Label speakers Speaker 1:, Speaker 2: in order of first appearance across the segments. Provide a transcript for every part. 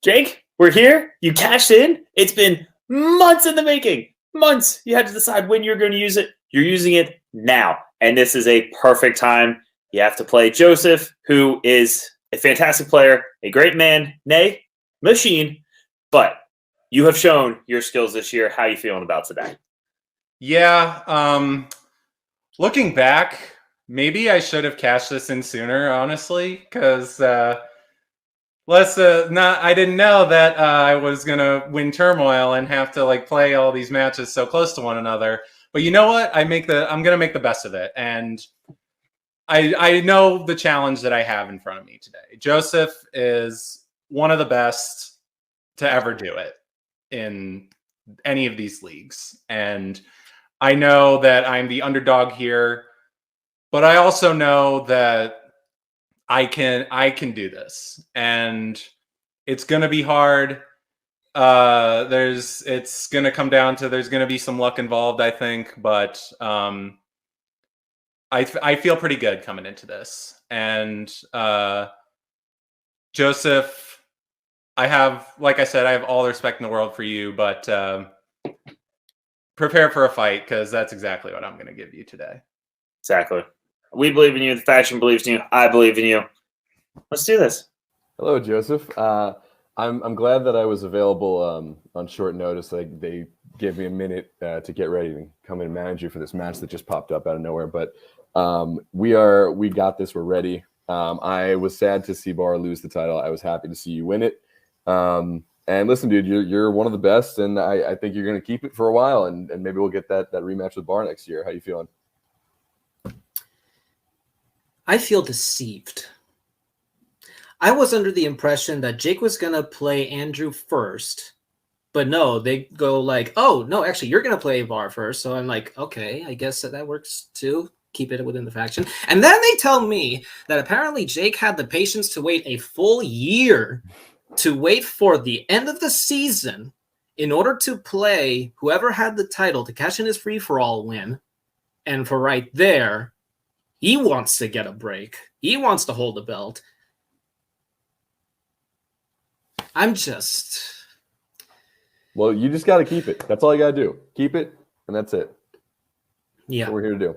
Speaker 1: Jake, we're here. You cashed in. It's been months in the making. Months. You had to decide when you're going to use it. You're using it now. And this is a perfect time. You have to play Joseph, who is a fantastic player, a great man, nay, machine. But you have shown your skills this year. How are you feeling about today?
Speaker 2: Yeah. Looking back, maybe I should have cashed this in sooner, honestly, because I didn't know that I was gonna win Turmoil and have to play all these matches so close to one another. But you know what? I'm gonna make the best of it, and I know the challenge that I have in front of me today. Joseph is one of the best to ever do it in any of these leagues, and I know that I'm the underdog here, but I also know that I can do this, and it's gonna be hard. It's gonna come down to there's gonna be some luck involved, I think, but I feel pretty good coming into this. And Joseph, like I said, I have all the respect in the world for you, but prepare for a fight, because that's exactly what I'm gonna give you today.
Speaker 1: Exactly. We believe in you. The faction believes in you. I believe in you. Let's do this.
Speaker 3: Hello, Joseph. I'm glad that I was available on short notice. They gave me a minute to get ready and come in and manage you for this match that just popped up out of nowhere. But we got this. We're ready. I was sad to see Bar lose the title. I was happy to see you win it. And listen, dude, you're one of the best, and I think you're going to keep it for a while, and maybe we'll get that rematch with Bar next year. How you feeling?
Speaker 4: I feel deceived. I was under the impression that Jake was going to play Andrew first, but no, they go oh, no, actually, you're going to play Var first. So I'm like, okay, I guess that works too. Keep it within the faction. And then they tell me that apparently Jake had the patience to wait a full year to wait for the end of the season in order to play whoever had the title to cash in his free-for-all win. And for right there, he wants to get a break. He wants to hold the belt.
Speaker 3: Well, you just got to keep it. That's all you got to do. Keep it, and that's it.
Speaker 4: Yeah.
Speaker 3: That's what we're here to do.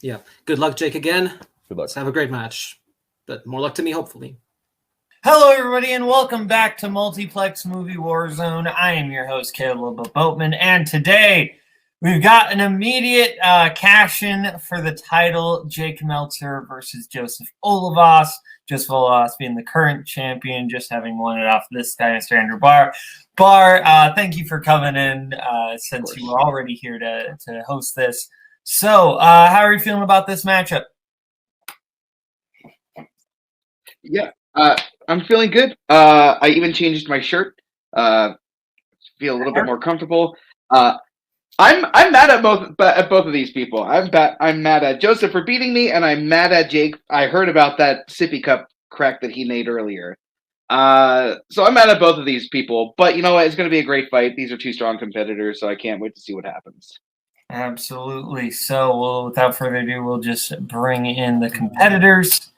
Speaker 4: Yeah. Good luck, Jake, again.
Speaker 3: Good luck.
Speaker 4: Let's have a great match. But more luck to me, hopefully.
Speaker 5: Hello, everybody, and welcome back to Multiplex Movie Warzone. I am your host, Kaleb Boatman, and today we've got an immediate cash-in for the title, Jake Meltzer versus Joseph Olivas. Joseph Olivas being the current champion, just having won it off this guy, Mr. Andrew Barr. Thank you for coming in since you were already here to host this. So, how are you feeling about this matchup?
Speaker 6: Yeah, I'm feeling good. I even changed my shirt. Feel a little bit more comfortable. I'm mad at both of these people. I'm mad at Joseph for beating me, and I'm mad at Jake. I heard about that sippy cup crack that he made earlier. So I'm mad at both of these people. But you know what? It's going to be a great fight. These are two strong competitors, so I can't wait to see what happens.
Speaker 5: Absolutely. So, without further ado, we'll just bring in the competitors.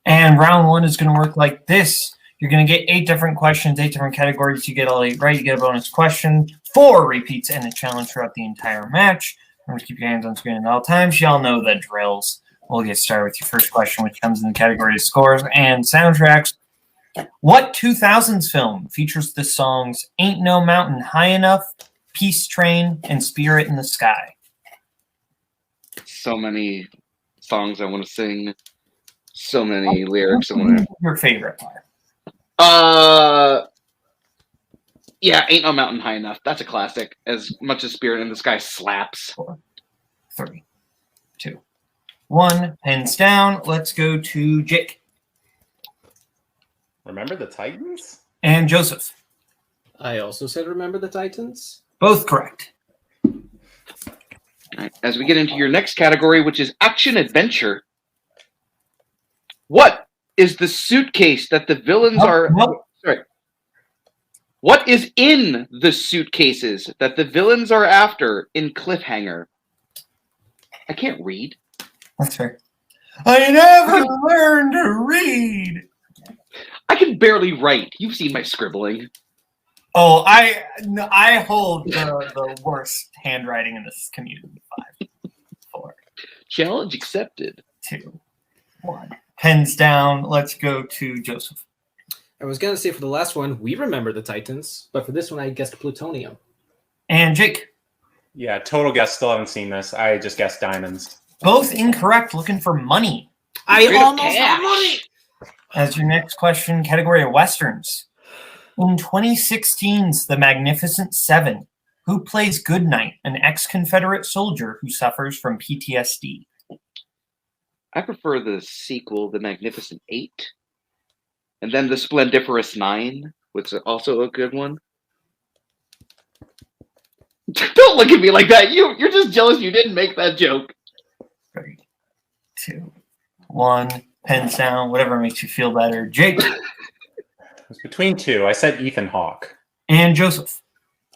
Speaker 5: And round one is going to work like this. You're going to get 8 different questions, 8 different categories. You get all 8 right, you get a bonus question, 4 repeats, and a challenge throughout the entire match. Remember to keep your hands on screen at all times. Y'all know the drills. We'll get started with your first question, which comes in the category of scores and soundtracks. What 2000s film features the songs Ain't No Mountain High Enough, Peace Train, and Spirit in the Sky?
Speaker 6: So many songs I want to sing. So many lyrics.
Speaker 5: Your favorite part?
Speaker 6: Yeah, Ain't No Mountain High Enough. That's a classic. As much as Spirit in the Sky slaps.
Speaker 5: 4, 3, 2, 1. Pens down. Let's go to Jake.
Speaker 2: Remember the Titans?
Speaker 5: And Joseph.
Speaker 4: I also said remember the Titans.
Speaker 5: Both correct.
Speaker 6: All right, as we get into your next category, which is action adventure. What is the suitcase that the villains are... Sorry. What is in the suitcases that the villains are after in Cliffhanger? I can't read.
Speaker 5: That's fair. I never learned to read.
Speaker 6: I can barely write. You've seen my scribbling.
Speaker 5: Oh, I hold the worst handwriting in this community. 5, 4,
Speaker 6: Challenge accepted.
Speaker 5: 2, 1. Pens down. Let's go to Joseph.
Speaker 4: I was gonna say for the last one, we remember the Titans, but for this one, I guessed plutonium.
Speaker 5: And Jake.
Speaker 2: Yeah, total guess. Still haven't seen this. I just guessed diamonds.
Speaker 5: Both incorrect. Looking for money.
Speaker 4: I
Speaker 6: Straight up
Speaker 4: almost
Speaker 6: cash.
Speaker 4: got money.
Speaker 5: As your next question, category of Westerns. In 2016's The Magnificent Seven, who plays Goodnight, an ex-Confederate soldier who suffers from PTSD?
Speaker 6: I prefer the sequel, The Magnificent Eight, and then The Splendiferous Nine, which is also a good one. Don't look at me like that. You're just jealous you didn't make that joke.
Speaker 5: 3, 2, 1. Pens down. Whatever makes you feel better. Jake
Speaker 2: It was between two. I said Ethan Hawke.
Speaker 5: and Joseph.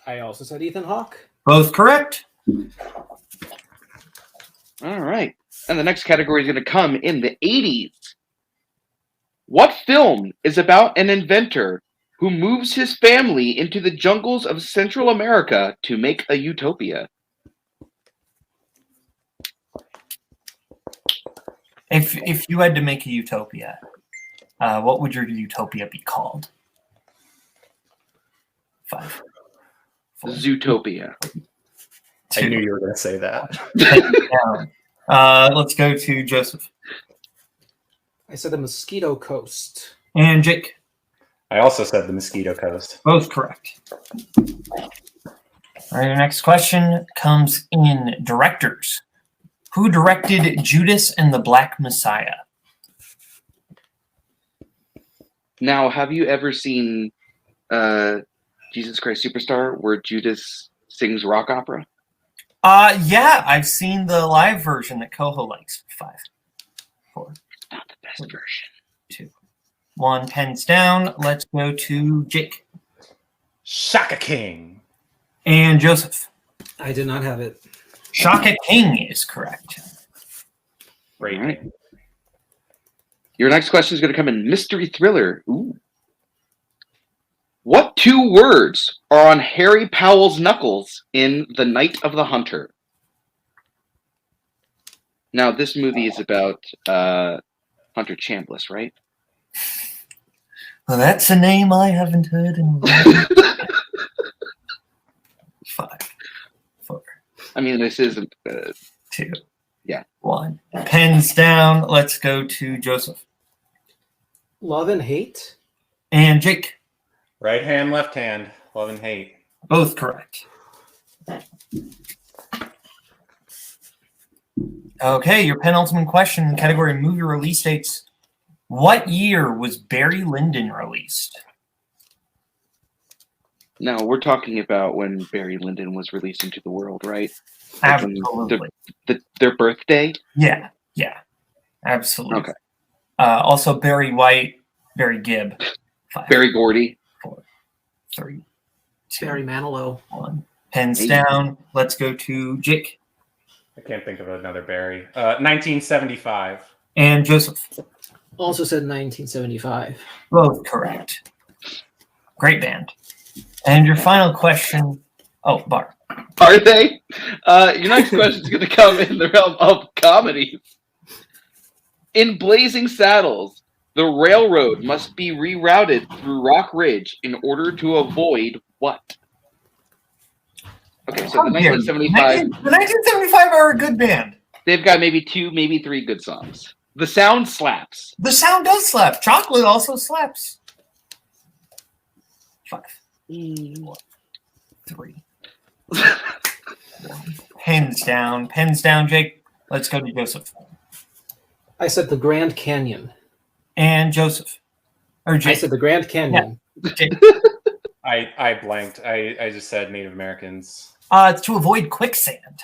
Speaker 4: I also said Ethan Hawke.
Speaker 5: Both correct.
Speaker 6: All right. And the next category is going to come in the 80s. What film is about an inventor who moves his family into the jungles of Central America to make a utopia?
Speaker 5: If you had to make a utopia, what would your utopia be called? 5, 4,
Speaker 6: Zootopia.
Speaker 2: I
Speaker 5: 2.
Speaker 2: knew you were going to say that.
Speaker 5: Down. Let's go to Joseph
Speaker 4: I said the Mosquito Coast.
Speaker 5: and Jake.
Speaker 2: I also said the Mosquito Coast.
Speaker 5: Both correct. All right, your next question comes in directors. Who directed Judas and the Black Messiah?
Speaker 6: Now, have you ever seen Jesus Christ Superstar where Judas sings rock opera?
Speaker 5: Yeah, I've seen the live version that Koho likes. 5, 4,
Speaker 6: Not the best version.
Speaker 5: 2, 1. Pens down. Let's go to Jake
Speaker 2: Shaka King.
Speaker 5: and Joseph.
Speaker 4: I did not have it.
Speaker 5: Shaka King is correct.
Speaker 2: Great.
Speaker 6: All right. Your next question is going to come in mystery thriller. Ooh. What 2 words are on Harry Powell's knuckles in The Night of the Hunter? Now, this movie is about Hunter Chambliss, right?
Speaker 5: Well, that's a name I haven't heard in a while. 5, 4,
Speaker 6: I mean, this isn't.
Speaker 5: 2,
Speaker 6: Yeah.
Speaker 5: 1. Pens down. Let's go to Joseph
Speaker 4: Love and Hate.
Speaker 5: and Jake.
Speaker 2: Right hand, left hand. Love and hate.
Speaker 5: Both correct. Okay, your penultimate question, category movie release dates. What year was Barry Lyndon released?
Speaker 6: Now, we're talking about when Barry Lyndon was released into the world, right? Like when
Speaker 5: Absolutely.
Speaker 6: their birthday?
Speaker 5: Yeah, absolutely.
Speaker 6: Okay.
Speaker 5: Also, Barry White, Barry Gibb. 5,
Speaker 6: Barry Gordy.
Speaker 5: 4, 3, 2,
Speaker 4: Barry Manilow.
Speaker 5: 1. Pens
Speaker 6: Hey.
Speaker 5: down. Let's go to Jake
Speaker 2: I can't think of another Barry. 1975.
Speaker 5: and Joseph.
Speaker 4: Also said 1975.
Speaker 5: Both correct. Great band. And your final question. Oh, Bar.
Speaker 6: Are they? Your next question is going to come in the realm of comedy. In Blazing Saddles, the railroad must be rerouted through Rock Ridge in order to avoid what? Okay, so the 1975,
Speaker 5: The 1975 are a good band.
Speaker 6: they've got maybe 2, maybe 3 good songs. The sound slaps.
Speaker 5: The sound does slap. Chocolate also slaps. 5, 4, 3. 1. Pens down, Jake. Let's go to Joseph.
Speaker 4: I said the Grand Canyon.
Speaker 5: And Joseph. Or
Speaker 4: I
Speaker 5: Jake.
Speaker 4: said the Grand Canyon.
Speaker 5: Jake.
Speaker 2: I blanked. I just said Native Americans.
Speaker 5: It's to avoid quicksand.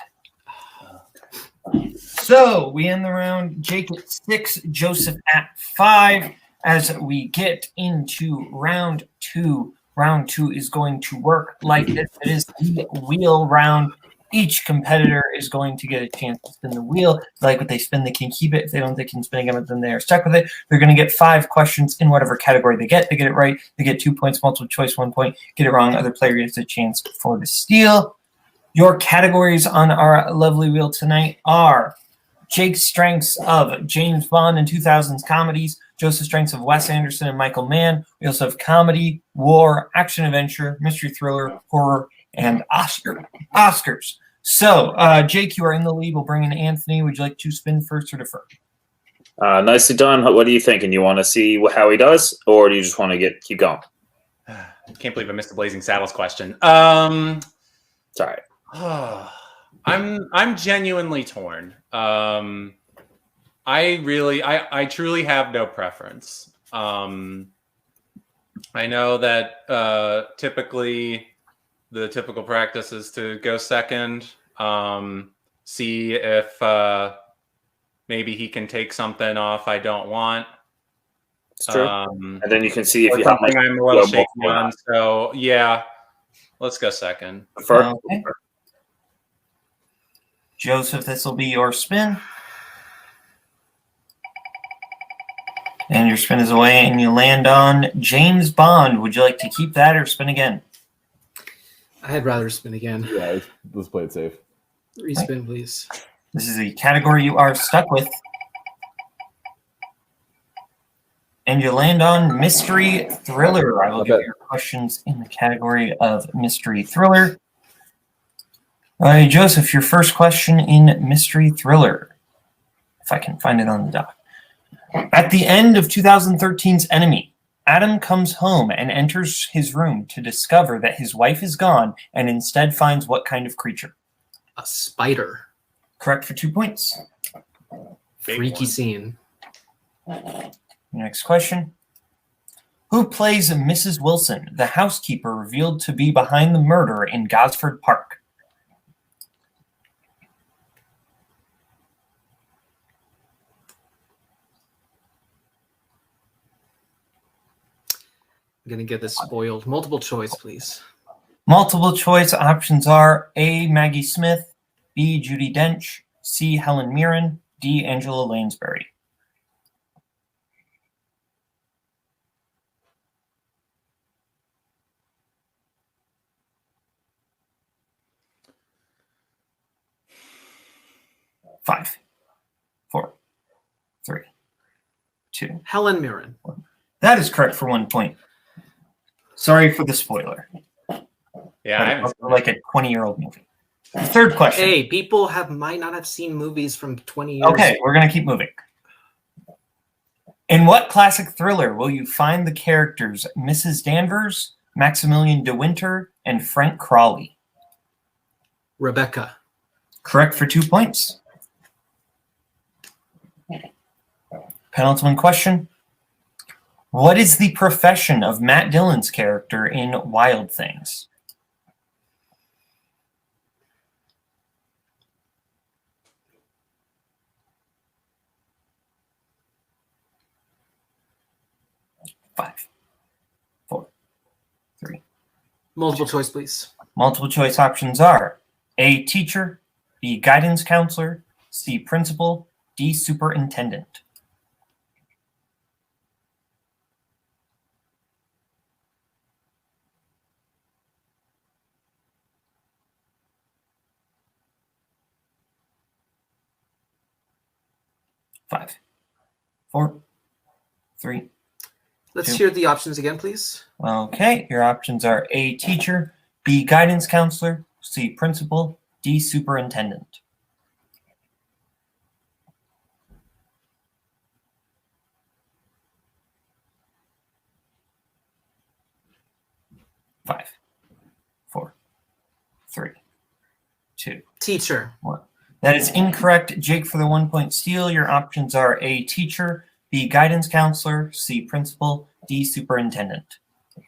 Speaker 5: So we end the round. Jake at 6, Joseph at 5. As we get into round 2. Round 2 is going to work like this. It is the wheel round. Each competitor is going to get a chance to spin the wheel. Like what they spin, they can keep it. If they don't, they can spin again, then they are stuck with it. They're going to get 5 questions in whatever category they get. They get it right, they get 2 points, multiple choice, 1 point. Get it wrong, other player gets a chance for the steal. Your categories on our lovely wheel tonight are Jake's strengths of James Bond and 2000s comedies, Joseph's strengths of Wes Anderson and Michael Mann. We also have comedy, war, action adventure, mystery thriller, horror, and Oscars. So, Jake, you are in the lead. We'll bring in Anthony. Would you like to spin first or defer?
Speaker 1: Nicely done. What do you think? And you want to see how he does, or do you just want to keep going?
Speaker 2: Can't believe I missed the Blazing Saddles question.
Speaker 1: It's all right.
Speaker 2: I'm genuinely torn. I truly have no preference. I know that typically the typical practice is to go second, see if maybe he can take something off I don't want.
Speaker 1: It's true. And then you can see if you have
Speaker 2: something I'm a little shaky on. So yeah, let's go second.
Speaker 5: Okay. Joseph, this will be your spin. And your spin is away, and you land on James Bond. Would you like to keep that or spin again?
Speaker 4: I'd rather spin again.
Speaker 3: Yeah, let's play it safe.
Speaker 4: Respin, please.
Speaker 5: This is a category you are stuck with. And you land on mystery thriller. I will give your questions in the category of mystery thriller. All right, Joseph, your first question in mystery thriller. If I can find it on the doc. At the end of 2013's Enemy, Adam comes home and enters his room to discover that his wife is gone and instead finds what kind of creature?
Speaker 4: A spider.
Speaker 5: Correct for 2 points.
Speaker 4: Freaky scene.
Speaker 5: Next question. Who plays Mrs. Wilson, the housekeeper revealed to be behind the murder in Gosford Park?
Speaker 4: I'm going to get this spoiled. Multiple choice, please.
Speaker 5: Multiple choice options are A. Maggie Smith, B. Judi Dench, C. Helen Mirren, D. Angela Lansbury. Five, 4, 3, 2.
Speaker 4: Helen Mirren.
Speaker 5: That is correct for 1 point. Sorry for the spoiler.
Speaker 2: Yeah, I haven't
Speaker 5: like a 20-year-old movie. Third question.
Speaker 4: Hey, people might not have seen movies from 20 years.
Speaker 5: Okay, we're going to keep moving. In what classic thriller will you find the characters Mrs. Danvers, Maximilian de Winter, and Frank Crawley?
Speaker 4: Rebecca.
Speaker 5: Correct for 2 points. Penultimate question. What is the profession of Matt Dillon's character in Wild Things? Five, 4, 3.
Speaker 4: Multiple choice, please.
Speaker 5: Multiple choice options are A. Teacher, B. Guidance counselor, C. Principal, D. Superintendent. Five, 4, 3.
Speaker 4: Let's
Speaker 5: 2.
Speaker 4: hear the options again, please.
Speaker 5: Okay, your options are A. Teacher, B. Guidance counselor, C. Principal, D. Superintendent. Five, 4, 3, 2.
Speaker 4: Teacher.
Speaker 5: 1. That is incorrect. Jake, for the 1 point steal, your options are A. Teacher, B. Guidance counselor, C. Principal, D. Superintendent.
Speaker 2: I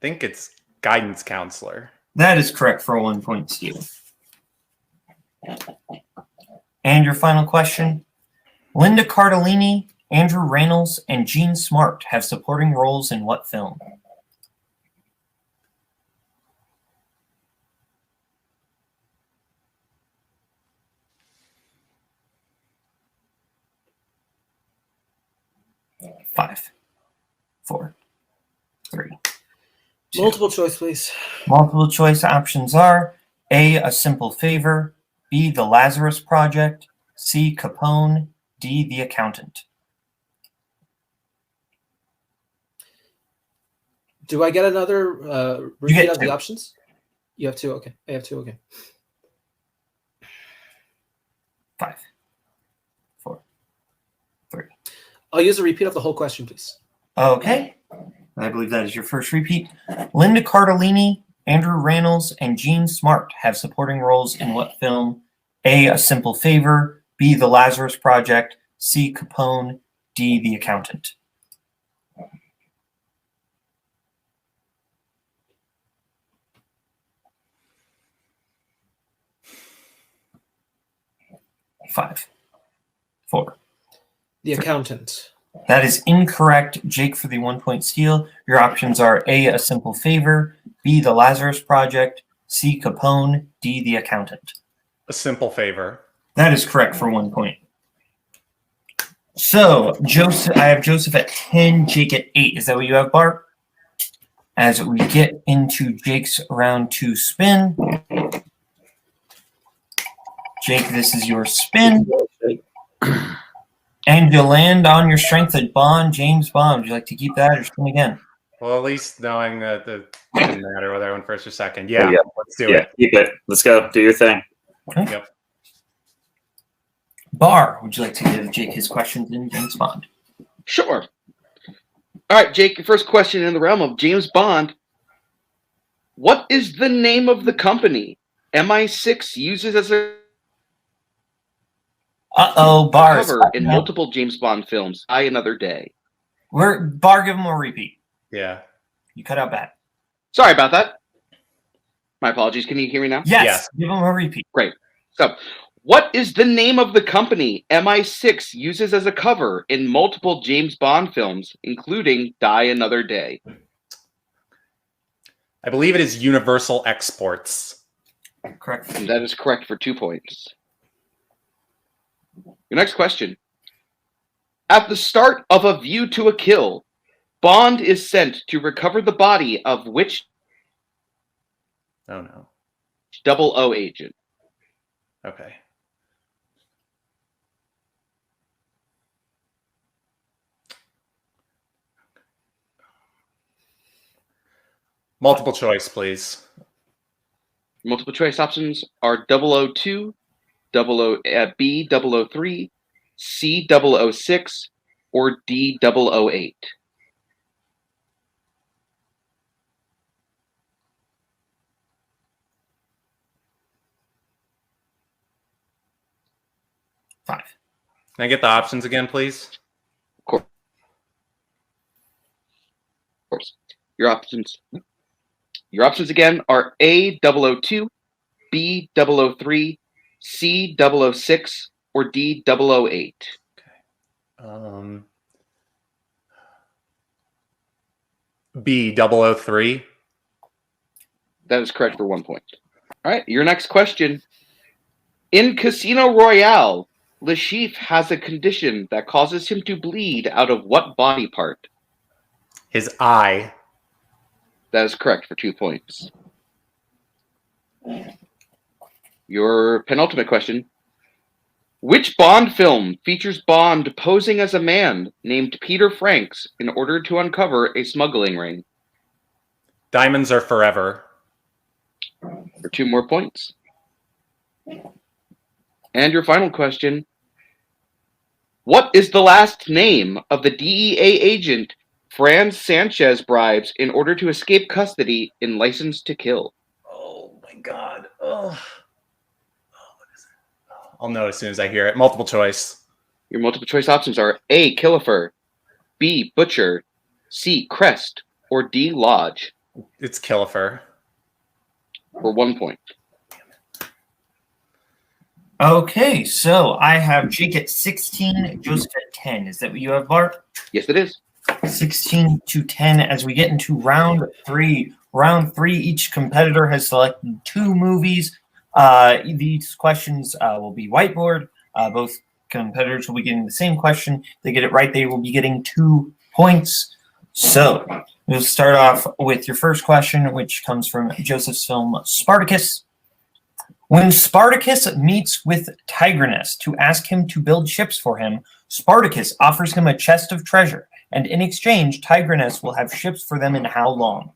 Speaker 2: think it's guidance counselor.
Speaker 5: That is correct for a 1 point steal. And your final question. Linda Cardellini, Andrew Reynolds, and Gene Smart have supporting roles in what film? 5, 4, 3. 2.
Speaker 4: Multiple choice, please.
Speaker 5: Multiple choice options are A, A Simple Favor, B, The Lazarus Project, C, Capone, D, The Accountant.
Speaker 4: Do I get another
Speaker 5: You
Speaker 4: repeat
Speaker 5: get
Speaker 4: of the
Speaker 5: 2.
Speaker 4: options? You have 2. Okay. I have 2. Okay.
Speaker 5: 5, 4, 3.
Speaker 4: I'll use a repeat of the whole question, please.
Speaker 5: Okay. I believe that is your first repeat. Linda Cardellini, Andrew Rannells, and Gene Smart have supporting roles in what film? A, A Simple Favor, B, The Lazarus Project, C, Capone, D, The Accountant. Five, 4.
Speaker 4: The Accountant.
Speaker 5: That is incorrect, Jake, for the 1-point steal. Your options are A, A Simple Favor, B, The Lazarus Project, C, Capone, D, The Accountant.
Speaker 2: A Simple Favor.
Speaker 5: That is correct for 1 point. So, Joseph, I have Joseph at 10, Jake at 8. Is that what you have, Bart? As we get into Jake's round 2 spin. Jake, this is your spin. And you land on your strength at Bond, James Bond. Would you like to keep that or spin again?
Speaker 2: Well, at least knowing that it didn't matter whether I went first or second. Yeah,
Speaker 1: Yeah.
Speaker 2: let's do
Speaker 1: Yeah,
Speaker 2: it.
Speaker 1: keep it. Let's go. Do your thing.
Speaker 5: Okay.
Speaker 2: Yep.
Speaker 5: Bar, would you like to give Jake his questions in James Bond?
Speaker 6: Sure. All right, Jake, your first question in the realm of James Bond. What is the name of the company MI6 uses as a
Speaker 5: Bar.
Speaker 6: cover in multiple James Bond films? Die Another Day.
Speaker 5: Bar, give him a repeat.
Speaker 2: Yeah.
Speaker 5: You cut out bad.
Speaker 6: Sorry about that. My apologies. Can you hear me now?
Speaker 5: Yes. Give him a repeat.
Speaker 6: Great. So, what is the name of the company MI6 uses as a cover in multiple James Bond films, including Die Another Day?
Speaker 2: I believe it is Universal Exports.
Speaker 5: Correct.
Speaker 6: And that is correct for 2 points. Your next question. At the start of A View to a Kill, Bond is sent to recover the body of which
Speaker 2: Oh, no.
Speaker 6: 00 agent?
Speaker 2: Okay. Multiple choice, please.
Speaker 6: Multiple choice options are 002, B 003, C 006, or D 008.
Speaker 5: Five.
Speaker 2: Can I get the options again, please?
Speaker 6: Of course. Your options again are A 002, B 003, C 006, or D 008.
Speaker 2: B 003.
Speaker 6: That is correct for 1 point. All right, your next question. In Casino Royale, Le Chiffre has a condition that causes him to bleed out of what body part?
Speaker 2: His eye.
Speaker 6: That is correct for 2 points. Your penultimate question. Which Bond film features Bond posing as a man named Peter Franks in order to uncover a smuggling ring?
Speaker 2: Diamonds Are Forever.
Speaker 6: For 2 more points. And your final question. What is the last name of the DEA agent Franz Sanchez bribes in order to escape custody in License to Kill?
Speaker 2: Oh, my God. Oh, what is it? I'll know as soon as I hear it. Multiple choice.
Speaker 6: Your multiple choice options are A. Killifer, B. Butcher, C. Crest, or D. Lodge.
Speaker 2: It's Killifer.
Speaker 6: For 1 point.
Speaker 5: Okay, so I have Jake at 16, Joseph at 10. Is that what you have, Bart?
Speaker 6: Yes, it is.
Speaker 5: 16 to 10 as we get into round 3. Round 3, each competitor has selected 2 movies. These questions will be whiteboard. Both competitors will be getting the same question. If they get it right, they will be getting 2 points. So we'll start off with your first question, which comes from Joseph's film Spartacus. When Spartacus meets with Tigranes to ask him to build ships for him, Spartacus offers him a chest of treasure, and in exchange, Tigranes will have ships for them in how long?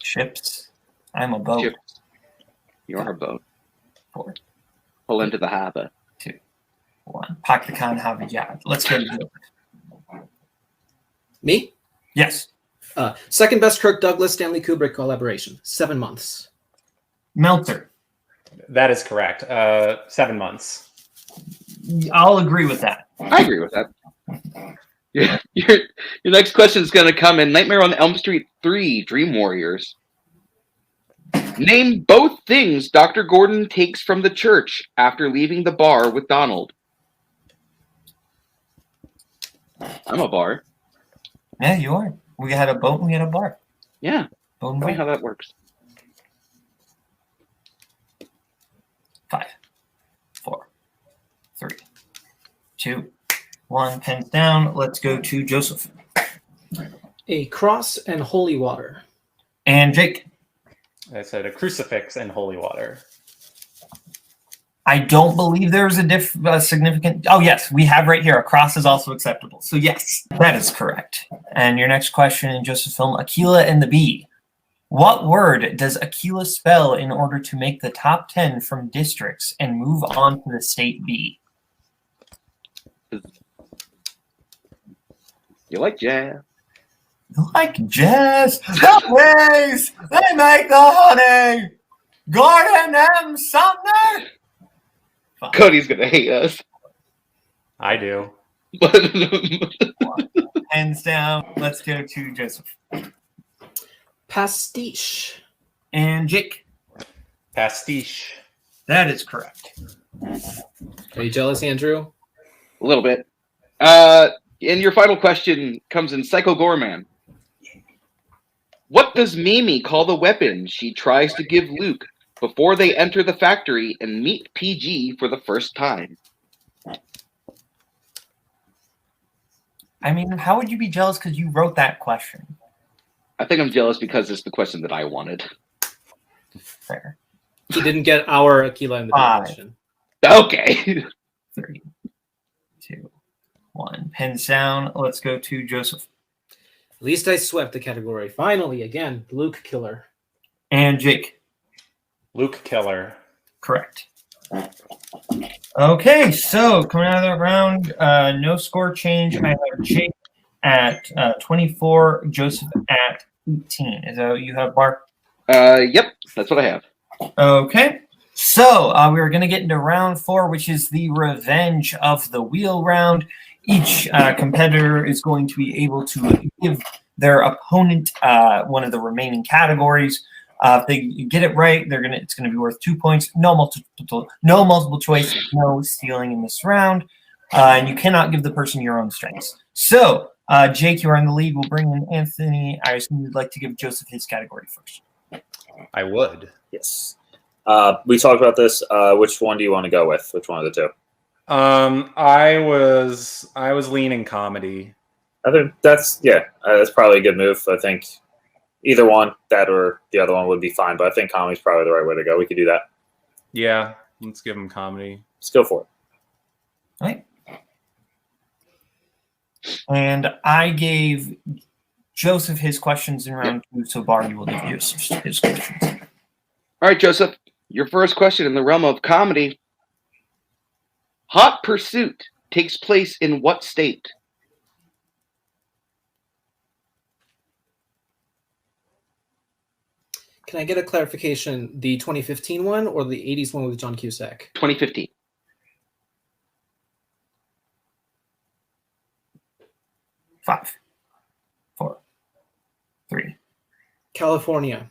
Speaker 5: Ships. I'm a boat.
Speaker 6: Ships. You're a boat.
Speaker 5: 4,
Speaker 6: Pull into the harbor.
Speaker 5: 2, 1. Pak the Khan Havijad. Let's go to Joe.
Speaker 4: Me?
Speaker 5: Yes.
Speaker 4: Second best Kirk Douglas Stanley Kubrick collaboration. 7 months.
Speaker 5: Meltzer.
Speaker 2: That is correct. 7 months.
Speaker 5: I'll agree with that.
Speaker 6: I agree with that. Your next question is going to come in Nightmare on Elm Street 3 Dream Warriors. Name both things Dr. Gordon takes from the church after leaving the bar with Donald. I'm a bar.
Speaker 5: Yeah, you are. We had a boat and we had a bar.
Speaker 6: Yeah.
Speaker 5: Boat and
Speaker 6: Tell me
Speaker 5: bar.
Speaker 6: how that works.
Speaker 5: 5, 4, 3, 2, 1. Pens down. Let's go to Joseph.
Speaker 4: A cross and holy water.
Speaker 5: And Jake.
Speaker 2: I said a crucifix and holy water.
Speaker 5: I don't believe there's a significant... Oh, yes. We have right here. A cross is also acceptable. So, yes, that is correct. And your next question in Joseph's film, Aquila and the Bee. What word does Aquila spell in order to make the top 10 from districts and move on to the state B?
Speaker 6: You like jazz?
Speaker 5: Like jazz, the ways they make the honey. Gordon M. Sumner.
Speaker 6: Cody's going to hate us.
Speaker 2: I do.
Speaker 5: Hands down. Let's go to Joseph.
Speaker 4: Pastiche.
Speaker 5: And Jake.
Speaker 2: Pastiche.
Speaker 5: That is correct.
Speaker 4: Are you jealous, Andrew?
Speaker 6: A little bit. And your final question comes in Psycho Gorman. What does Mimi call the weapon she tries to give Luke before they enter the factory and meet PG for the first time?
Speaker 5: I mean, how would you be jealous because you wrote that question?
Speaker 6: I think I'm jealous because it's the question that I wanted.
Speaker 5: Fair.
Speaker 4: He didn't get our Aquila in the Bee
Speaker 5: 5.
Speaker 4: question.
Speaker 6: Okay.
Speaker 5: 3, 2, 1. Pens down. Let's go to Joseph.
Speaker 4: At least I swept the category. Finally, again, Luke Killer.
Speaker 5: And Jake.
Speaker 2: Luke Killer.
Speaker 5: Correct. Okay, so coming out of that round, no score change. I have Jake at 24, Joseph at 18. Is that what you have, Bart?
Speaker 6: Yep, that's what I have.
Speaker 5: Okay, so we're going to get into round 4, which is the Revenge of the Wheel round. Each competitor is going to be able to give their opponent one of the remaining categories. If they get it right, it's going to be worth 2 points. No multiple choice, no stealing in this round, and you cannot give the person your own strengths. So, Jake, you are in the lead. We'll bring in Anthony. I assume you'd like to give Joseph his category first.
Speaker 2: I would.
Speaker 1: Yes. We talked about this. Which one do you want to go with? Which one of the two?
Speaker 2: I was leaning comedy.
Speaker 1: I think that's probably a good move. I think either one, that or the other one, would be fine. But I think comedy's probably the right way to go. We could do that.
Speaker 2: Yeah, let's give him comedy.
Speaker 1: Let's go for it.
Speaker 5: All right. And I gave Joseph his questions in round 2, so Barney will give Joseph his questions.
Speaker 6: All right, Joseph, your first question in the realm of comedy. Hot Pursuit takes place in what state?
Speaker 4: Can I get a clarification? The 2015 one or the 80s one with John Cusack?
Speaker 6: 2015.
Speaker 5: Five, 4, 3.
Speaker 4: California.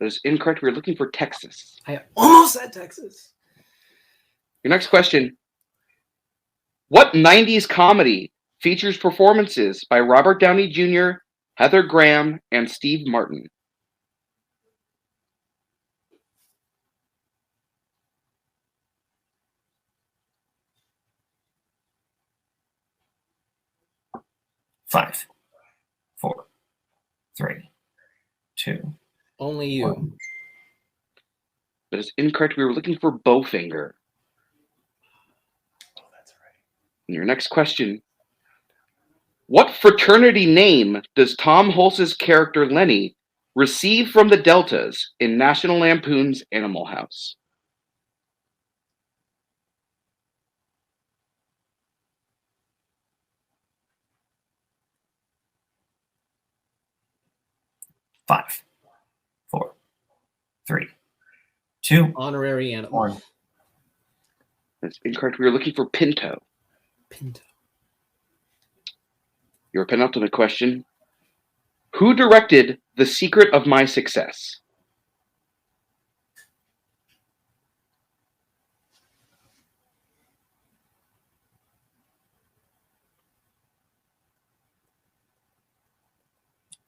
Speaker 6: That is incorrect. We're looking for Texas.
Speaker 4: I almost said Texas.
Speaker 6: Your next question. What 90s comedy features performances by Robert Downey Jr., Heather Graham, and Steve Martin?
Speaker 5: Five, 4, 3, 2.
Speaker 4: Only you.
Speaker 6: That is incorrect. We were looking for Bowfinger.
Speaker 2: Oh, that's right.
Speaker 6: And your next question. What fraternity name does Tom Hulce's character Lenny receive from the Deltas in National Lampoon's Animal House?
Speaker 5: Five, 4, 3, 2.
Speaker 4: Honorary animal.
Speaker 5: 1.
Speaker 6: That's incorrect. We were looking for Pinto.
Speaker 4: Pinto.
Speaker 6: Your penultimate question. Who directed The Secret of My Success?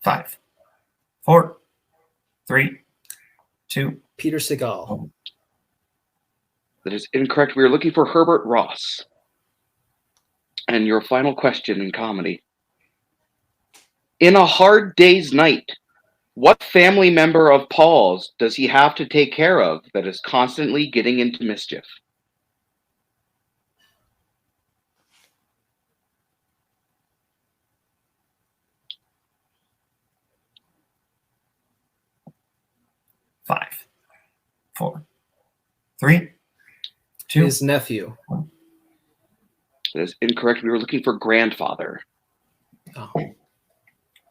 Speaker 5: Five, 4, 3, 2.
Speaker 4: Peter Segal.
Speaker 6: That is incorrect. We are looking for Herbert Ross. And your final question in comedy. In A Hard Day's Night, what family member of Paul's does he have to take care of that is constantly getting into mischief?
Speaker 5: Five, 4, 3, 2.
Speaker 4: His nephew.
Speaker 6: That is incorrect. We were looking for grandfather.
Speaker 4: Oh.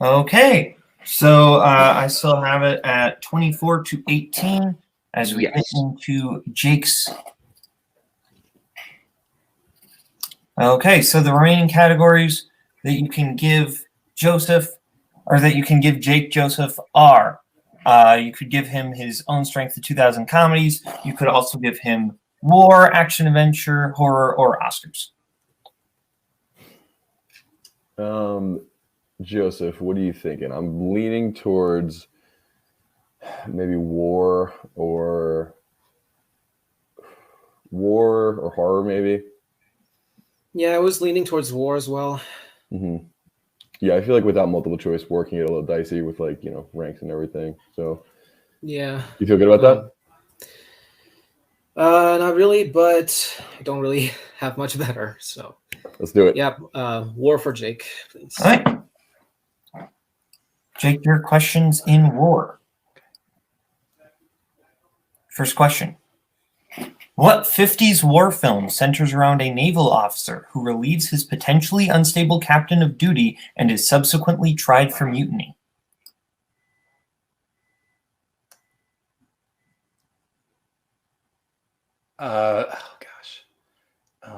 Speaker 5: Okay, so I still have it at 24-18 as we
Speaker 6: Yes.
Speaker 5: get into Jake's. Okay, so the remaining categories that you can give Joseph, or that you can give Jake Joseph, are you could give him his own strength of 2000 comedies. You could also give him war, action, adventure, horror, or Oscars.
Speaker 3: Joseph, what are you thinking? I'm leaning towards maybe war or horror, maybe.
Speaker 4: Yeah, I was leaning towards war as well.
Speaker 3: Mm-hmm. Yeah, I feel like without multiple choice, war can get a little dicey with ranks and everything. So,
Speaker 4: Yeah.
Speaker 3: you feel good about that?
Speaker 4: Not really, but I don't really have much better. So,
Speaker 3: Let's do it.
Speaker 4: yeah, war for Jake, please.
Speaker 5: All right. Jake, your questions in war. First question. What 50s war film centers around a naval officer who relieves his potentially unstable captain of duty and is subsequently tried for mutiny?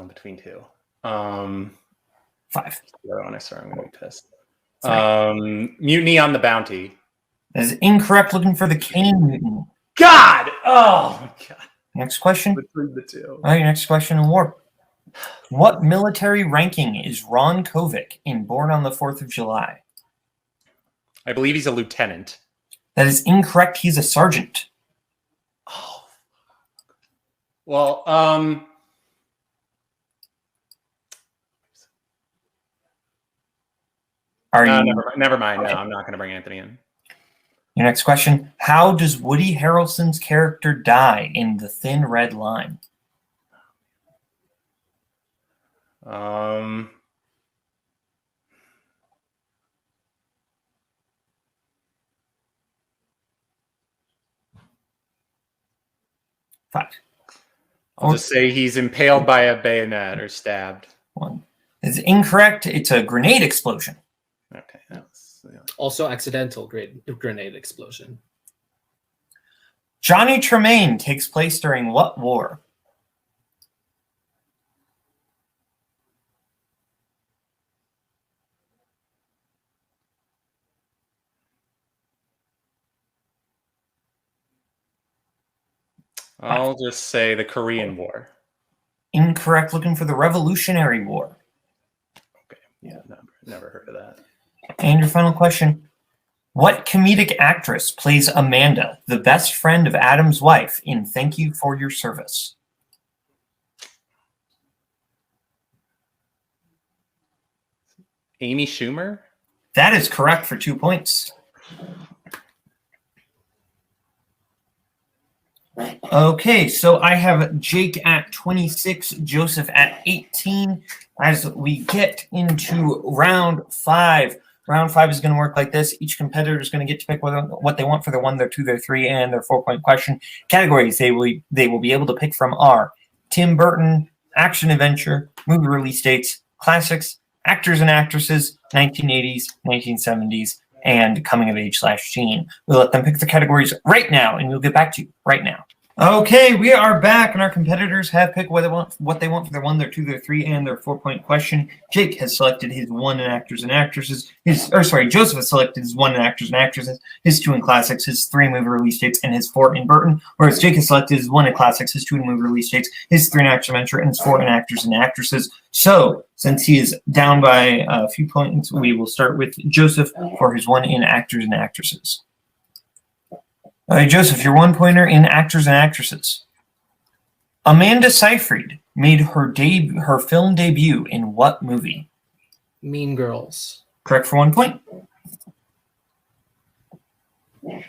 Speaker 2: Between two.
Speaker 5: 5.
Speaker 2: The other one, I swear I'm going to be pissed.
Speaker 5: 3.
Speaker 2: Mutiny on the Bounty.
Speaker 5: That is incorrect. Looking for the Kane mutiny.
Speaker 2: God! Oh, my God.
Speaker 5: Next question.
Speaker 2: Between the two.
Speaker 5: All right, next question in war. What military ranking is Ron Kovic in Born on the 4th of July?
Speaker 2: I believe he's a lieutenant.
Speaker 5: That is incorrect. He's a sergeant.
Speaker 2: Oh. Well, never mind.
Speaker 5: Okay.
Speaker 2: No, I'm not going to bring Anthony in.
Speaker 5: Your next question. How does Woody Harrelson's character die in The Thin Red Line? Five.
Speaker 2: I'll just say he's impaled by a bayonet or stabbed.
Speaker 5: 1. It's incorrect. It's a grenade explosion.
Speaker 2: Okay.
Speaker 4: Also, accidental grenade explosion.
Speaker 5: Johnny Tremaine takes place during what war?
Speaker 2: I'll just say the Korean War.
Speaker 5: Incorrect. Looking for the Revolutionary War.
Speaker 2: Okay. Yeah. Never heard of that.
Speaker 5: And your final question. What comedic actress plays Amanda, the best friend of Adam's wife, in Thank You for Your Service?
Speaker 2: Amy Schumer?
Speaker 5: That is correct for 2 points. Okay, so I have Jake at 26, Joseph at 18. As we get into round 5. Round 5 is going to work like this. Each competitor is going to get to pick what they want for their 1, their 2, their 3, and their 4-point question. Categories they will be able to pick from are Tim Burton, action adventure, movie release dates, classics, actors and actresses, 1980s, 1970s, and coming of age / teen. We'll let them pick the categories right now, and we'll get back to you right now. Okay, we are back, and our competitors have picked what they want for their 1, their 2, their 3, and their 4-point question. Jake has selected his 1 in actors and actresses. Joseph has selected his 1 in actors and actresses, his 2 in classics, his 3 in movie release dates, and his 4 in Burton. Whereas Jake has selected his 1 in classics, his 2 in movie release dates, his 3 in action adventure, and his 4 in actors and actresses. So, since he is down by a few points, we will start with Joseph for his 1 in actors and actresses. All right, Joseph, your 1-pointer in actors and actresses. Amanda Seyfried made her film debut in what movie?
Speaker 4: Mean Girls.
Speaker 5: Correct for 1 point.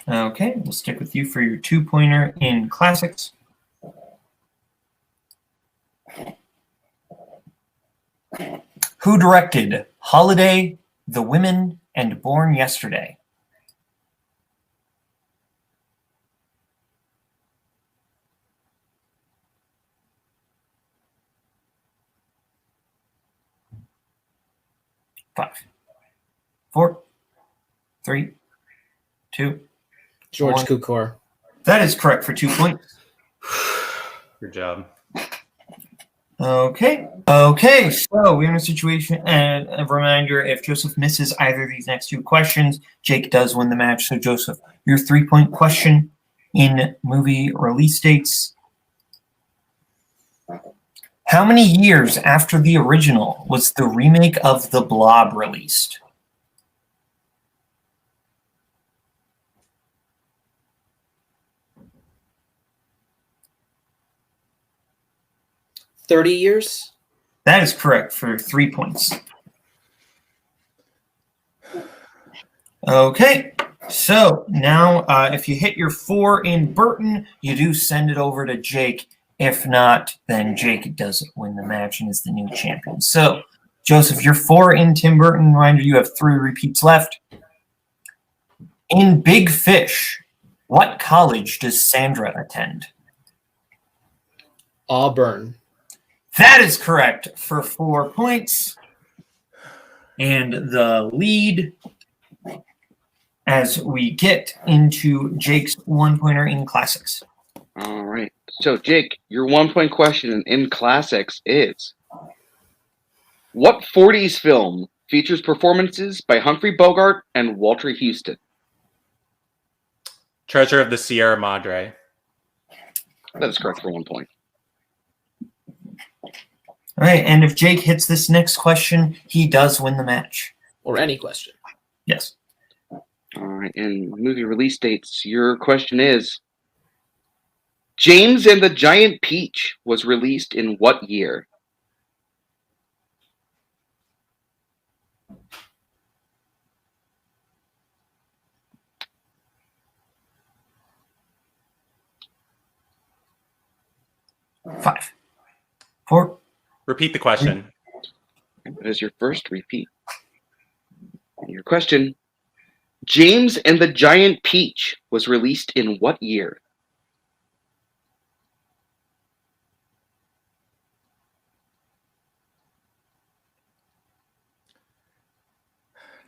Speaker 5: Okay, we'll stick with you for your 2-pointer in classics. Who directed Holiday, The Women, and Born Yesterday? Five, 4, 3, 2.
Speaker 4: George
Speaker 5: 1.
Speaker 4: Cukor.
Speaker 5: That is correct for 2 points.
Speaker 2: Good job.
Speaker 5: Okay, so we're in a situation, and a reminder, if Joseph misses either of these next 2 questions, Jake does win the match. So Joseph, your 3-point question in movie release dates. How many years after the original was the remake of The Blob released?
Speaker 4: $30 years?
Speaker 5: That is correct for 3 points. Okay, so now if you hit your 4 in Burton, you do send it over to Jake. If not, then Jake does win the match and is the new champion. So, Joseph, you're 4 in Tim Burton. Reminder, you have 3 repeats left. In Big Fish, what college does Sandra attend?
Speaker 4: Auburn.
Speaker 5: That is correct for 4 points. And the lead, as we get into Jake's 1-pointer in classics.
Speaker 6: All right. So, Jake, your 1-point question in classics is, what 40s film features performances by Humphrey Bogart and Walter Houston?
Speaker 2: Treasure of the Sierra Madre.
Speaker 6: That is correct for 1 point.
Speaker 5: All right, and if Jake hits this next question, he does win the match.
Speaker 4: Or any question.
Speaker 5: Yes.
Speaker 6: All right. In movie release dates, your question is, James and the Giant Peach was released in what year?
Speaker 5: Five, 4.
Speaker 2: Repeat the question.
Speaker 6: That is your first repeat. Your question, James and the Giant Peach was released in what year?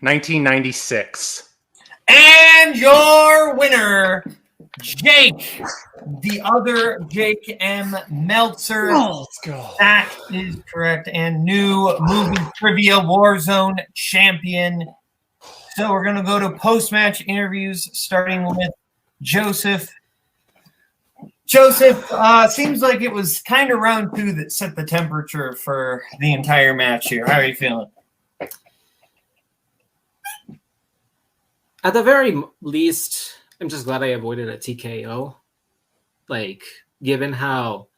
Speaker 2: $1996.
Speaker 5: And your winner, Jake, the other Jake M. Meltzer.
Speaker 2: Let's go.
Speaker 5: That is correct. And new movie trivia Warzone champion. So we're going to go to post-match interviews, starting with Joseph. Joseph, seems like it was kind of round 2 that set the temperature for the entire match here. How are you feeling?
Speaker 4: At the very least, I'm just glad I avoided a TKO. Like, given how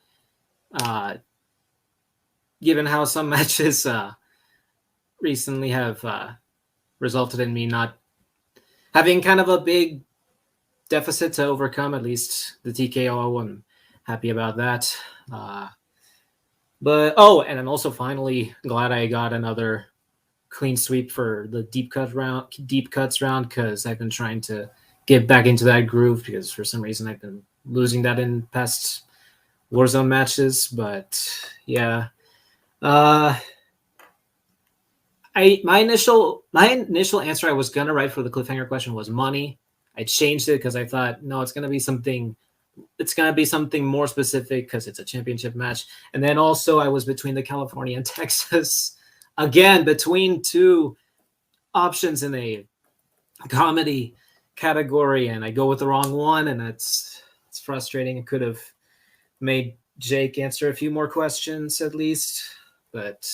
Speaker 4: some matches recently have resulted in me not having kind of a big deficit to overcome, at least the TKO. I'm happy about that. And I'm also finally glad I got another clean sweep for the deep cuts round, because I've been trying to get back into that groove because for some reason I've been losing that in past Warzone matches. But yeah, my initial answer I was gonna write for the cliffhanger question was money. I changed it because I thought, no, it's gonna be something more specific because it's a championship match. And then also I was between the California and Texas, again, between two options in a comedy category, and I go with the wrong one, and it's frustrating. It could have made Jake answer a few more questions at least. But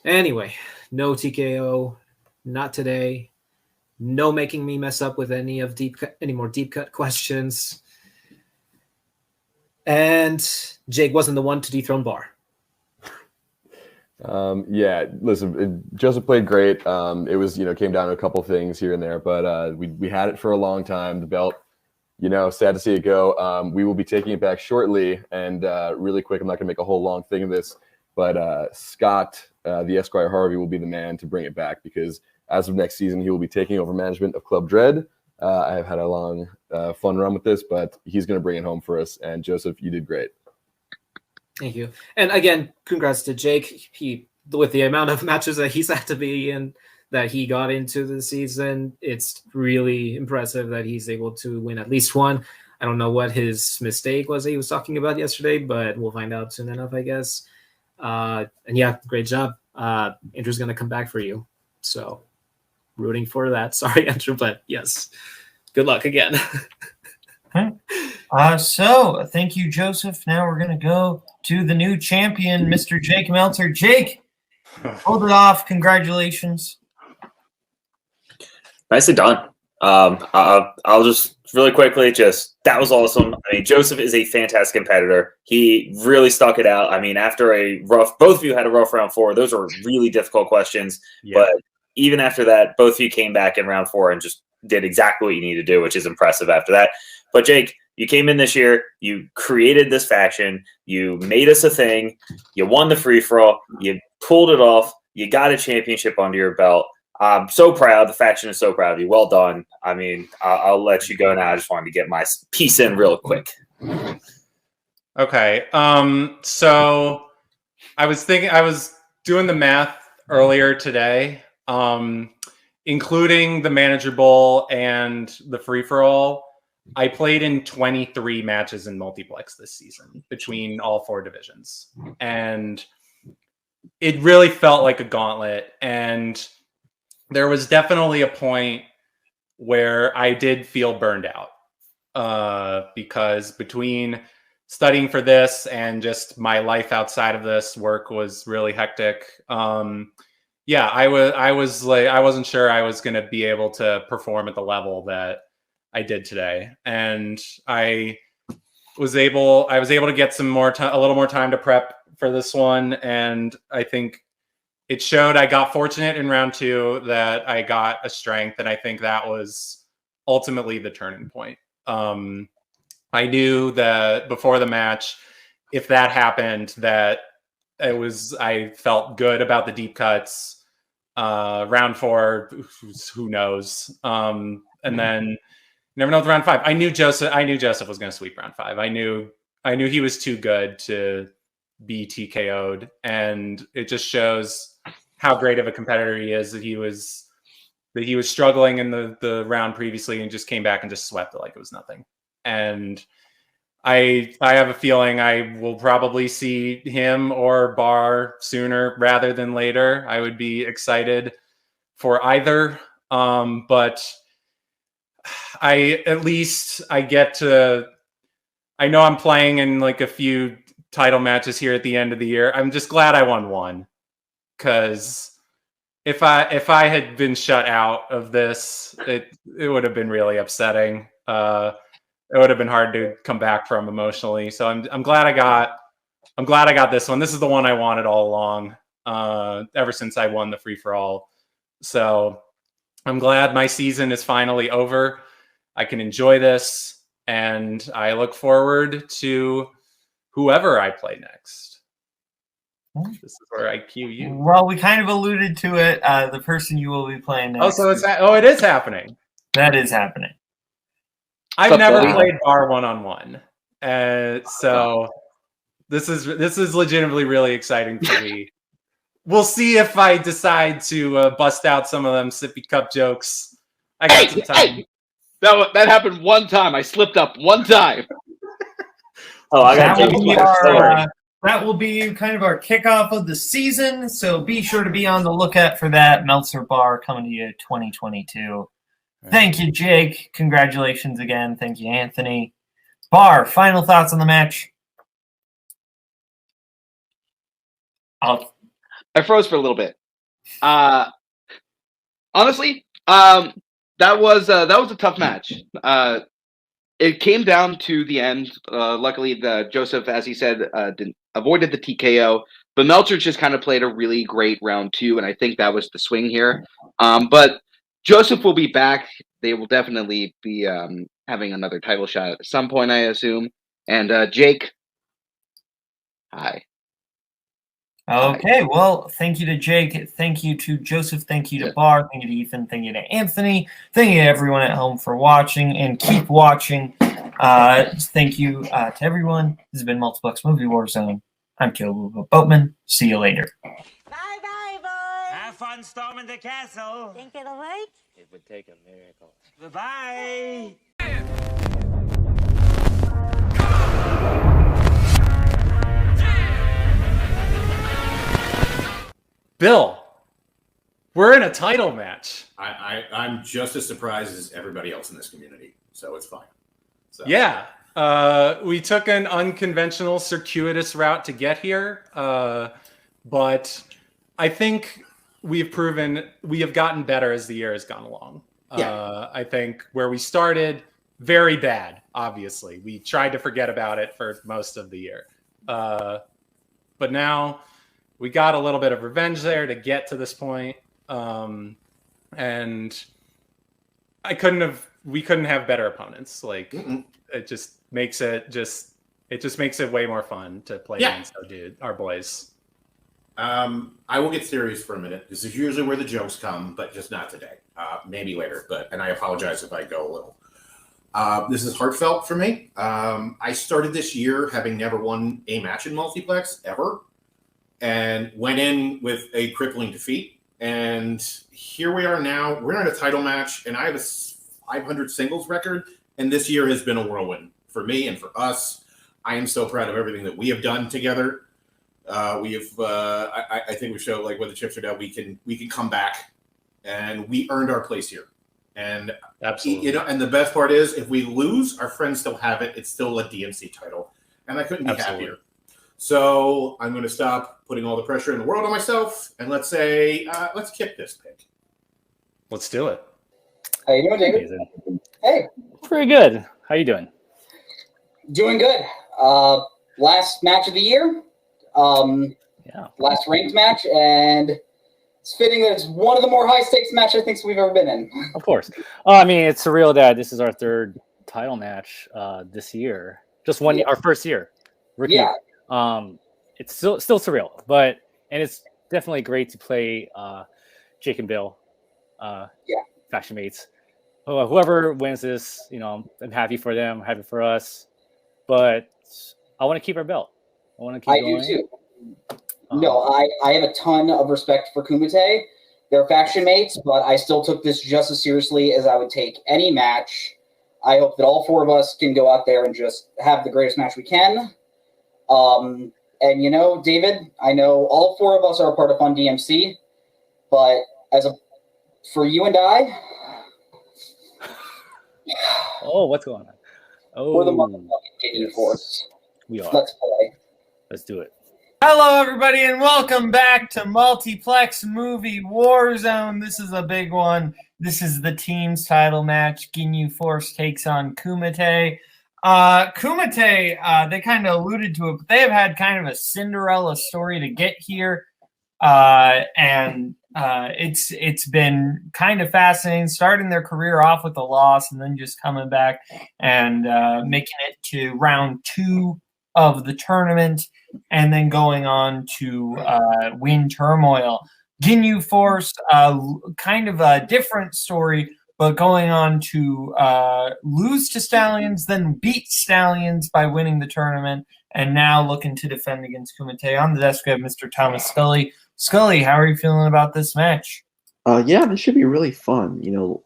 Speaker 4: anyway, no TKO, not today. No making me mess up with any more deep cut questions. And Jake wasn't the one to dethrone Bar.
Speaker 3: Yeah, listen, Joseph played great. It was, came down to a couple things here and there, but we had it for a long time. The belt, sad to see it go. We will be taking it back shortly, and really quick, I'm not going to make a whole long thing of this, but Scott, the Esquire Harvey, will be the man to bring it back, because as of next season, he will be taking over management of Club Dread. I have had a long, fun run with this, but he's going to bring it home for us. And Joseph, you did great.
Speaker 4: Thank you. And again, congrats to Jake. With the amount of matches that he's had to be in, that he got into the season, it's really impressive that he's able to win at least one. I don't know what his mistake was that he was talking about yesterday, but we'll find out soon enough, I guess. And yeah, great job. Andrew's going to come back for you. So rooting for that. Sorry, Andrew, but yes, good luck again.
Speaker 5: So thank you, Joseph. Now we're going to go to the new champion, Mr. Jake Meltzer. Jake, hold it off. Congratulations.
Speaker 1: Nicely done. I'll just really quickly, that was awesome. I mean, Joseph is a fantastic competitor. He really stuck it out. I mean, after both of you had a rough round 4. Those were really difficult questions. Yeah. But even after that, both of you came back in round 4 and just did exactly what you need to do, which is impressive after that. But Jake, you came in this year, you created this faction, you made us a thing, you won the free-for-all, you pulled it off, you got a championship under your belt. I'm so proud. The faction is so proud of you. Well done. I mean, I'll let you go now. I just wanted to get my piece in real quick.
Speaker 2: Okay. So I was doing the math earlier today, including the Manager Bowl and the free-for-all. I played in 23 matches in Multiplex this season between all 4 divisions. And it really felt like a gauntlet. And there was definitely a point where I did feel burned out because between studying for this and just my life outside of this, work was really hectic. Yeah, I wasn't sure I was going to be able to perform at the level that I did today, and I was able to get a little more time to prep for this one, and I think it showed. I got fortunate in round 2 that I got a strength, and I think that was ultimately the turning point. I knew that before the match, if that happened, that I felt good about the deep cuts. Round 4, who knows? And then. Never know with round 5. I knew Joseph was going to sweep round 5. I knew he was too good to be TKO'd, and it just shows how great of a competitor he is. That he was struggling in the round previously and just came back and just swept it like it was nothing. And I have a feeling I will probably see him or Bar sooner rather than later. I would be excited for either, but. I know I'm playing in like a few title matches here at the end of the year. I'm just glad I won one, because if I had been shut out of this, it would have been really upsetting. It would have been hard to come back from emotionally. So I'm glad I got this one. This is the one I wanted all along, ever since I won the free for all. So I'm glad my season is finally over. I can enjoy this, and I look forward to whoever I play next. This is where I cue you.
Speaker 5: Well, we kind of alluded to it. The person you will be playing next.
Speaker 2: Oh, so it is happening.
Speaker 5: That is happening.
Speaker 2: I've never played Bar one-on-one, so this is legitimately really exciting for me. We'll see if I decide to bust out some of them sippy cup jokes. I got some time.
Speaker 6: Hey. That happened one time. I slipped up one time.
Speaker 1: Oh, I got
Speaker 5: that will be kind of our kickoff of the season. So be sure to be on the lookout for that. Meltzer Bar coming to you 2022. Thank you, Jake. Congratulations again. Thank you, Anthony. Bar, final thoughts on the match?
Speaker 6: I froze for a little bit. Honestly, that was a tough match. It came down to the end. Luckily, Joseph, as he said, avoided the TKO. But Meltzer just kind of played a really great round 2, and I think that was the swing here. But Joseph will be back. They will definitely be having another title shot at some point, I assume. And Jake, hi.
Speaker 5: Okay, well, thank you to Jake. Thank you to Joseph. Thank you to Bar. Thank you to Ethan. Thank you to Anthony. Thank you to everyone at home for watching, and keep watching. Thank you to everyone. This has been Multiplex Movie Warzone. I'm Kaleb Boatman. See you later.
Speaker 7: Bye-bye, boys.
Speaker 8: Have fun storming the castle.
Speaker 7: Think it'll work?
Speaker 8: It would take a miracle. Bye-bye.
Speaker 2: Bill, we're in a title match.
Speaker 9: I'm just as surprised as everybody else in this community, so it's fine. So.
Speaker 2: Yeah, we took an unconventional, circuitous route to get here, but I think we have gotten better as the year has gone along. Yeah. I think where we started, very bad, obviously. We tried to forget about it for most of the year. But now we got a little bit of revenge there to get to this point. And we couldn't have better opponents. Like it just makes it way more fun to play against our boys.
Speaker 9: I will get serious for a minute. This is usually where the jokes come, but just not today. Maybe later, and I apologize if I go a little. This is heartfelt for me. I started this year having never won a match in Multiplex ever, and went in with a crippling defeat. And here we are now. We're in a title match, and I have a 500 singles record, and this year has been a whirlwind for me and for us. I am so proud of everything that we have done together. I think we showed, like, when the chips are down, we can come back, and we earned our place here. And
Speaker 2: absolutely,
Speaker 9: and the best part is, if we lose, our friends still have it. It's still a DMC title, and I couldn't be happier. So I'm going to stop putting all the pressure in the world on myself, and let's kick this pick.
Speaker 2: Let's do it.
Speaker 10: How you doing, David? Hey.
Speaker 11: Pretty good. How you doing?
Speaker 10: Doing good. Last match of the year. Last ranked match, and it's fitting that it's one of the more high-stakes matches I think we've ever been in.
Speaker 11: Of course. I mean, it's surreal that this is our third title match this year. Just our first year. Rookie.
Speaker 10: Yeah.
Speaker 11: It's still surreal, and it's definitely great to play Jake and Bill, faction mates. Whoever wins this, I'm happy for them, happy for us. But I want to keep our belt. I want to keep going.
Speaker 10: I do too. No, I have a ton of respect for Kumite. They're faction mates, but I still took this just as seriously as I would take any match. I hope that all four of us can go out there and just have the greatest match we can. And David, I know all four of us are a part of Fun DMC, but for you and I,
Speaker 11: what's going on?
Speaker 10: we're the motherfucking King Force.
Speaker 11: We are.
Speaker 10: Let's play.
Speaker 11: Let's do it.
Speaker 5: Hello, everybody, and welcome back to Multiplex Movie Warzone. This is a big one. This is the team's title match. Ginyu Force takes on Kumite. Kumite, they kind of alluded to it, but they have had kind of a Cinderella story to get here. And it's been kind of fascinating, starting their career off with a loss and then just coming back and making it to round 2 of the tournament, and then going on to win Turmoil. Ginyu Force, kind of a different story, but going on to lose to Stallions, then beat Stallions by winning the tournament, and now looking to defend against Kumite. On the desk, we have Mr. Thomas Scully. Scully, how are you feeling about this match?
Speaker 12: Yeah, this should be really fun. You know,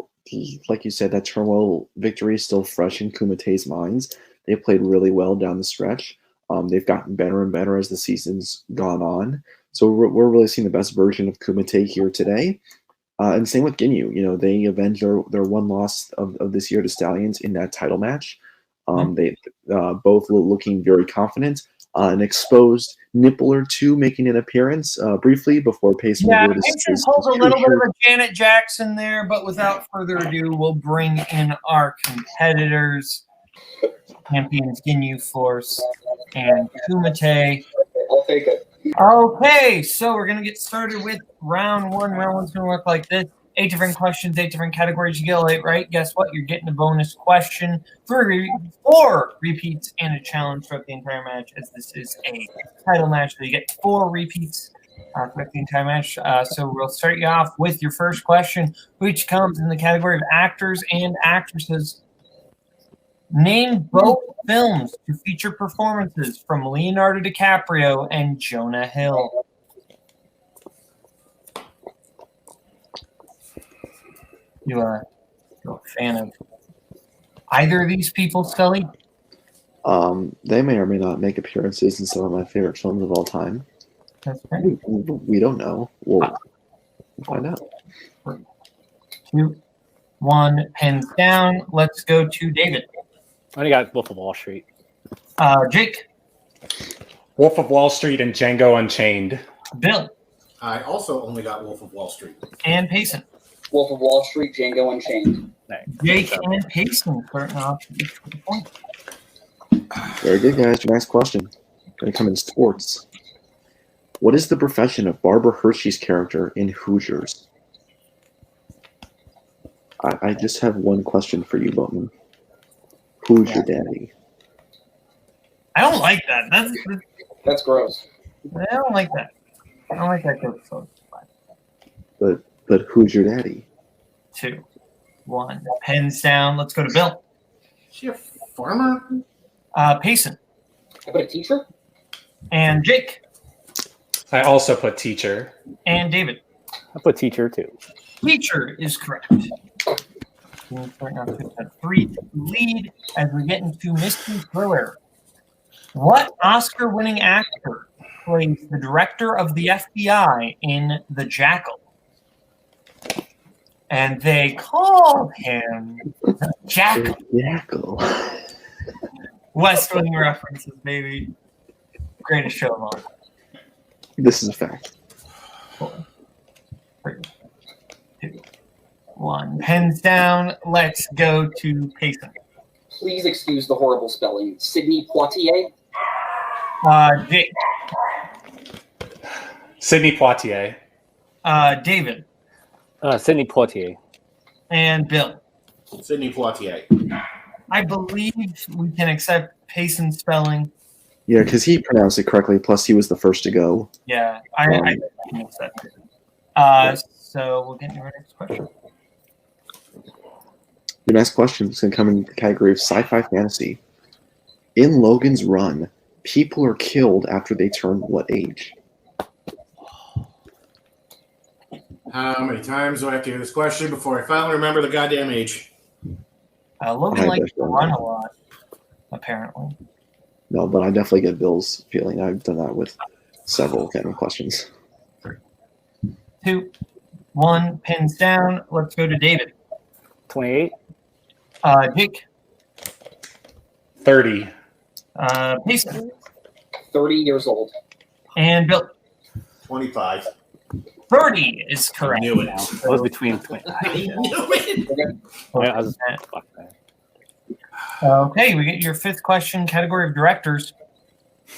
Speaker 12: like you said, that Turmoil victory is still fresh in Kumite's minds. They played really well down the stretch. They've gotten better and better as the season's gone on. So we're really seeing the best version of Kumite here today. And same with Ginyu. You know, they avenged their one loss of this year to Stallions in that title match. They both looking very confident. An exposed nipple or two making an appearance briefly before Pace.
Speaker 5: Yeah, Pace holds a little bit of a Janet Jackson there, but without further ado, we'll bring in our competitors. Champions Ginyu Force and Kumite.
Speaker 10: I'll take it.
Speaker 5: Okay, so we're gonna get started with round 1. Round 1's gonna look like this: 8 different questions, 8 different categories. You get all 8 right. Guess what? You're getting a bonus question, 4 repeats, and a challenge throughout the entire match. As this is a title match, so you get 4 repeats throughout the entire match. So we'll start you off with your first question, which comes in the category of actors and actresses. Name both films to feature performances from Leonardo DiCaprio and Jonah Hill. You are a fan of either of these people, Scully?
Speaker 12: They may or may not make appearances in some of my favorite films of all time.
Speaker 5: That's right.
Speaker 12: We don't know. We'll find out.
Speaker 5: 2, 1, pens down. Let's go to David.
Speaker 11: I only got Wolf of Wall Street.
Speaker 5: Jake.
Speaker 2: Wolf of Wall Street and Django Unchained.
Speaker 5: Bill.
Speaker 9: I also only got Wolf of Wall Street.
Speaker 5: And Payson.
Speaker 10: Wolf of Wall Street, Django Unchained.
Speaker 5: Jake and Payson starting off with the point.
Speaker 12: Very good, guys. Your next question. Going to come in sports. What is the profession of Barbara Hershey's character in Hoosiers? I just have one question for you, Boatman. Who's your daddy?
Speaker 5: I don't like that.
Speaker 10: That's gross.
Speaker 5: I don't like that. I don't like that joke.
Speaker 12: But who's your daddy?
Speaker 5: 2, 1, pens down. Let's go to Bill.
Speaker 9: Is she a farmer?
Speaker 5: Payson.
Speaker 10: I put a teacher.
Speaker 5: And Jake.
Speaker 2: I also put teacher.
Speaker 5: And David.
Speaker 11: I put teacher too.
Speaker 5: Teacher is correct. Right now, 3 lead as we get into mystery thriller. What Oscar-winning actor plays the director of the FBI in The Jackal? And they call him the Jackal.
Speaker 12: Jackal.
Speaker 5: West Wing references, baby. Greatest show of all.
Speaker 12: This is a fact.
Speaker 5: 4, 3, 2, 1. Pens down. Let's go to Payson.
Speaker 10: Please excuse the horrible spelling. Sidney Poitier.
Speaker 5: Jake.
Speaker 2: Sidney Poitier.
Speaker 5: David.
Speaker 11: Sidney Poitier.
Speaker 5: And Bill.
Speaker 9: Sidney Poitier.
Speaker 5: I believe we can accept Payson's spelling.
Speaker 12: Yeah, because he pronounced it correctly, plus he was the first to go.
Speaker 5: Yeah, I can accept it. So we'll get to our next question.
Speaker 12: Your next question is going to come in the category of sci-fi fantasy. In Logan's Run, people are killed after they turn what age?
Speaker 9: How many times do I have to hear this question before I finally remember the goddamn age?
Speaker 5: Logan likes to run a lot, apparently.
Speaker 12: No, but I definitely get Bill's feeling. I've done that with several kind of questions.
Speaker 5: 2, 1, pins down. Let's go to David.
Speaker 11: 28.
Speaker 5: Jake.
Speaker 2: 30.
Speaker 5: Payson.
Speaker 10: 30 years old.
Speaker 5: And Bill.
Speaker 9: 25.
Speaker 5: 30 is correct.
Speaker 9: I knew it.
Speaker 11: I was between 29.
Speaker 9: I knew it.
Speaker 5: Okay, we get your fifth question, category of directors.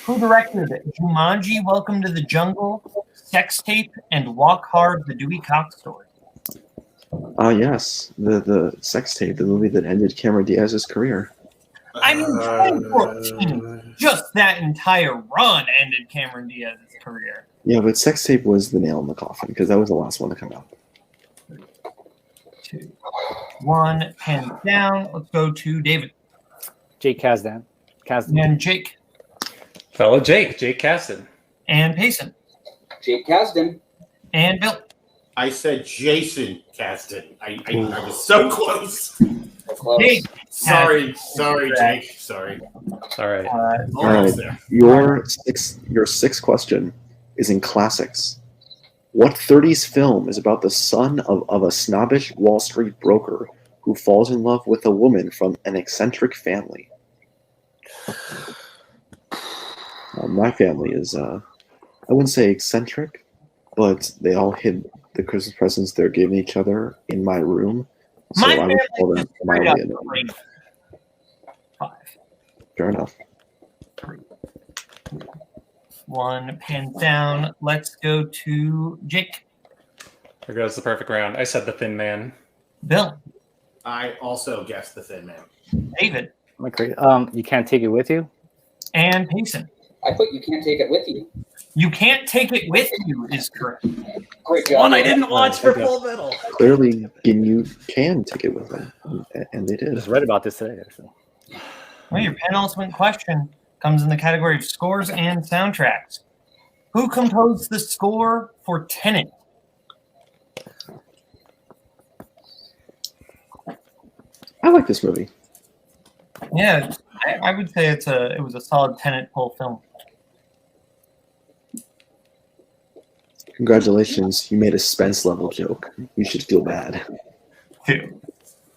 Speaker 5: Who directed Jumanji, Welcome to the Jungle, Sex Tape, and Walk Hard, the Dewey Cox Story?
Speaker 12: Yes, the Sex Tape, the movie that ended Cameron Diaz's career.
Speaker 5: I mean, 2014, just that entire run ended Cameron Diaz's career.
Speaker 12: Yeah, but Sex Tape was the nail in the coffin because that was the last one to come out.
Speaker 5: 2, 1, hands down. Let's go to David.
Speaker 11: Jake Kasdan.
Speaker 5: And Jake.
Speaker 2: Fellow Jake Kasdan.
Speaker 5: And Payson.
Speaker 10: Jake Kasdan.
Speaker 5: And Bill.
Speaker 9: I said Jason Kasdan. I was so close.
Speaker 5: Jake.
Speaker 9: Sorry, Jake. Sorry.
Speaker 2: All right.
Speaker 12: All right. Your sixth question is in classics. What 30s film is about the son of a snobbish Wall Street broker who falls in love with a woman from an eccentric family? My family is, I wouldn't say eccentric, but they all hid the Christmas presents they're giving each other in my room. So
Speaker 5: My
Speaker 12: I would call
Speaker 5: family
Speaker 12: them
Speaker 5: is straight up
Speaker 12: mildly annoying.
Speaker 5: 5.
Speaker 12: Fair enough.
Speaker 5: 3, 2, 1, hands down. Let's go to Jake.
Speaker 2: Here goes the perfect round. I said The Thin Man.
Speaker 5: Bill.
Speaker 9: I also guessed The Thin Man.
Speaker 5: David.
Speaker 11: Am I crazy? You can't take it with you?
Speaker 5: And Payson.
Speaker 10: I put You Can't Take It With You.
Speaker 5: You Can't Take It With You is correct.
Speaker 10: Great job.
Speaker 9: One I didn't watch for Full Metal.
Speaker 12: Clearly, you can take it with them, and they
Speaker 11: I
Speaker 12: did.
Speaker 11: just read about this today, actually.
Speaker 5: Well, your penultimate question comes in the category of scores and soundtracks. Who composed the score for Tenet?
Speaker 12: I like this movie.
Speaker 5: Yeah, I would say it was a solid Tenet pull film.
Speaker 12: Congratulations, you made a Spence level joke. You should feel bad.
Speaker 5: 2,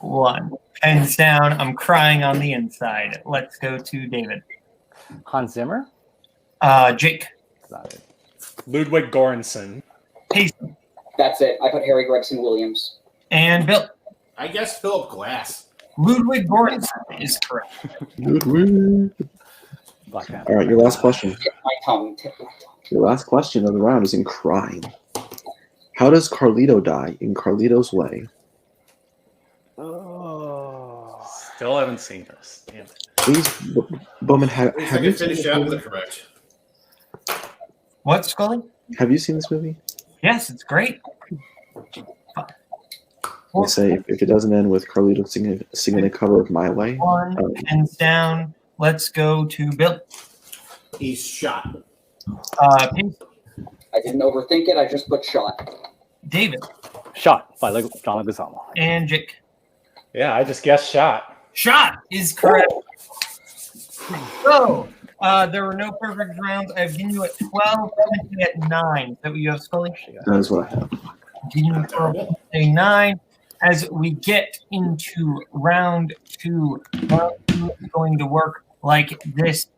Speaker 5: 1, hands down. I'm crying on the inside. Let's go to David.
Speaker 11: Hans Zimmer?
Speaker 5: Jake.
Speaker 2: Ludwig Göransson.
Speaker 5: Payson.
Speaker 10: That's it. I put Harry Gregson Williams.
Speaker 5: And Bill.
Speaker 9: I guess Philip Glass.
Speaker 5: Ludwig Göransson is correct.
Speaker 12: All right, your last question.
Speaker 10: Tip my tongue.
Speaker 12: Your last question of the round is in crime. How does Carlito die in Carlito's Way?
Speaker 2: Still haven't seen this. Damn it.
Speaker 12: Please, Bowman, have
Speaker 9: I
Speaker 12: you
Speaker 9: can
Speaker 12: seen
Speaker 9: finish
Speaker 12: this
Speaker 9: out with
Speaker 12: movie?
Speaker 9: the correct.
Speaker 5: What, Scully?
Speaker 12: Have you seen this movie?
Speaker 5: Yes, it's great.
Speaker 12: They say if it doesn't end with Carlito singing a cover of My Way.
Speaker 5: 1, hands down. Let's go to Bill.
Speaker 9: He's shot.
Speaker 5: Payson.
Speaker 10: I didn't overthink it. I just put shot.
Speaker 5: David.
Speaker 11: Shot by John Leguizamo.
Speaker 5: And Jake.
Speaker 2: Yeah, I just guessed Shot.
Speaker 5: Shot is correct. So, there were no perfect rounds. I've given you at 12, Timothy at 9. Is that what you have, Scully?
Speaker 12: That is what I have.
Speaker 5: Giving you 12, a 9. As we get into round 2, round 2 is going to work like this.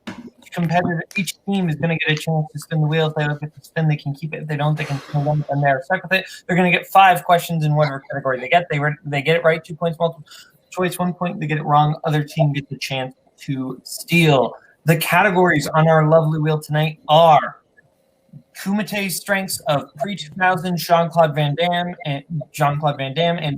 Speaker 5: Each team is going to get a chance to spin the wheel. If they don't get to spin, they can keep it. If they don't, they can spin them, and they're stuck with it. They're going to get 5 questions in whatever category they get. They get it right, 2 points, multiple choice, 1 point. They get it wrong, other team gets a chance to steal. The categories on our lovely wheel tonight are Kumate's strengths of pre-2000 Jean-Claude Van Damme and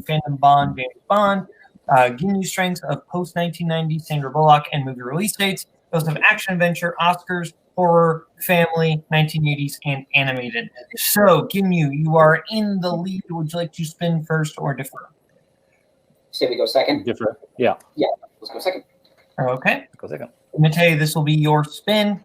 Speaker 5: Fandom Bond, James Bond. Ginyu strengths of post-1990 Sandra Bullock and movie release dates. Those of action adventure, Oscars, horror, family, 1980s, and animated. So, Ginyu, you are in the lead. Would you like to spin first or defer?
Speaker 10: Say we go second.
Speaker 11: Defer. Yeah.
Speaker 10: Yeah, let's go second.
Speaker 5: Okay.
Speaker 11: Go second.
Speaker 5: Kumite, this will be your spin.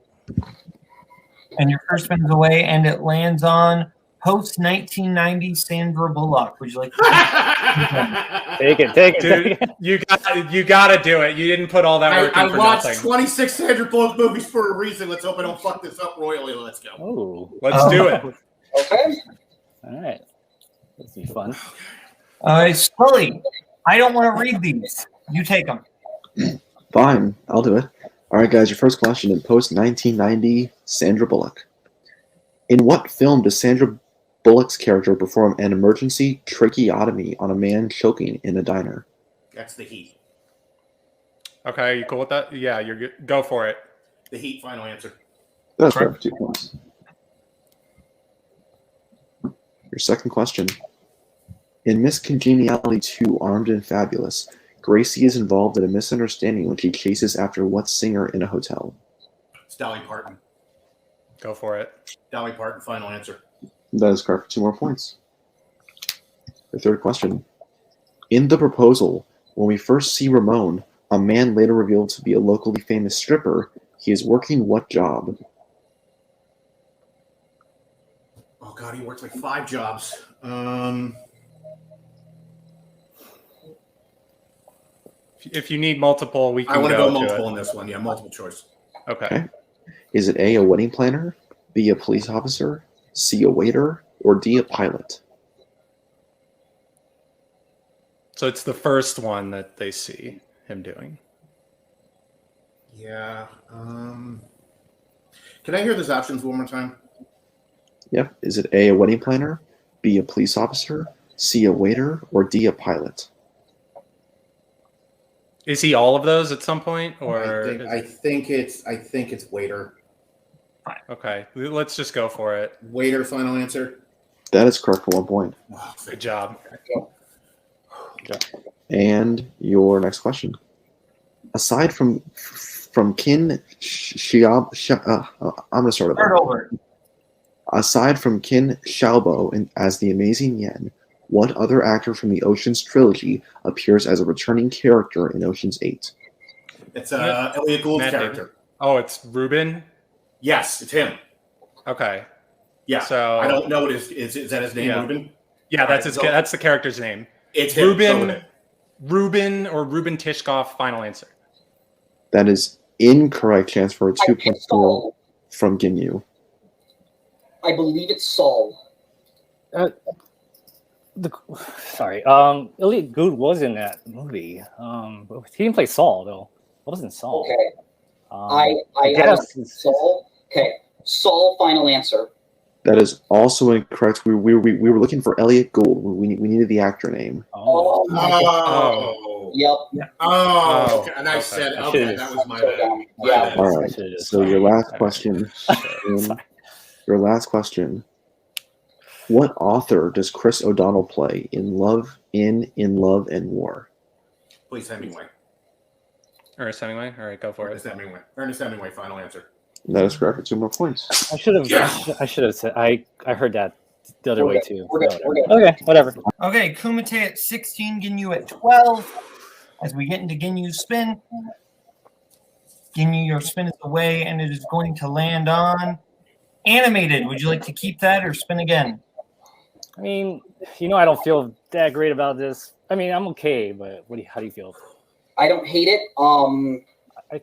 Speaker 5: And your first spin is away, and it lands on post-1990 Sandra Bullock. Would you like to
Speaker 11: take it? Take it.
Speaker 2: Dude,
Speaker 11: take it.
Speaker 2: you gotta do it. You didn't put all that work in
Speaker 9: I
Speaker 2: for
Speaker 9: watched
Speaker 2: nothing.
Speaker 9: 26 Sandra Bullock movies for a reason. Let's hope I don't fuck this up royally. Let's go.
Speaker 11: Oh,
Speaker 2: Let's do it.
Speaker 10: Okay.
Speaker 11: All right. This will be fun.
Speaker 5: Scully, I don't want to read these. You take them.
Speaker 12: Fine, I'll do it. All right, guys, your first question in post-1990 Sandra Bullock. In what film does Sandra Bullock's character perform an emergency tracheotomy on a man choking in a diner?
Speaker 9: That's The Heat.
Speaker 2: Okay, you cool with that? Yeah, you're good. Go for it.
Speaker 9: The Heat, final answer.
Speaker 12: That's correct. 2 points. Your second question. In Miss Congeniality 2, Armed and Fabulous, Gracie is involved in a misunderstanding when she chases after what singer in a hotel?
Speaker 9: It's Dolly Parton.
Speaker 2: Go for it.
Speaker 9: Dolly Parton, final answer.
Speaker 12: That is correct for 2 more points. The third question. In The Proposal, when we first see Ramon, a man later revealed to be a locally famous stripper, he is working what job?
Speaker 9: Oh God, he works like 5 jobs.
Speaker 2: If you need multiple, we can
Speaker 9: I want to go
Speaker 2: to
Speaker 9: multiple
Speaker 2: it.
Speaker 9: in this one. Yeah, multiple choice.
Speaker 2: Okay.
Speaker 12: Is it A, a wedding planner, B, a police officer, C, a waiter, or D, a pilot?
Speaker 2: So it's the first one that they see him doing.
Speaker 9: Yeah. Can I hear those options one more time?
Speaker 12: Yep. Is it A, a wedding planner, B, a police officer, C, a waiter, or D, a pilot?
Speaker 2: Is he all of those at some point, or
Speaker 9: I think it's waiter.
Speaker 2: Okay, let's just go for it.
Speaker 9: Waiter, final answer.
Speaker 12: That is correct for 1 point.
Speaker 9: Oh,
Speaker 2: Good job.
Speaker 12: And your next question. Aside from Kin Xiao, I'm going to start over. Aside from Kin Xiaobo as the Amazing Yen, what other actor from the Ocean's trilogy appears as a returning character in Ocean's 8?
Speaker 9: It's Elliot Gould's character.
Speaker 2: Oh, it's Ruben?
Speaker 9: Yes, it's him.
Speaker 2: Okay.
Speaker 9: Yeah.
Speaker 2: So
Speaker 9: I don't know what is that his name, Ruben?
Speaker 2: Yeah, that's that's the character's name.
Speaker 9: It's him.
Speaker 2: Ruben or Ruben Tishkoff, final answer.
Speaker 12: That is incorrect. Chance for a 2-point score from Ginyu.
Speaker 10: I believe it's Saul.
Speaker 11: Sorry. Elliot Gould was in that movie. He didn't play Saul though. It wasn't Saul.
Speaker 10: Okay. I
Speaker 11: guess
Speaker 10: Saul. Okay. Saul, final answer.
Speaker 12: That is also incorrect. We were looking for Elliot Gould. We needed the actor name.
Speaker 10: Oh. Yep.
Speaker 9: Oh. Okay. And I said, okay, that was my bad.
Speaker 10: Yeah.
Speaker 12: All right. So your last question. Your last question. What author does Chris O'Donnell play in Love, In Love and War?
Speaker 9: Please Hemingway.
Speaker 2: Ernest Hemingway? All right, go for
Speaker 9: it. Ernest Hemingway, final answer.
Speaker 12: That is correct for 2 more points.
Speaker 11: I should have said I heard that the other way too.
Speaker 10: We're good.
Speaker 11: Okay, whatever.
Speaker 5: Okay, Kumite at 16, Ginyu at 12. As we get into Ginyu's spin, Ginyu, your spin is away, and it is going to land on animated. Would you like to keep that or spin again?
Speaker 11: I mean, I don't feel that great about this. I mean, I'm okay, but how do you feel?
Speaker 10: I don't hate it. I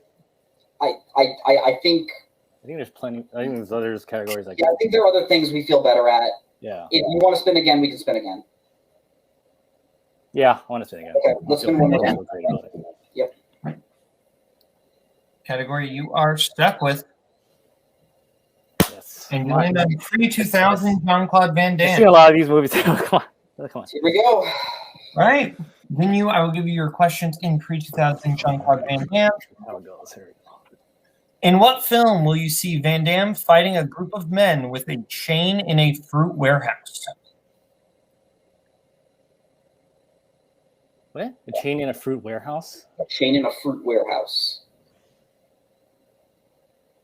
Speaker 10: think
Speaker 11: there's plenty. I think there's other categories.
Speaker 10: I think there are other things we feel better at.
Speaker 11: Yeah.
Speaker 10: If you want to spin again, we can spin again.
Speaker 11: Yeah, I want to spin again.
Speaker 10: Okay, let's spin one more time. Yep.
Speaker 5: Category you are stuck with.
Speaker 11: Yes.
Speaker 5: And you land on pre-2000 Jean-Claude Van Damme.
Speaker 11: I've seen a lot of these movies. Come on.
Speaker 10: Here we go.
Speaker 5: All right. Ginyu, I will give you your questions in pre-2000 Jean-Claude Van Damme.
Speaker 11: How it goes. Here we go.
Speaker 5: In what film will you see Van Damme fighting a group of men with a chain in a fruit warehouse?
Speaker 11: What? A chain in a fruit warehouse?
Speaker 10: A chain in a fruit warehouse.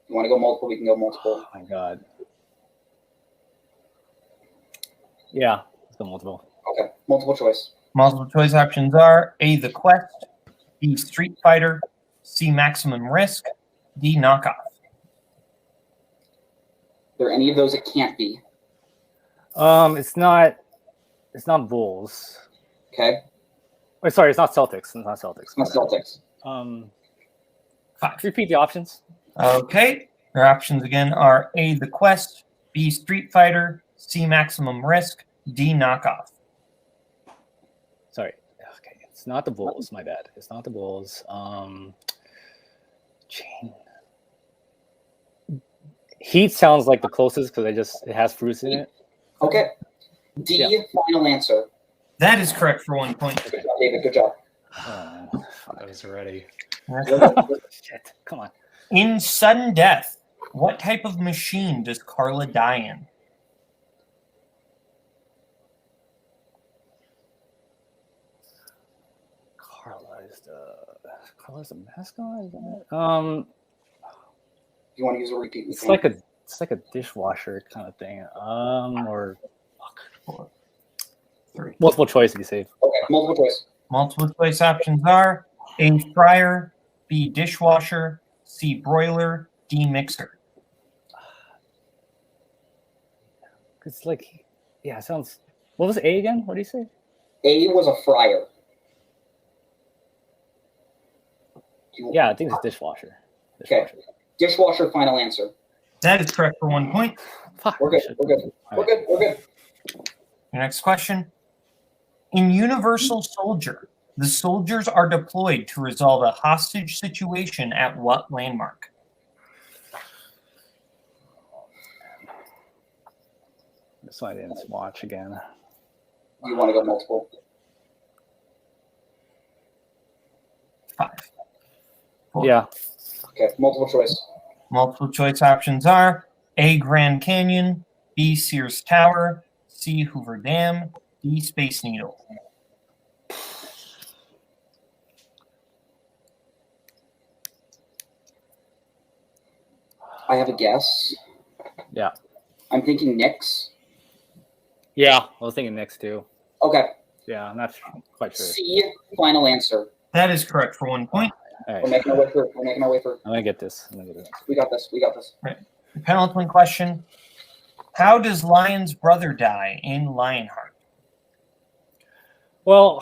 Speaker 10: You want to go multiple? We can go multiple.
Speaker 11: Oh my god. Yeah, let's go multiple.
Speaker 10: Okay, multiple choice.
Speaker 5: Multiple choice options are A, The Quest, B, Street Fighter, C, Maximum Risk, D, Knockoff.
Speaker 10: Are there any of those it can't be?
Speaker 11: It's not Bulls.
Speaker 10: Okay.
Speaker 11: Oh, sorry, it's not Celtics. It's not Celtics.
Speaker 10: It's not Celtics.
Speaker 11: Repeat the options.
Speaker 5: Okay. Your options again are A, The Quest, B, Street Fighter, C, Maximum Risk, D, Knockoff.
Speaker 11: Sorry. Okay, it's not the Bulls. My bad. It's not the Bulls. Chain. Heat sounds like the closest because it has fruits in it.
Speaker 10: Okay. D, final answer.
Speaker 5: That is correct for 1 point.
Speaker 10: Good job, David. Good job.
Speaker 2: I was ready.
Speaker 11: Shit, come on.
Speaker 5: In sudden death, what type of machine does Carla die in?
Speaker 11: Carla's the mascot. Is that it?
Speaker 10: You want to use a repeat?
Speaker 11: It's like a dishwasher kind of thing. Or multiple choice to be safe.
Speaker 10: Okay, multiple choice.
Speaker 5: Multiple choice options are A, fryer, B, dishwasher, C, broiler, D, mixer.
Speaker 11: It's like, yeah, it sounds. What was A again? What did you say?
Speaker 10: A was a fryer.
Speaker 11: Yeah, I think it's dishwasher.
Speaker 10: Okay. Dishwasher, final answer.
Speaker 5: That is correct for 1 point.
Speaker 10: We're good. We're good. We're good. We're good.
Speaker 5: Your next question. In Universal Soldier, the soldiers are deployed to resolve a hostage situation at what landmark?
Speaker 11: This one I didn't watch again.
Speaker 10: You want to go multiple?
Speaker 5: 5. 4.
Speaker 11: Yeah.
Speaker 10: Okay, multiple choice.
Speaker 5: Multiple choice options are A, Grand Canyon, B, Sears Tower, C, Hoover Dam, D, Space Needle.
Speaker 10: I have a guess.
Speaker 11: Yeah.
Speaker 10: I'm thinking Knicks.
Speaker 11: Yeah, I was thinking next too.
Speaker 10: Okay.
Speaker 11: Yeah, I'm not quite sure.
Speaker 10: C, final answer.
Speaker 5: That is correct for 1 point.
Speaker 11: All right.
Speaker 10: We're making our way through. We're making our way through.
Speaker 11: I'm gonna get this.
Speaker 10: We got this. We got this.
Speaker 5: Right. The penultimate question. How does Lion's brother die in Lionheart?
Speaker 11: Well,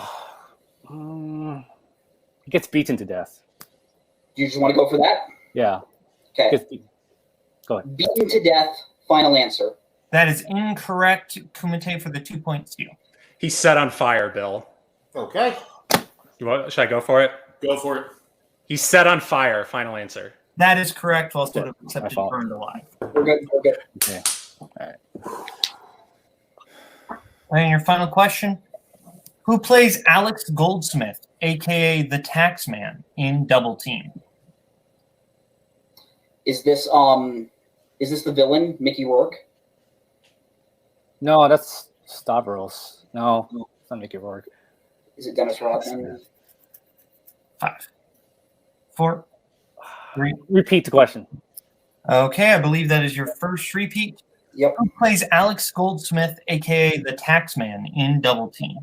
Speaker 11: he gets beaten to death.
Speaker 10: You just want to go for that?
Speaker 11: Yeah.
Speaker 10: Okay.
Speaker 11: Go ahead.
Speaker 10: Beaten to death, final answer.
Speaker 5: That is incorrect. Kumite for the 2 point steal.
Speaker 2: He's set on fire, Bill.
Speaker 9: Okay.
Speaker 2: Should I go for it?
Speaker 9: Go for it.
Speaker 2: He's set on fire. Final answer.
Speaker 5: That is correct. Well, would have
Speaker 11: My
Speaker 5: accepted
Speaker 11: fault.
Speaker 5: burned alive.
Speaker 10: We're good. We're good.
Speaker 11: Okay. All right.
Speaker 5: And your final question. Who plays Alex Goldsmith, a.k.a. the Taxman, in Double Team?
Speaker 10: Is this the villain, Mickey Rourke?
Speaker 11: No, that's Stavros. No, it's not Mickey Rourke.
Speaker 10: Is it Dennis Rodman?
Speaker 5: 5, 4, 3.
Speaker 11: Repeat the question.
Speaker 5: Okay, I believe that is your first repeat.
Speaker 10: Yep.
Speaker 5: Who plays Alex Goldsmith, a.k.a. the Taxman, in Double Team?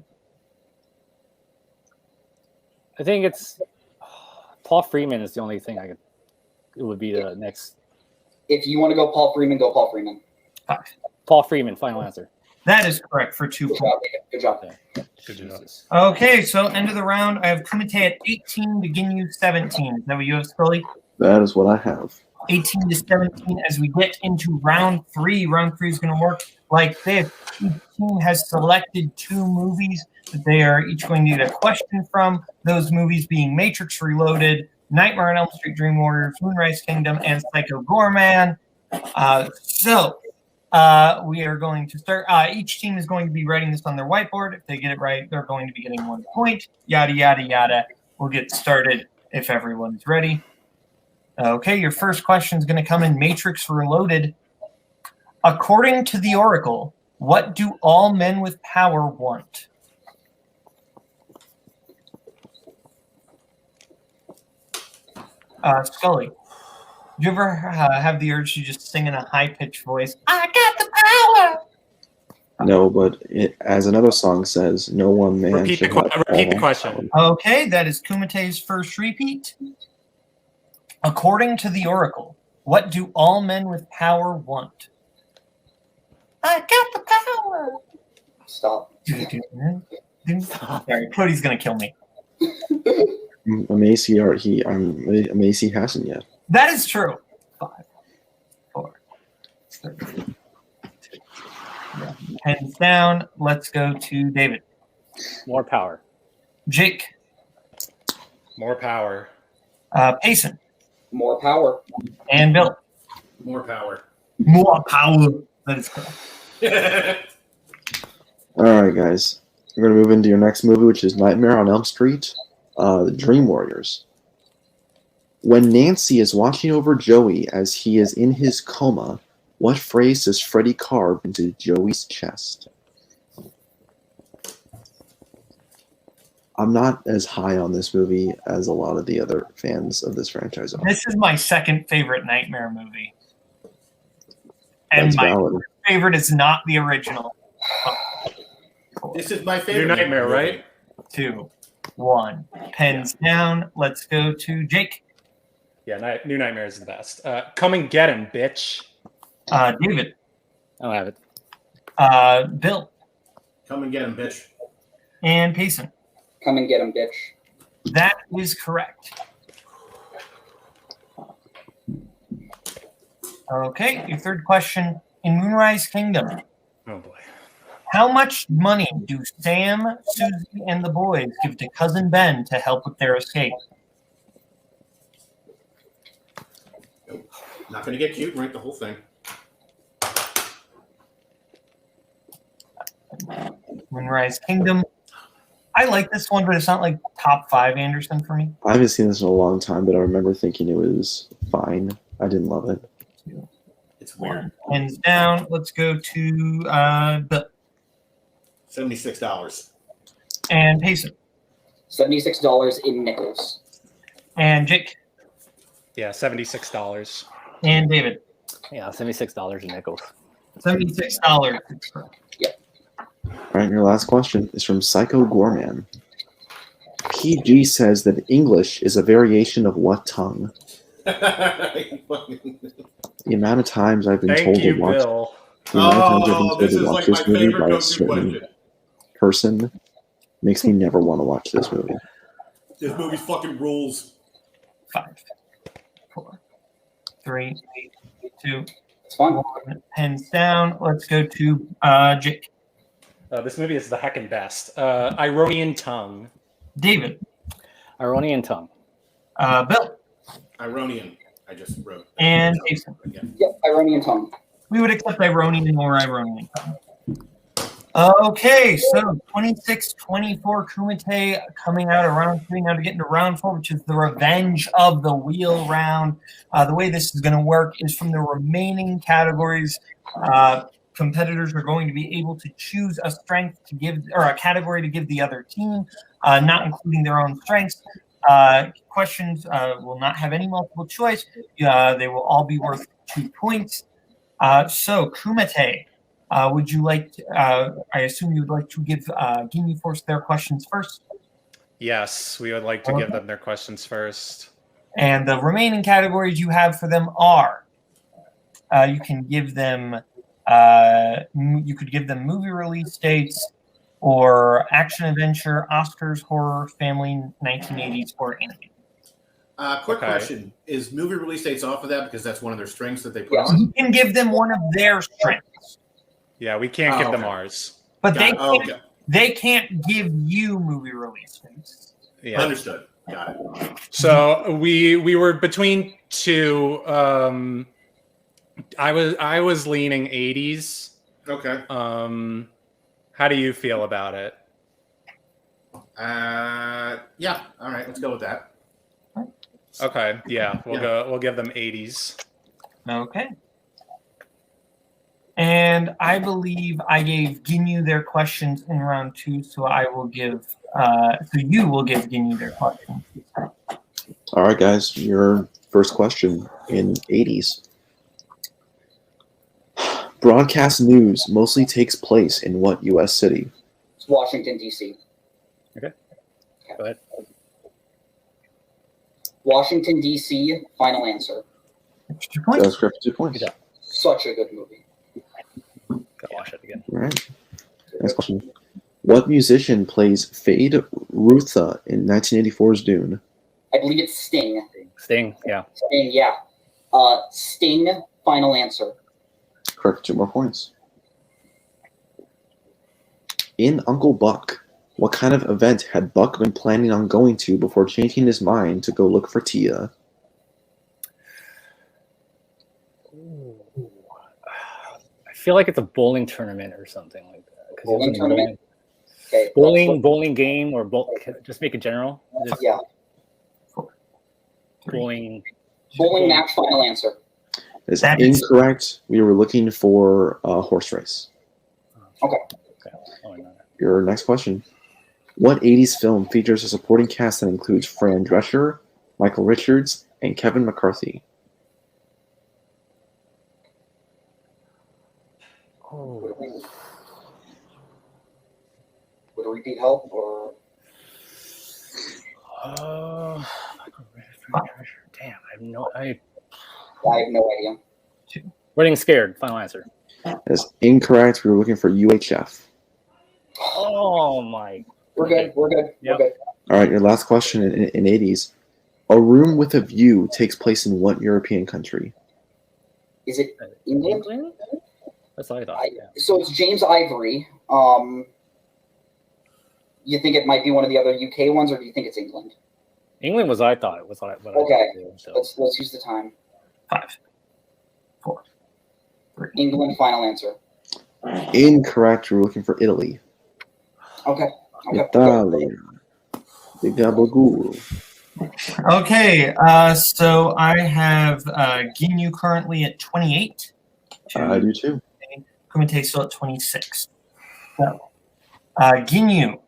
Speaker 11: I think it's Paul Freeman is the only thing I could. It would be the next.
Speaker 10: If you want to go Paul Freeman, go Paul Freeman.
Speaker 5: 5.
Speaker 11: Paul Freeman, final answer.
Speaker 5: That is correct for 2
Speaker 10: Good
Speaker 5: points.
Speaker 10: job, David. Good job.
Speaker 11: Okay.
Speaker 2: Good job.
Speaker 11: Jesus.
Speaker 5: Okay, so end of the round. I have Kumite at 18 to Ginyu 17. Is that what you have, Scully?
Speaker 12: That is what I have.
Speaker 5: 18 to 17 as we get into round 3. Round 3 is going to work like this. Each team has selected 2 movies that they are each going to get a question from. Those movies being Matrix Reloaded, Nightmare on Elm Street, Dream Warriors, Moonrise Kingdom, and Psycho Gorman. We are going to start. Each team is going to be writing this on their whiteboard. If they get it right, they're going to be getting 1 point. Yada, yada, yada. We'll get started if everyone's ready. Okay, your first question is going to come in Matrix Reloaded. According to the Oracle, what do all men with power want? Scully, do you ever have the urge to just sing in a high-pitched voice? I got the power!
Speaker 12: No, but as another song says, no one man
Speaker 2: Repeat
Speaker 12: should
Speaker 2: the
Speaker 12: have all
Speaker 2: question.
Speaker 5: Okay, that is Kumite's first repeat. According to the Oracle, what do all men with power want? I got the power!
Speaker 10: Stop.
Speaker 5: Sorry, Cody's going to kill me.
Speaker 12: Macy Macy hasn't yet.
Speaker 5: That is true. 5, 4, 3, 2, 1. Hands down. Let's go to David.
Speaker 11: More power.
Speaker 5: Jake.
Speaker 2: More power.
Speaker 5: Payson.
Speaker 10: More power.
Speaker 5: And Bill.
Speaker 9: More power.
Speaker 5: More power. That is correct.
Speaker 12: All right, guys. We're going to move into your next movie, which is Nightmare on Elm Street, The Dream Warriors. When Nancy is watching over Joey as he is in his coma, what phrase does Freddy carve into Joey's chest? I'm not as high on this movie as a lot of the other fans of this franchise are.
Speaker 5: This is my second favorite Nightmare movie. And
Speaker 12: That's
Speaker 5: my
Speaker 12: valid.
Speaker 5: favorite is not the original.
Speaker 9: This is my favorite.
Speaker 2: New Nightmare,
Speaker 9: movie.
Speaker 2: right?
Speaker 5: 2, 1. Pens down. Let's go to Jake.
Speaker 2: Yeah, New Nightmare is the best. Come and get him, bitch.
Speaker 5: David.
Speaker 11: I don't have it.
Speaker 5: Bill.
Speaker 9: Come and get him, bitch.
Speaker 5: And Payson.
Speaker 10: Come and get him, bitch.
Speaker 5: That is correct. Okay, your third question. In Moonrise Kingdom,
Speaker 2: Oh boy.
Speaker 5: how much money do Sam, Susie, and the boys give to Cousin Ben to help with their escape?
Speaker 9: Not going to get cute and write the whole thing.
Speaker 5: Moonrise Kingdom. I like this one, but it's not like top 5 Anderson for me.
Speaker 12: I haven't seen this in a long time, but I remember thinking it was fine. I didn't love it.
Speaker 9: It's weird.
Speaker 5: Hands down. Let's go to Bill.
Speaker 9: $76.
Speaker 5: And Payson.
Speaker 10: $76 in nickels.
Speaker 5: And Jake.
Speaker 2: Yeah, $76.
Speaker 5: And David.
Speaker 11: Yeah, $76 in nickels.
Speaker 5: $76.
Speaker 12: All right, your last question is from Psycho Gorman. PG says that English is a variation of what tongue? The amount of times I've been told to watch,
Speaker 2: Bill.
Speaker 12: the amount of times I've been told
Speaker 9: this
Speaker 12: to
Speaker 9: is
Speaker 12: watch
Speaker 9: like
Speaker 12: this
Speaker 9: my
Speaker 12: movie
Speaker 9: favorite
Speaker 12: by a
Speaker 9: go-to
Speaker 12: certain
Speaker 9: question.
Speaker 12: person makes me never want to watch this movie.
Speaker 9: This movie fucking rules.
Speaker 5: 5, 4, 3, 2,
Speaker 10: It's fun.
Speaker 5: 1. Pens down. Let's go to Jake.
Speaker 2: This movie is the heckin' best. Ironian Tongue.
Speaker 5: David.
Speaker 11: Ironian Tongue.
Speaker 5: Bill.
Speaker 9: Ironian. I just wrote.
Speaker 5: And Jason.
Speaker 9: Yeah.
Speaker 10: Yep, Ironian tongue.
Speaker 5: We would accept Ironian or Ironian. Okay, so 26-24 Kumite coming out of round 3. Now to get into round 4, which is the Revenge of the Wheel round. The way this is going to work is from the remaining categories. Competitors are going to be able to choose a strength to give, or a category to give the other team, not including their own strengths. Questions will not have any multiple choice. They will all be worth 2 points. So, Kumite, would you like to, I assume you would like to give Gimme Force their questions first?
Speaker 2: Yes, we would like to give them their questions first.
Speaker 5: And the remaining categories you have for them are, you can give them, you could give them movie release dates, or action adventure, Oscars, horror, family, 1980s, or animated.
Speaker 9: Quick question. Is movie release dates off of that because that's one of their strengths that they put on?
Speaker 5: You can give them one of their strengths.
Speaker 2: Yeah, we can't give them ours.
Speaker 5: But
Speaker 9: Got
Speaker 5: they can't give you movie release dates.
Speaker 2: Yeah.
Speaker 9: Understood. Got it.
Speaker 2: So we were between 2. I was leaning 80s.
Speaker 9: Okay.
Speaker 2: How do you feel about it?
Speaker 9: Yeah. All right. Let's go with that.
Speaker 2: Okay. Yeah, we'll give them 80s.
Speaker 5: Okay. And I believe I gave Ginyu their questions in round 2, so I will give. So you will give Ginyu their questions.
Speaker 12: All right, guys, your first question in 80s. Broadcast news mostly takes place in what U.S. city?
Speaker 10: It's Washington, D.C.
Speaker 11: Okay. Go ahead.
Speaker 10: Washington, D.C. Final answer.
Speaker 12: That's correct. 2 points.
Speaker 10: Such a good movie.
Speaker 11: Gotta watch it again.
Speaker 12: All right. Next question. What musician plays Fade Rutha in 1984's Dune?
Speaker 10: I believe it's Sting.
Speaker 11: Sting, yeah.
Speaker 10: Sting, yeah. Sting, final answer.
Speaker 12: Correct. 2 more points. In Uncle Buck, what kind of event had Buck been planning on going to before changing his mind to go look for Tia?
Speaker 11: feel like it's a bowling tournament or something like that. 'Cause he was
Speaker 10: Bowling
Speaker 11: in the
Speaker 10: tournament? Okay.
Speaker 11: Bowling game or just make it general. Just
Speaker 10: Yeah.
Speaker 11: bowling.
Speaker 10: Bowling match. Final answer.
Speaker 12: Is
Speaker 5: That is-
Speaker 12: incorrect. We were looking for a horse race.
Speaker 10: Okay.
Speaker 11: Oh, no.
Speaker 12: Your next question. What 80s film features a supporting cast that includes Fran Drescher, Michael Richards, and Kevin McCarthy?
Speaker 10: Would a repeat help or?
Speaker 11: Damn, I have no.
Speaker 10: I have no idea.
Speaker 11: Running scared. Final answer.
Speaker 12: That's incorrect. We were looking for UHF.
Speaker 11: Oh my.
Speaker 10: We're good. We're good.
Speaker 11: Yep.
Speaker 10: We're good.
Speaker 12: All right, your last question in 80s. A Room with a View takes place in what European country?
Speaker 10: Is it England?
Speaker 11: That's all I thought. Yeah.
Speaker 10: So it's James Ivory. You think it might be one of the other UK ones, or do you think it's England?
Speaker 11: England was I thought. Was what I
Speaker 10: Okay.
Speaker 11: thought too, so.
Speaker 10: Let's use the time.
Speaker 5: 5, 4, 3.
Speaker 10: England. Final answer.
Speaker 12: Incorrect. We were looking for Italy.
Speaker 10: Okay.
Speaker 12: Italia. The Gabagool.
Speaker 5: Okay, so I have Ginyu currently at 28.
Speaker 12: I do too.
Speaker 5: Kumite still at 26. So, Ginyu,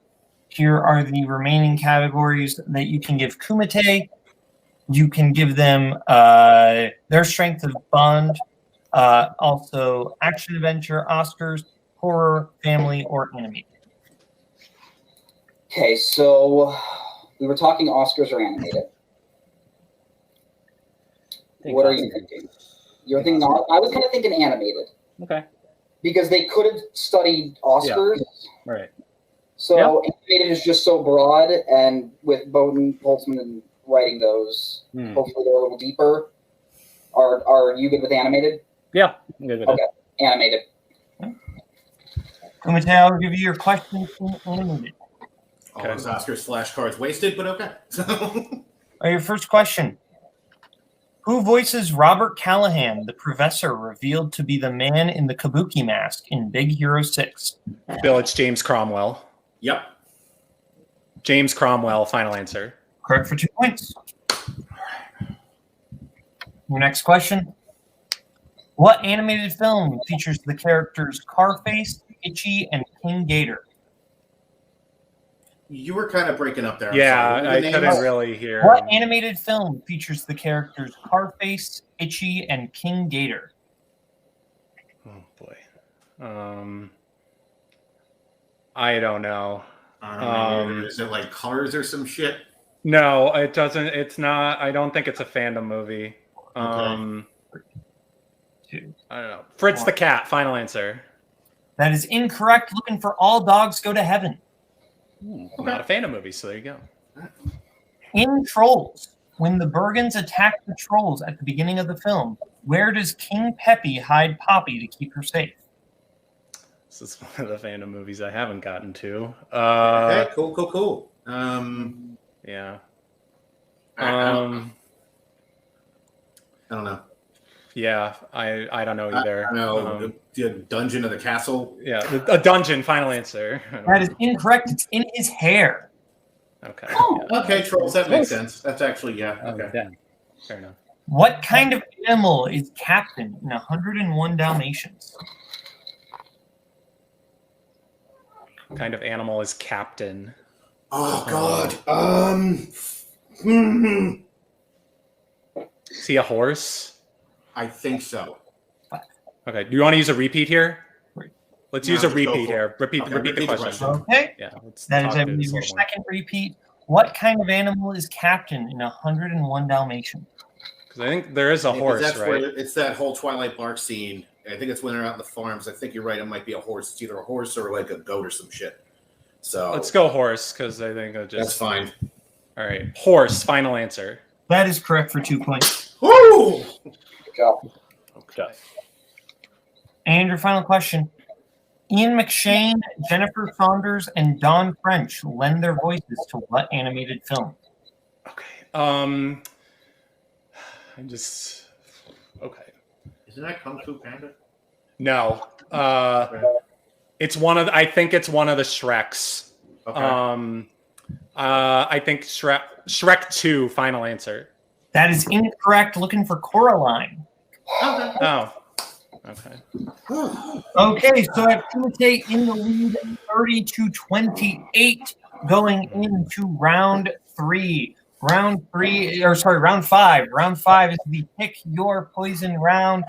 Speaker 5: here are the remaining categories that you can give Kumite. You can give them their strength of bond, also action adventure, Oscars, horror, family, or animated.
Speaker 10: Okay, so we were talking Oscars or animated. What are you thinking? You're thinking? I was kind of thinking animated.
Speaker 11: Okay.
Speaker 10: Because they could have studied Oscars.
Speaker 11: Yeah. Right.
Speaker 10: So animated is just so broad, and with Bowden, Holtzman writing those, hopefully they're a little deeper. Are you good with animated?
Speaker 11: Yeah, I'm good with
Speaker 10: it. Animated.
Speaker 5: Kumite, I'll give you your question in animated.
Speaker 9: All those Oscars flashcards wasted, but okay.
Speaker 5: Your first question. Who voices Robert Callahan, the professor revealed to be the man in the kabuki mask in Big Hero 6?
Speaker 2: Bill, it's James Cromwell.
Speaker 9: Yep.
Speaker 2: James Cromwell, final answer.
Speaker 5: Correct for 2 points. Your next question. What animated film features the characters Carface, Itchy, and King Gator?
Speaker 9: You were kind of breaking up there.
Speaker 2: Yeah, I couldn't really hear.
Speaker 5: What animated film features the characters Carface, Itchy, and King Gator?
Speaker 2: Oh boy. I don't know.
Speaker 9: Is it like Colors or some shit?
Speaker 2: No, it doesn't. It's not. I don't think it's a Fandom movie. I don't know. Fritz the Cat, final answer.
Speaker 5: That is incorrect. Looking for All Dogs Go to Heaven.
Speaker 2: Not a Fandom movie, so there you go.
Speaker 5: In Trolls, when the Bergens attack the trolls at the beginning of the film, where does King Peppy hide Poppy to keep her safe?
Speaker 2: This is one of the Fandom movies I haven't gotten to.
Speaker 9: Okay, cool.
Speaker 2: Yeah.
Speaker 9: I don't know.
Speaker 2: Yeah, I don't know either.
Speaker 9: I don't know. The dungeon of the castle.
Speaker 2: Yeah, a dungeon. Final answer.
Speaker 5: That is incorrect. It's in his hair.
Speaker 2: Okay.
Speaker 9: Okay, Trolls. That makes sense. That's actually okay.
Speaker 2: Fair enough.
Speaker 5: What kind of animal is Captain in 101 Dalmatians?
Speaker 2: What kind of animal is Captain?
Speaker 9: Oh God.
Speaker 2: Is he a horse?
Speaker 9: I think so.
Speaker 2: Okay. Do you want to use a repeat here? Let's use a
Speaker 9: let's go
Speaker 2: repeat
Speaker 9: for it.
Speaker 2: here. Repeat the question.
Speaker 5: Okay.
Speaker 2: Yeah.
Speaker 5: That is, I believe, your second repeat. What kind of animal is Captain in 101 Dalmatians?
Speaker 2: Because I think there is a horse,
Speaker 9: that's
Speaker 2: right?
Speaker 9: where it's that whole Twilight Bark scene. I think it's when they're out in the farms. I think you're right. It might be a horse. It's either a horse or like a goat or some shit. So
Speaker 2: let's go horse because I think it just
Speaker 9: that's fine.
Speaker 2: All right, horse. Final answer.
Speaker 5: That is correct for 2 points.
Speaker 9: Woo!
Speaker 10: Good job.
Speaker 2: Okay.
Speaker 5: And your final question. Ian McShane, Jennifer Saunders, and Dawn French lend their voices to what animated film?
Speaker 2: I'm just okay.
Speaker 9: Isn't that Kung Fu Panda?
Speaker 2: No. It's one of. I think it's one of the Shreks.
Speaker 9: Okay.
Speaker 2: I think Shrek 2. Final answer.
Speaker 5: That is incorrect. Looking for Coraline.
Speaker 2: Oh. Okay.
Speaker 5: Okay, so I have Kumite in the lead, 30-28, going into round 3. Round 5. Round 5 is the pick your poison round.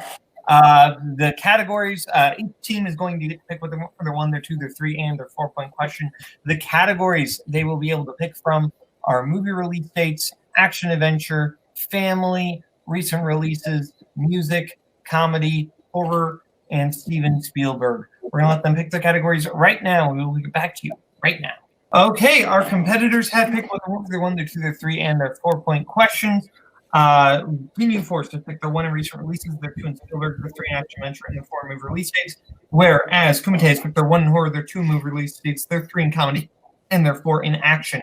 Speaker 5: The categories, each team is going to get to pick whether their 1, their 2, their 3, and their 4-point question. The categories they will be able to pick from are movie release dates, action adventure, family, recent releases, music, comedy, horror, and Steven Spielberg. We're going to let them pick the categories right now. We will get back to you right now. Okay, our competitors have picked their 1, their 2, their 3, and their 4-point questions. Being forced to pick their 1 in recent releases, their 2 in Spielberg, their 3 in action adventure, and their 4 in movie release dates. Whereas Kumite has picked their 1 in horror, their 2 in movie release dates, their 3 in comedy, and their 4 in action.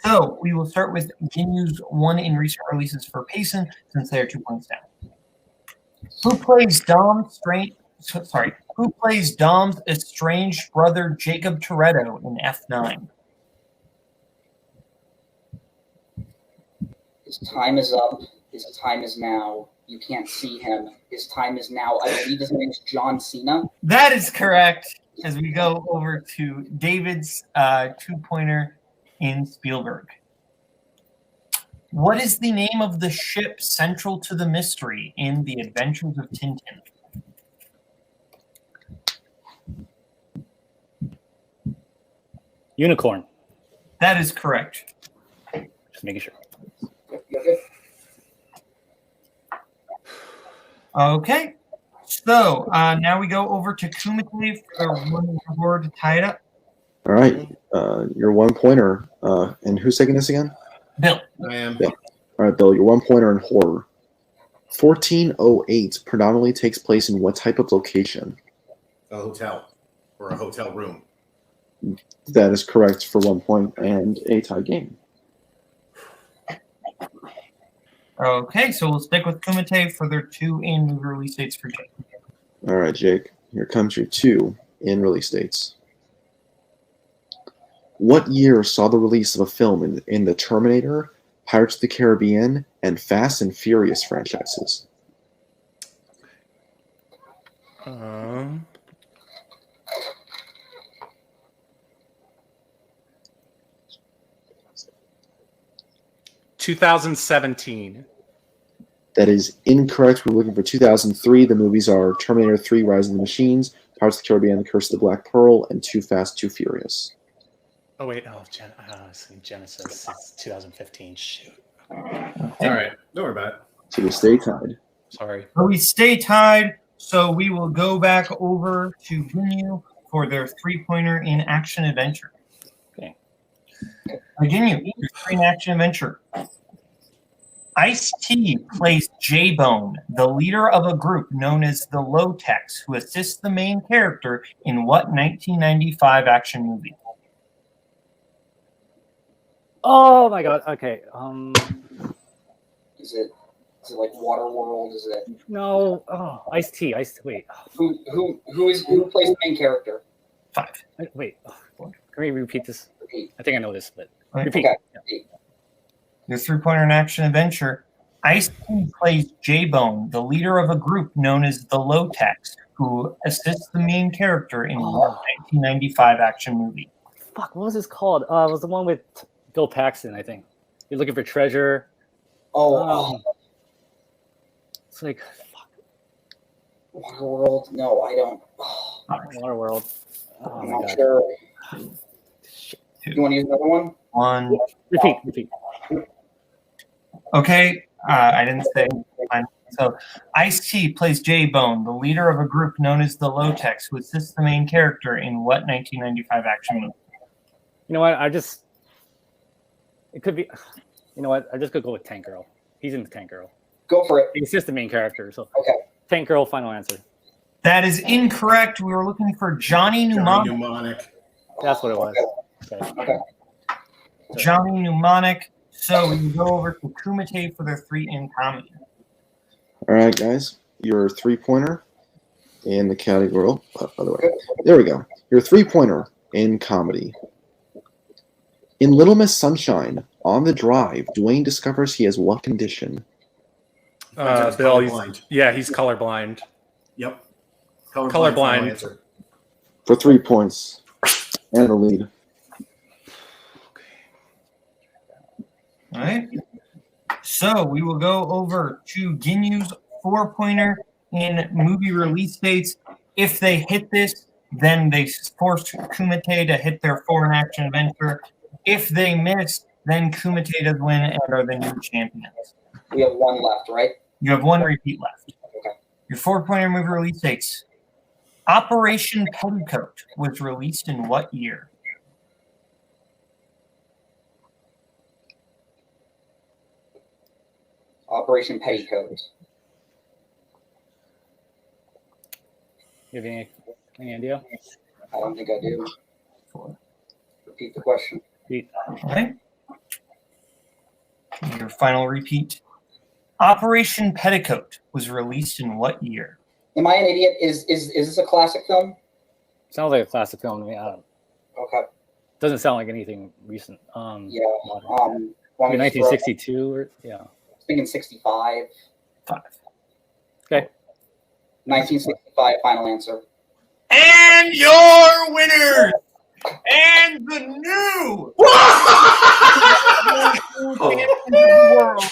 Speaker 5: So we will start with Ginyu's 1 in recent releases for Payson, since they are 2 points down. Who plays Dom's estranged brother Jacob Toretto in F9?
Speaker 10: His time is up. His time is now. You can't see him. His time is now. I believe his name is John Cena.
Speaker 5: That is correct. As we go over to David's 2-pointer in Spielberg. What is the name of the ship central to the mystery in The Adventures of Tintin?
Speaker 11: Unicorn.
Speaker 5: That is correct.
Speaker 11: Just making sure.
Speaker 5: Okay. So now we go over to Kumite for 1 reward to tie it up.
Speaker 12: All right. Your 1-pointer. And who's taking this again?
Speaker 5: Bill.
Speaker 9: I am.
Speaker 12: Bill. All right, Bill, your 1-pointer in horror. 1408 predominantly takes place in what type of location?
Speaker 9: A hotel or a hotel room.
Speaker 12: That is correct for 1 point and a tie game.
Speaker 5: Okay, so we'll stick with Kumite for their 2 in movie release dates for Jake.
Speaker 12: All right, Jake. Here comes your 2 in release dates. What year saw the release of a film in the Terminator, Pirates of the Caribbean, and Fast and Furious franchises?
Speaker 2: 2017.
Speaker 12: That is incorrect. We're looking for 2003. The movies are Terminator 3, Rise of the Machines, Pirates of the Caribbean, The Curse of the Black Pearl, and Too Fast, Too Furious.
Speaker 2: Oh, wait. Genesis. It's 2015. Shoot.
Speaker 9: All right. Don't worry about it.
Speaker 12: So we stay tied.
Speaker 2: Sorry.
Speaker 5: So we stay tied, so we will go back over to Ginyu for their 3-pointer in action adventure.
Speaker 11: Okay.
Speaker 5: Ginyu, your 3 in action adventure. Ice-T plays J-Bone, the leader of a group known as the Low-Techs, who assists the main character in what 1995 action movie?
Speaker 11: Oh my god. Okay.
Speaker 10: Is it like Waterworld? Is it
Speaker 11: No. Oh, Ice-T. Wait.
Speaker 10: who plays the main character?
Speaker 5: 5.
Speaker 11: Wait. Can we repeat this?
Speaker 10: Repeat.
Speaker 11: I think I know this, but
Speaker 5: Right.
Speaker 11: repeat.
Speaker 10: Okay.
Speaker 11: Yeah.
Speaker 5: Your 3-pointer in action adventure. Ice-T plays J-Bone, the leader of a group known as the Low-Techs, who assists the main character in what 1995 action movie?
Speaker 11: Fuck. What was this called? It was the one with Bill Paxton, I think. You're looking for treasure. It's like fuck.
Speaker 10: Waterworld? No, I don't.
Speaker 11: Waterworld. Oh
Speaker 10: I'm
Speaker 11: my
Speaker 10: not
Speaker 11: god.
Speaker 10: sure.
Speaker 11: Shit.
Speaker 10: You want to use another one?
Speaker 5: 1.
Speaker 11: Repeat.
Speaker 5: Okay, I didn't say. So, Ice-T plays J-Bone, the leader of a group known as the Low-Techs, who assists the main character in what 1995 action movie?
Speaker 11: You know what? It could be. You know what? I just could go with Tank Girl. He's in Tank Girl.
Speaker 10: Go for it.
Speaker 11: He's just the main character. So
Speaker 10: Okay.
Speaker 11: Tank Girl. Final answer.
Speaker 5: That is incorrect. We were looking for Johnny Mnemonic.
Speaker 11: That's what it was.
Speaker 10: Okay.
Speaker 5: Johnny Mnemonic. So we go over to Kumite for their 3 in comedy.
Speaker 12: All right, guys. Your 3-pointer. in the category. Oh, by the way, there we go. Your 3-pointer in comedy. In Little Miss Sunshine, on the drive, Dwayne discovers he has what condition?
Speaker 2: Bill,
Speaker 9: colorblind.
Speaker 2: he's colorblind.
Speaker 9: Yep.
Speaker 2: Colorblind.
Speaker 12: For 3 points and a lead.
Speaker 5: All right. So we will go over to Ginyu's 4-pointer in movie release dates. If they hit this, then they force Kumite to hit their foreign action adventure. If they miss, then Kumite does win and are the new champions.
Speaker 10: We have one left, right?
Speaker 5: You have one repeat left.
Speaker 10: Okay.
Speaker 5: Your 4-pointer movie release dates. Operation Petticoat was released in what year?
Speaker 10: Operation Petticoat.
Speaker 11: You have any idea?
Speaker 10: I don't think I do. Repeat the question.
Speaker 5: Okay. Your final repeat. Operation Petticoat was released in what year?
Speaker 10: Am I an idiot? Is this a classic film?
Speaker 11: Sounds like a classic film to me. I don't.
Speaker 10: Okay.
Speaker 11: Doesn't sound like anything recent.
Speaker 10: Yeah.
Speaker 11: Maybe 1962 or yeah.
Speaker 10: I was thinking 65.
Speaker 11: Okay.
Speaker 10: 1965. Final answer.
Speaker 5: And your winner and the new champion of the world,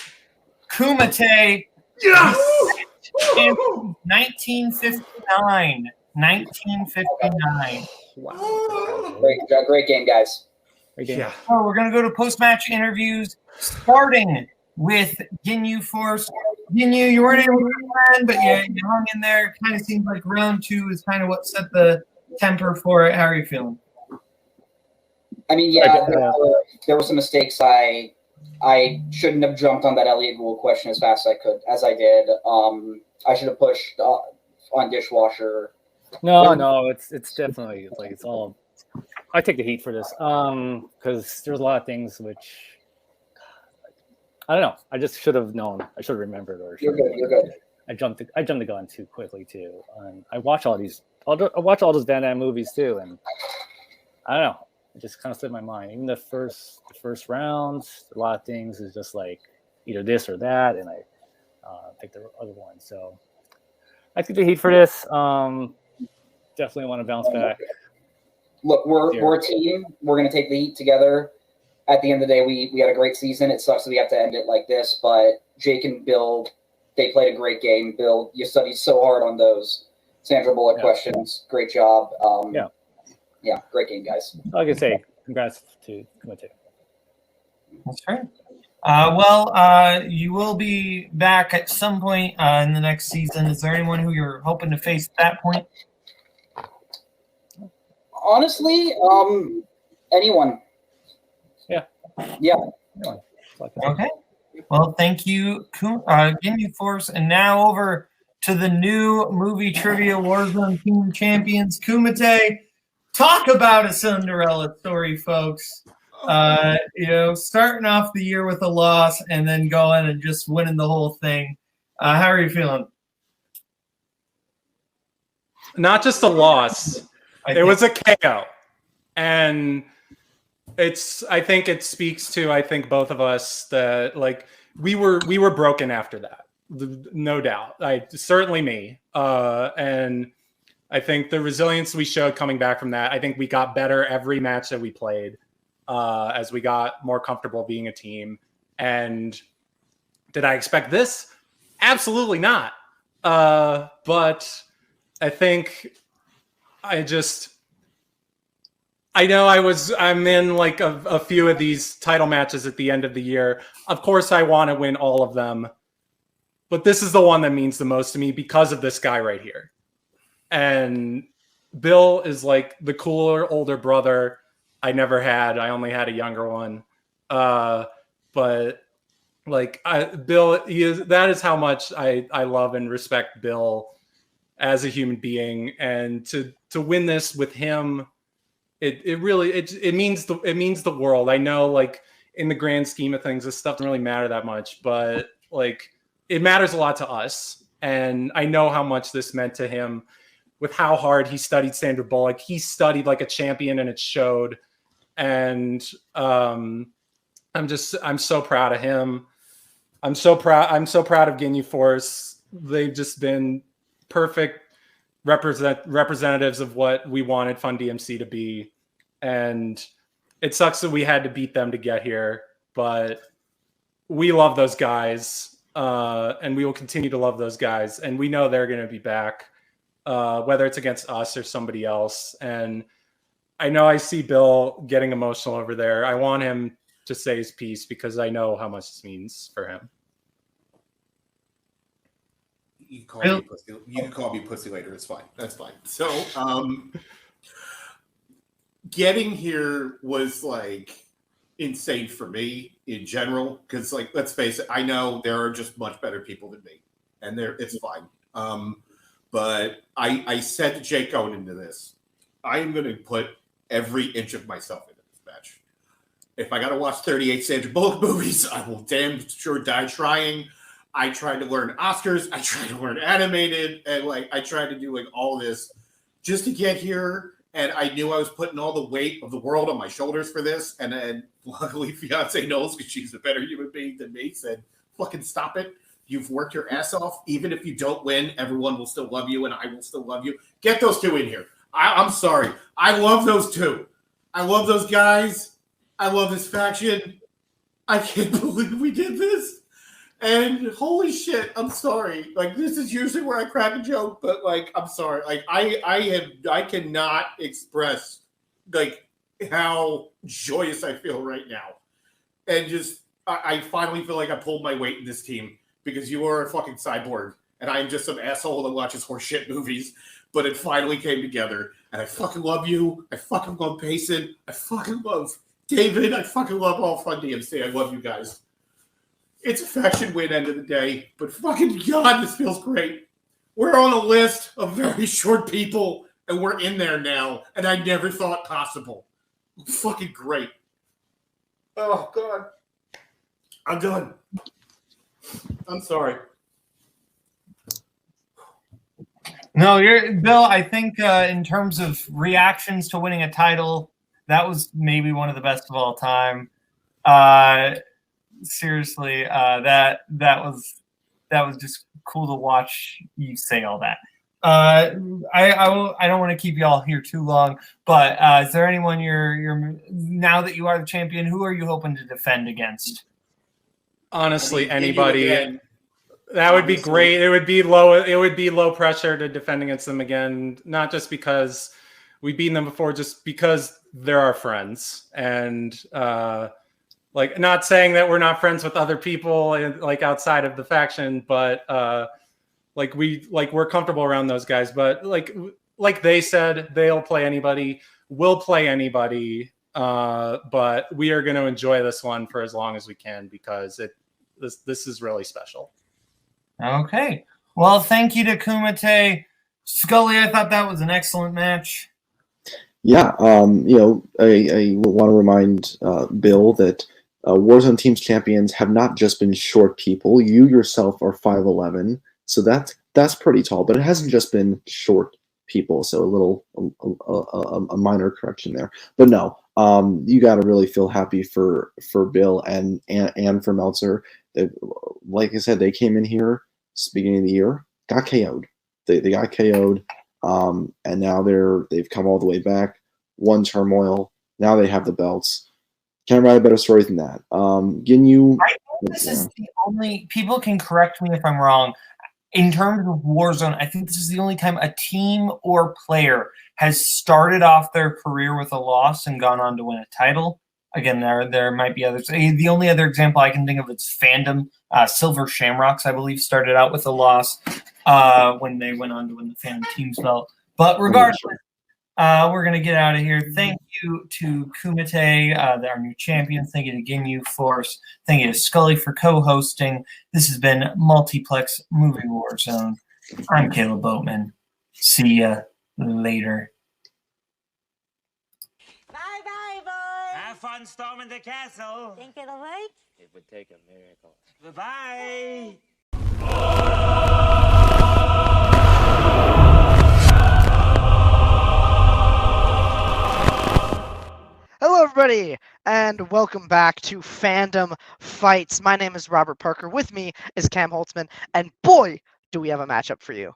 Speaker 5: Kumite.
Speaker 9: Yes!
Speaker 5: In 1959. 1959.
Speaker 11: Wow.
Speaker 10: Great game, guys.
Speaker 11: Great game.
Speaker 2: Yeah.
Speaker 5: So we're gonna go to post-match interviews, starting with Ginyu Force. Ginyu, you weren't able to win, but you hung in there. Kind of seems like round 2 is kind of what set the temper for it. How are you feeling?
Speaker 10: I mean, there were some mistakes. I shouldn't have jumped on that Elliot Gould question as fast as I did. I should have pushed on dishwasher.
Speaker 11: No, it's definitely like it's all. I take the heat for this because there's a lot of things which I don't know. I just should have known. I should have remembered.
Speaker 10: You're good.
Speaker 11: I jumped the gun too quickly too. I watch all these. I watch all those Van Damme movies too, and I don't know. It just kind of slipped my mind. Even the first round, a lot of things is just like either this or that, and I picked the other one. So I take the heat for this. Definitely want to bounce back.
Speaker 10: Look, we're a team. We're going to take the heat together. At the end of the day, we had a great season. It sucks that we have to end it like this, but Jake and Bill, they played a great game. Bill, you studied so hard on those Sandra Bullock questions. Great job. Yeah, great game, guys.
Speaker 11: Like I say, congrats to Kumite.
Speaker 5: That's right. You will be back at some point in the next season. Is there anyone who you're hoping to face at that point?
Speaker 10: Honestly, anyone. Yeah.
Speaker 5: Okay. Well, thank you, Ginyu Force. And now over to the new movie trivia Warzone Team Champions, Kumite. Talk about a Cinderella story, folks. Starting off the year with a loss and then going and just winning the whole thing. How are you feeling?
Speaker 2: Not just a loss. It was a KO. And I think it speaks to both of us that like we were broken after that. No doubt. Certainly me. And I think the resilience we showed coming back from that, I think we got better every match that we played as we got more comfortable being a team. And did I expect this? Absolutely not. But I think I know I'm in like a few of these title matches at the end of the year. Of course, I want to win all of them. But this is the one that means the most to me because of this guy right here. And Bill is like the cooler older brother I never had. I only had a younger one. But like Bill, that is how much I love and respect Bill as a human being. And to win this with him, it really means the world. I know like in the grand scheme of things, this stuff doesn't really matter that much, but like it matters a lot to us. And I know how much this meant to him with how hard he studied Sandra Bullock. He studied like a champion, and it showed. And I'm so proud of him. I'm so proud of Ginyu Force. They've just been perfect representatives of what we wanted Fun DMC to be. And it sucks that we had to beat them to get here, but we love those guys, and we will continue to love those guys. And we know they're going to be back, whether it's against us or somebody else. And I know I see Bill getting emotional over there. I want him to say his piece because I know how much this means for him.
Speaker 9: You can call me pussy later. It's fine. That's fine. So, getting here was like insane for me in general because, like, let's face it, I know there are just much better people than me, and it's fine. But I said to Jake going into this, I am going to put every inch of myself into this match. If I got to watch 38 Sandra Bullock movies, I will damn sure die trying. I tried to learn Oscars. I tried to learn animated, and like I tried to do like all this just to get here. And I knew I was putting all the weight of the world on my shoulders for this. And then luckily, fiance knows because she's a better human being than me. Said, "Fucking stop it! You've worked your ass off. Even if you don't win, everyone will still love you, and I will still love you. Get those two in here. I'm sorry. I love those two. I love those guys. I love this faction. I can't believe we did this." And holy shit, I'm sorry. Like, this is usually where I crack a joke, but like, I'm sorry. Like, I cannot express like how joyous I feel right now. And just, I finally feel like I pulled my weight in this team because you are a fucking cyborg and I am just some asshole that watches horseshit movies. But it finally came together, and I fucking love you. I fucking love Payson. I fucking love David. I fucking love all Fun DMC. I love you guys. It's a faction win end of the day, but fucking God, this feels great. We're on a list of very short people, and we're in there now, and I never thought possible. Fucking great. Oh, God. I'm done. I'm sorry.
Speaker 5: No, Bill. I think in terms of reactions to winning a title, that was maybe one of the best of all time. Seriously, that was just cool to watch you say all that. I don't want to keep you all here too long, but is there anyone you're now that you are the champion, who are you hoping to defend against?
Speaker 2: Honestly, anybody. That would be great. It would be low pressure to defend against them again, not just because we've beaten them before, just because they're our friends. And like, not saying that we're not friends with other people and like outside of the faction, but we're comfortable around those guys. But like they said, they'll play anybody, we'll play anybody. But we are going to enjoy this one for as long as we can because this is really special.
Speaker 5: Okay. Well, thank you to Kumite. Scully, I thought that was an excellent match.
Speaker 12: Yeah, I want to remind Bill that Warzone Teams champions have not just been short people. You yourself are 5'11", so that's pretty tall. But it hasn't just been short people. So a minor correction there. But no, you got to really feel happy for Bill and for Meltzer. Like I said, they came in here beginning of the year, got KO'd. They got KO'd, and now they've come all the way back. Won Turmoil. Now they have the belts. Can't write a better story than that. Ginyu.
Speaker 5: I think this is the only. People can correct me if I'm wrong. In terms of Warzone, I think this is the only time a team or player has started off their career with a loss and gone on to win a title. Again, there might be others. The only other example I can think of is Fandom. Silver Shamrocks, I believe, started out with a loss when they went on to win the Fandom Teams belt. But regardless, we're going to get out of here. Thank you to Kumite, our new champion. Thank you to Ginyu Force. Thank you to Scully for co-hosting. This has been Multiplex Movie Warzone. I'm Kaleb Boatman. See ya later.
Speaker 7: Bye-bye, boys.
Speaker 8: Have fun storming the castle.
Speaker 7: Think it'll work?
Speaker 8: It would take a miracle. Bye-bye.
Speaker 13: everybody, and welcome back to Fandom Fights. My name is Robert Parker. With me is Cam Holtzman, and boy, do we have a matchup for you.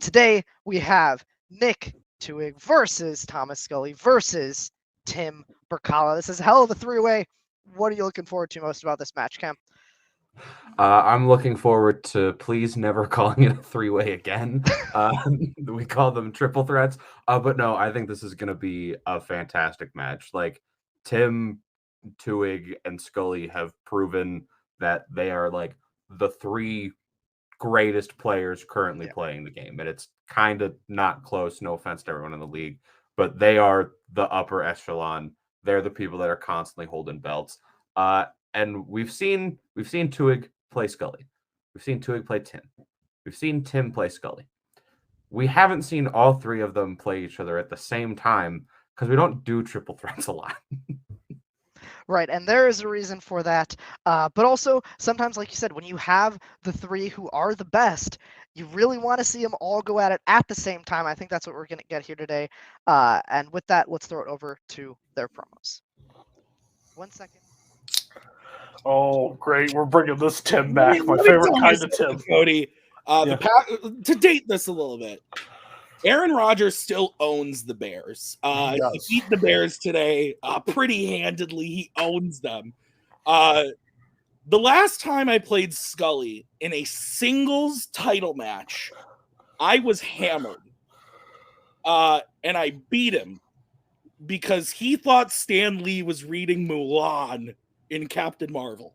Speaker 13: Today, we have Nick Twohig versus Thomas Scully versus Tim Brzakala. This is a hell of a three-way. What are you looking forward to most about this match, Cam?
Speaker 14: I'm looking forward to please never calling it a three-way again. We call them triple threats. But no, I think this is going to be a fantastic match. Like, Tim, Twohig, and Scully have proven that they are like the three greatest players currently playing the game. And it's kind of not close, no offense to everyone in the league, but they are the upper echelon. They're the people that are constantly holding belts. And we've seen Twohig play Scully. We've seen Twohig play Tim. We've seen Tim play Scully. We haven't seen all three of them play each other at the same time because we don't do triple threats a lot.
Speaker 13: Right, and there is a reason for that. But also, sometimes, like you said, when you have the three who are the best, you really want to see them all go at it at the same time. I think that's what we're going to get here today. And with that, let's throw it over to their promos. 1 second.
Speaker 15: Oh, great. We're bringing this Tim back. My favorite kind of Tim.
Speaker 16: Cody. To date this a little bit, Aaron Rodgers still owns the Bears. He beat the Bears today pretty handedly. He owns them. The last time I played Scully in a singles title match, I was hammered. And I beat him because he thought Stan Lee was reading Mulan in Captain Marvel.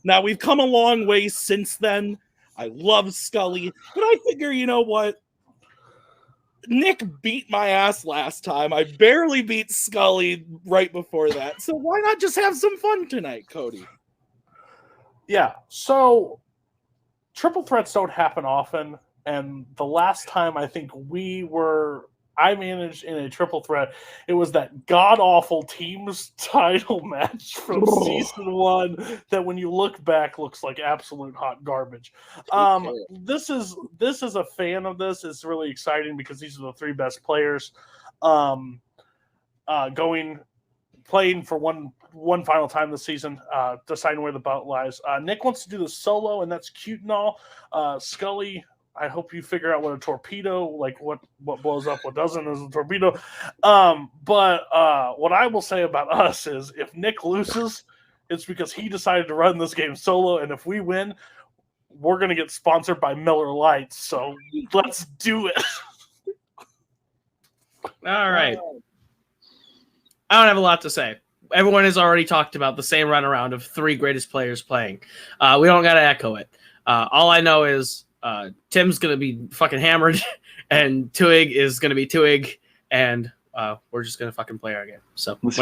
Speaker 16: Now, we've come a long way since then. I love Scully, but I figure, you know what? Nick beat my ass last time. I barely beat Scully right before that. So why not just have some fun tonight, Cody?
Speaker 15: Yeah, so triple threats don't happen often, and the last time I think I managed in a triple threat, it was that god-awful teams title match from season 1 that when you look back looks like absolute hot garbage. This is a fan of this. It's really exciting because these are the three best players playing for one final time this season, deciding where the belt lies. Nick wants to do the solo, and that's cute and all. Scully, I hope you figure out what a torpedo, like what blows up, what doesn't is a torpedo. But what I will say about us is if Nick loses, it's because he decided to run this game solo. And if we win, we're going to get sponsored by Miller Lite. So let's do it.
Speaker 17: All right. I don't have a lot to say. Everyone has already talked about the same runaround of three greatest players playing. We don't got to echo it. All I know is Tim's going to be fucking hammered and Twohig is going to be Twohig, and we're just going to fucking play our game. So
Speaker 12: this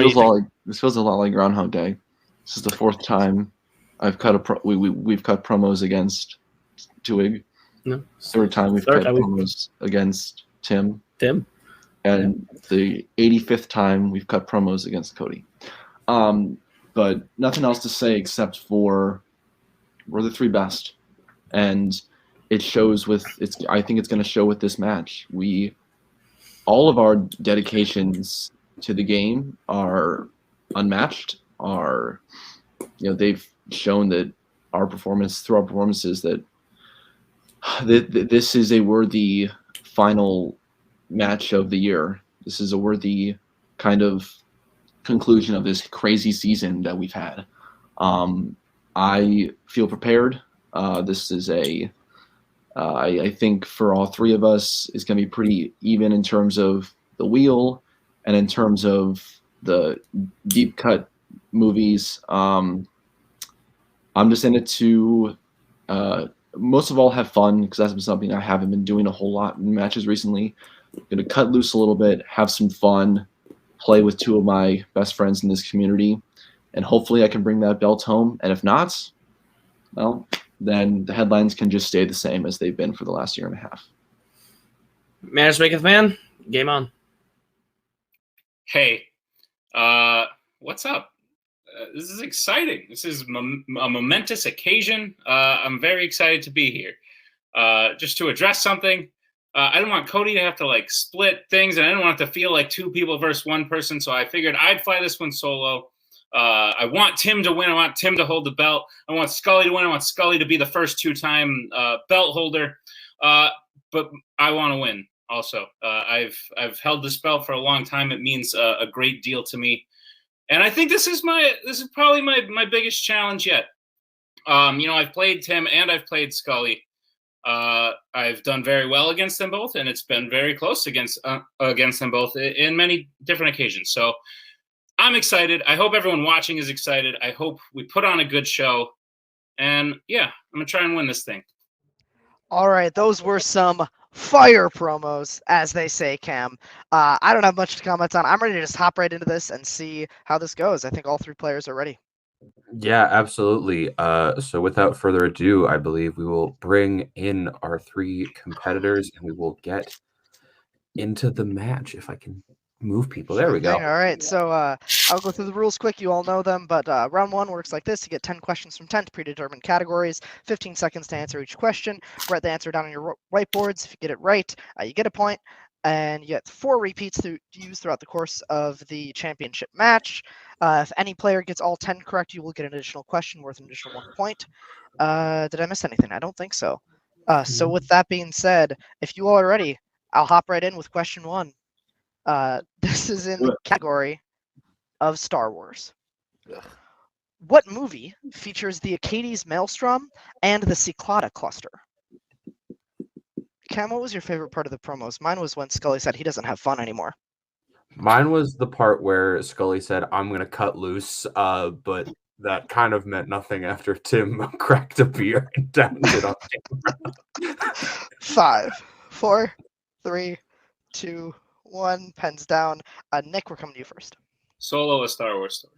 Speaker 12: feels a lot like Groundhog Day. This is the fourth time I've cut we've cut promos against Twohig.
Speaker 17: No.
Speaker 12: Third time we've cut promos against Tim. And the 85th time we've cut promos against Cody. But nothing else to say except for we're the three best. And it shows I think it's going to show with this match. All of our dedications to the game are unmatched. They've shown that through our performances that this is a worthy final match of the year. This is a worthy kind of conclusion of this crazy season that we've had. I feel prepared. This is I think for all three of us, it's going to be pretty even in terms of the wheel and in terms of the deep cut movies. I'm just in it to most of all have fun because that's been something I haven't been doing a whole lot in matches recently. I'm going to cut loose a little bit, have some fun, play with two of my best friends in this community, and hopefully I can bring that belt home. And if not, well, then the headlines can just stay the same as they've been for the last year and a half.
Speaker 17: Manners maketh man. Game on.
Speaker 18: Hey, what's up? This is exciting. This is a momentous occasion. I'm very excited to be here. Just to address something, I didn't want Cody to have to like split things, and I didn't want it to feel like two people versus one person. So I figured I'd fly this one solo. I want Tim to win. I want Tim to hold the belt. I want Scully to win. I want Scully to be the first two-time belt holder. But I want to win also. I've held this belt for a long time. It means a great deal to me. And I think this is probably my biggest challenge yet. I've played Tim and I've played Scully. I've done very well against them both, and it's been very close against them both in many different occasions. So I'm excited. I hope everyone watching is excited. I hope we put on a good show. And yeah, I'm going to try and win this thing.
Speaker 13: All right, those were some fire promos, as they say, Cam. I don't have much to comment on. I'm ready to just hop right into this and see how this goes. I think all three players are ready.
Speaker 14: Yeah, absolutely. So without further ado, I believe we will bring in our three competitors and we will get into the match. If I can move people. There we go.
Speaker 13: All right, so I'll go through the rules quick. You all know them, but round one works like this. You get 10 questions from 10 predetermined categories, 15 seconds to answer each question. Write the answer down on your whiteboards. If you get it right, you get a point, and you get 4 repeats to use throughout the course of the championship match. If any player gets all 10 correct, you will get an additional question worth an additional 1 point. Did I miss anything? I don't think so. So with that being said, if you all are ready, I'll hop right in with question 1. This is in the category of Star Wars. What movie features the Acades Maelstrom and the Cyclada cluster? Cam, what was your favorite part of the promos? Mine was when Scully said he doesn't have fun anymore.
Speaker 14: Mine was the part where Scully said, "I'm going to cut loose," but that kind of meant nothing after Tim cracked a beer and downed it on camera.
Speaker 13: 5, 4, 3, 2, 1. Pens down. Nick, we're coming to you first.
Speaker 18: Solo, a Star Wars story.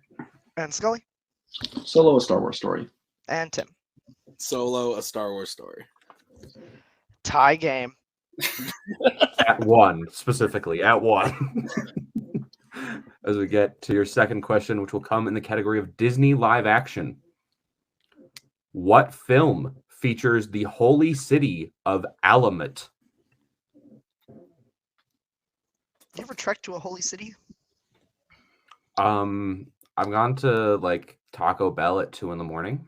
Speaker 13: And Scully?
Speaker 12: Solo, a Star Wars story.
Speaker 13: And Tim?
Speaker 16: Solo, a Star Wars story.
Speaker 13: Tie game.
Speaker 14: At 1, specifically, at 1. As we get to your second question, which will come in the category of Disney live action. What film features the holy city of Alamet?
Speaker 13: You ever trek to a holy city?
Speaker 14: I've gone to like Taco Bell at 2 a.m.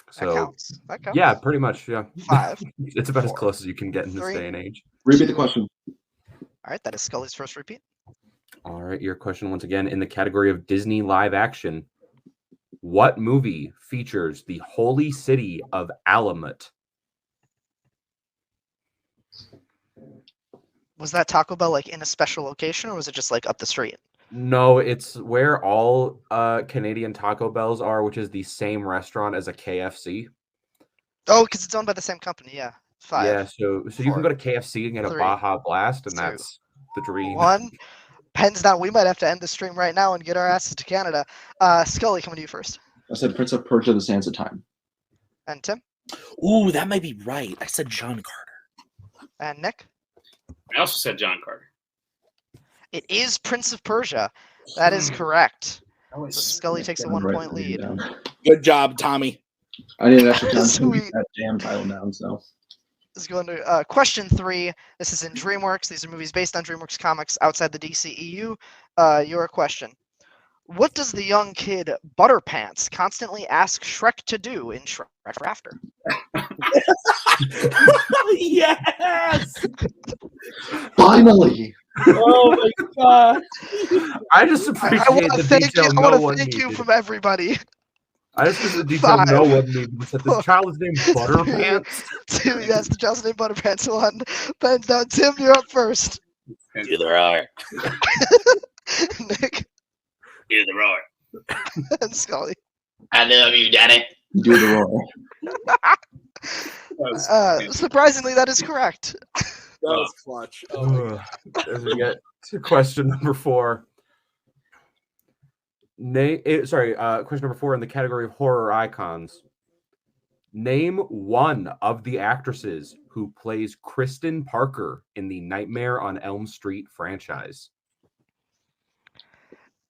Speaker 14: So
Speaker 13: That counts. That counts.
Speaker 14: Yeah, pretty much. Yeah.
Speaker 13: 5.
Speaker 14: It's about
Speaker 13: 4,
Speaker 14: as close as you can get in this
Speaker 13: 3,
Speaker 14: day and age.
Speaker 12: Repeat the question.
Speaker 13: All right, that is Scully's first repeat.
Speaker 14: All right, your question once again in the category of Disney live action. What movie features the holy city of Alamet?
Speaker 13: Was that Taco Bell like in a special location, or was it just like up the street?
Speaker 14: No, it's where all Canadian Taco Bells are, which is the same restaurant as a KFC.
Speaker 13: Oh, because it's owned by the same company. Yeah. 5.
Speaker 14: Yeah, so you can go to KFC and get a
Speaker 13: 3,
Speaker 14: Baja Blast, and
Speaker 13: 2,
Speaker 14: that's the dream.
Speaker 13: 1. Pens down. We might have to end the stream right now and get our asses to Canada. Scully, coming to you first.
Speaker 12: I said Prince of Persia: The Sands of Time.
Speaker 13: And Tim?
Speaker 16: Ooh, that might be right. I said John Carter.
Speaker 13: And Nick?
Speaker 18: I also said John Carter.
Speaker 13: It is Prince of Persia. That is correct. So Scully takes a 1-point lead.
Speaker 16: Good job, Tommy.
Speaker 12: I need an extra time to
Speaker 13: Sweet.
Speaker 12: get that damn title down. So
Speaker 13: This is going to question 3. This is in DreamWorks. These are movies based on DreamWorks comics outside the DCEU. Your question. What does the young kid Butterpants constantly ask Shrek to do in Shrek Forever After?
Speaker 16: Yes!
Speaker 12: finally.
Speaker 16: Oh my god!
Speaker 14: I just
Speaker 13: I
Speaker 14: appreciate
Speaker 13: want to
Speaker 14: the
Speaker 13: thank
Speaker 14: detail
Speaker 13: you. I
Speaker 14: no
Speaker 13: want to
Speaker 14: one
Speaker 13: thank you
Speaker 14: needed.
Speaker 13: from everybody.
Speaker 14: I just appreciate the detail
Speaker 13: 5,
Speaker 14: no one needed. That this child is named
Speaker 13: 3,
Speaker 14: Butterpants.
Speaker 13: 2. Yes, the child's named Butterpants. 1. Pens down. Tim, you're up first.
Speaker 18: Do the roar.
Speaker 13: Nick
Speaker 18: Do the roar.
Speaker 13: and Scully.
Speaker 18: I love you, Daddy.
Speaker 12: Do the roar.
Speaker 13: Surprisingly, that is correct.
Speaker 16: That was clutch. Oh,
Speaker 14: As we get to question number 4. Question number 4 in the category of horror icons. Name one of the actresses who plays Kristen Parker in the Nightmare on Elm Street franchise.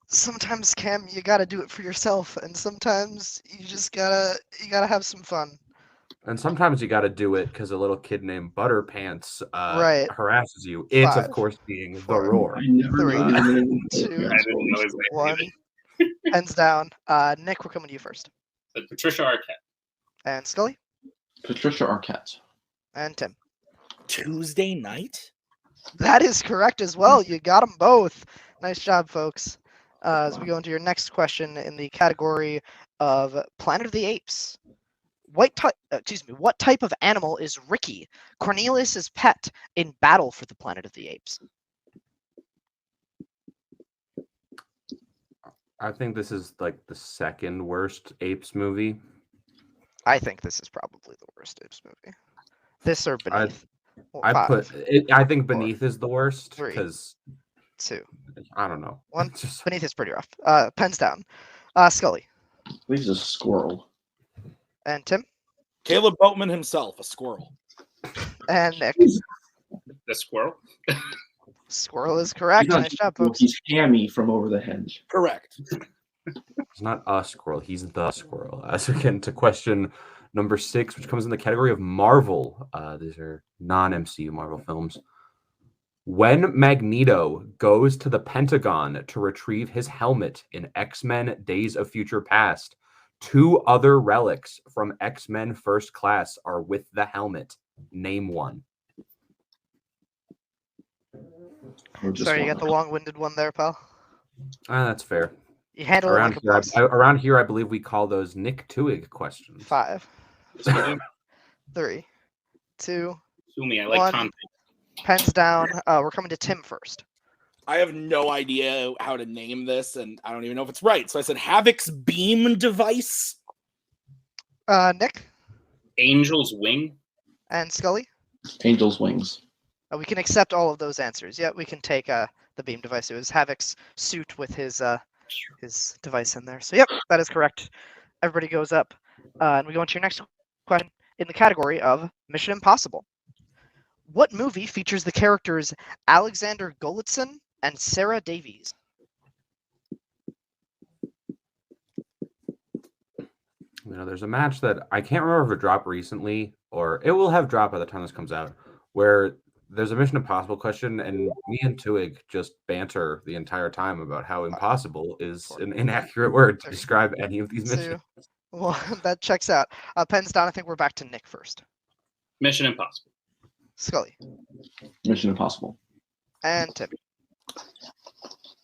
Speaker 13: Sometimes, Cam, you gotta do it for yourself, and sometimes you just gotta have some fun.
Speaker 14: And sometimes you got to do it because a little kid named Butterpants
Speaker 13: Right.
Speaker 14: harasses you. It's,
Speaker 13: 5,
Speaker 14: of course, being the
Speaker 13: 4,
Speaker 14: roar.
Speaker 13: 3,
Speaker 14: Uh,
Speaker 13: 2,
Speaker 18: I didn't know his name
Speaker 13: 1.
Speaker 18: either.
Speaker 13: Pens down. Nick, we're coming to you first.
Speaker 18: Patricia Arquette.
Speaker 13: And Scully.
Speaker 12: Patricia Arquette.
Speaker 13: And Tim.
Speaker 16: Tuesday night?
Speaker 13: That is correct as well. You got them both. Nice job, folks. As we go into your next question in the category of Planet of the Apes. What type of animal is Ricky, Cornelius's pet, in Battle for the Planet of the Apes?
Speaker 14: I think this is like the second worst Apes movie.
Speaker 13: I think this is probably the worst Apes movie. This or Beneath.
Speaker 14: I think Beneath is the worst
Speaker 13: 3,
Speaker 14: because
Speaker 13: 2,
Speaker 14: I don't know.
Speaker 13: 1. Beneath is pretty rough. Pens down. Scully.
Speaker 12: I believe it's a squirrel.
Speaker 13: And Tim.
Speaker 16: Kaleb Boatman himself, a squirrel.
Speaker 13: And Nick.
Speaker 18: The squirrel.
Speaker 13: Squirrel is correct. Nice job, folks.
Speaker 12: He's Hammy from Over the Hedge.
Speaker 16: Correct.
Speaker 14: He's not a squirrel. He's the squirrel. As we get into question number 6, which comes in the category of Marvel. These are non-MCU Marvel films. When Magneto goes to the Pentagon to retrieve his helmet in X-Men Days of Future Past, 2 other relics from X-Men First Class are with the helmet. Name one.
Speaker 13: Sorry, you got the long-winded one there, pal.
Speaker 14: That's fair.
Speaker 13: You handle it like a boss.
Speaker 14: Around here, I believe we call those Nick Twohig questions.
Speaker 13: 5, 3, 2,
Speaker 18: Sue me, I like
Speaker 13: 1.
Speaker 18: content.
Speaker 13: Pens down. We're coming to Tim first.
Speaker 16: I have no idea how to name this, and I don't even know if it's right. So I said Havoc's beam device.
Speaker 13: Nick.
Speaker 18: Angel's wing.
Speaker 13: And Scully.
Speaker 12: Angel's wings.
Speaker 13: We can accept all of those answers. Yeah, we can take the beam device. It was Havoc's suit with his device in there. So yep, that is correct. Everybody goes up, and we go into your next question in the category of Mission Impossible. What movie features the characters Alexander Golitzin and Sarah Davies?
Speaker 14: There's a match that I can't remember if it dropped recently or it will have dropped by the time this comes out, where there's a Mission Impossible question, and me and Twohig just banter the entire time about how impossible is an inaccurate word to describe any of these missions.
Speaker 13: Well, that checks out. Pens down. I think we're back to Nick first.
Speaker 18: Mission Impossible.
Speaker 13: Scully.
Speaker 12: Mission Impossible.
Speaker 13: And Tim.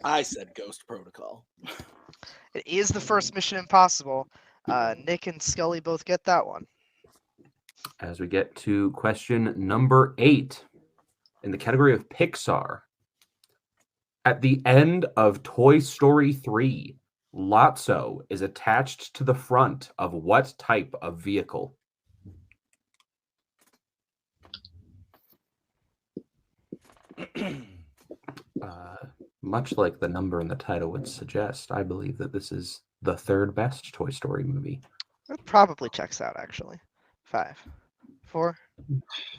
Speaker 16: I said Ghost Protocol.
Speaker 13: It is the first Mission Impossible. Nick and Scully both get that one.
Speaker 14: As we get to question number 8 in the category of Pixar. At the end of Toy Story 3, Lotso is attached to the front of what type of vehicle? Much like the number in the title would suggest, I believe that this is the third best Toy Story movie.
Speaker 13: It probably checks out, actually. 5, 4,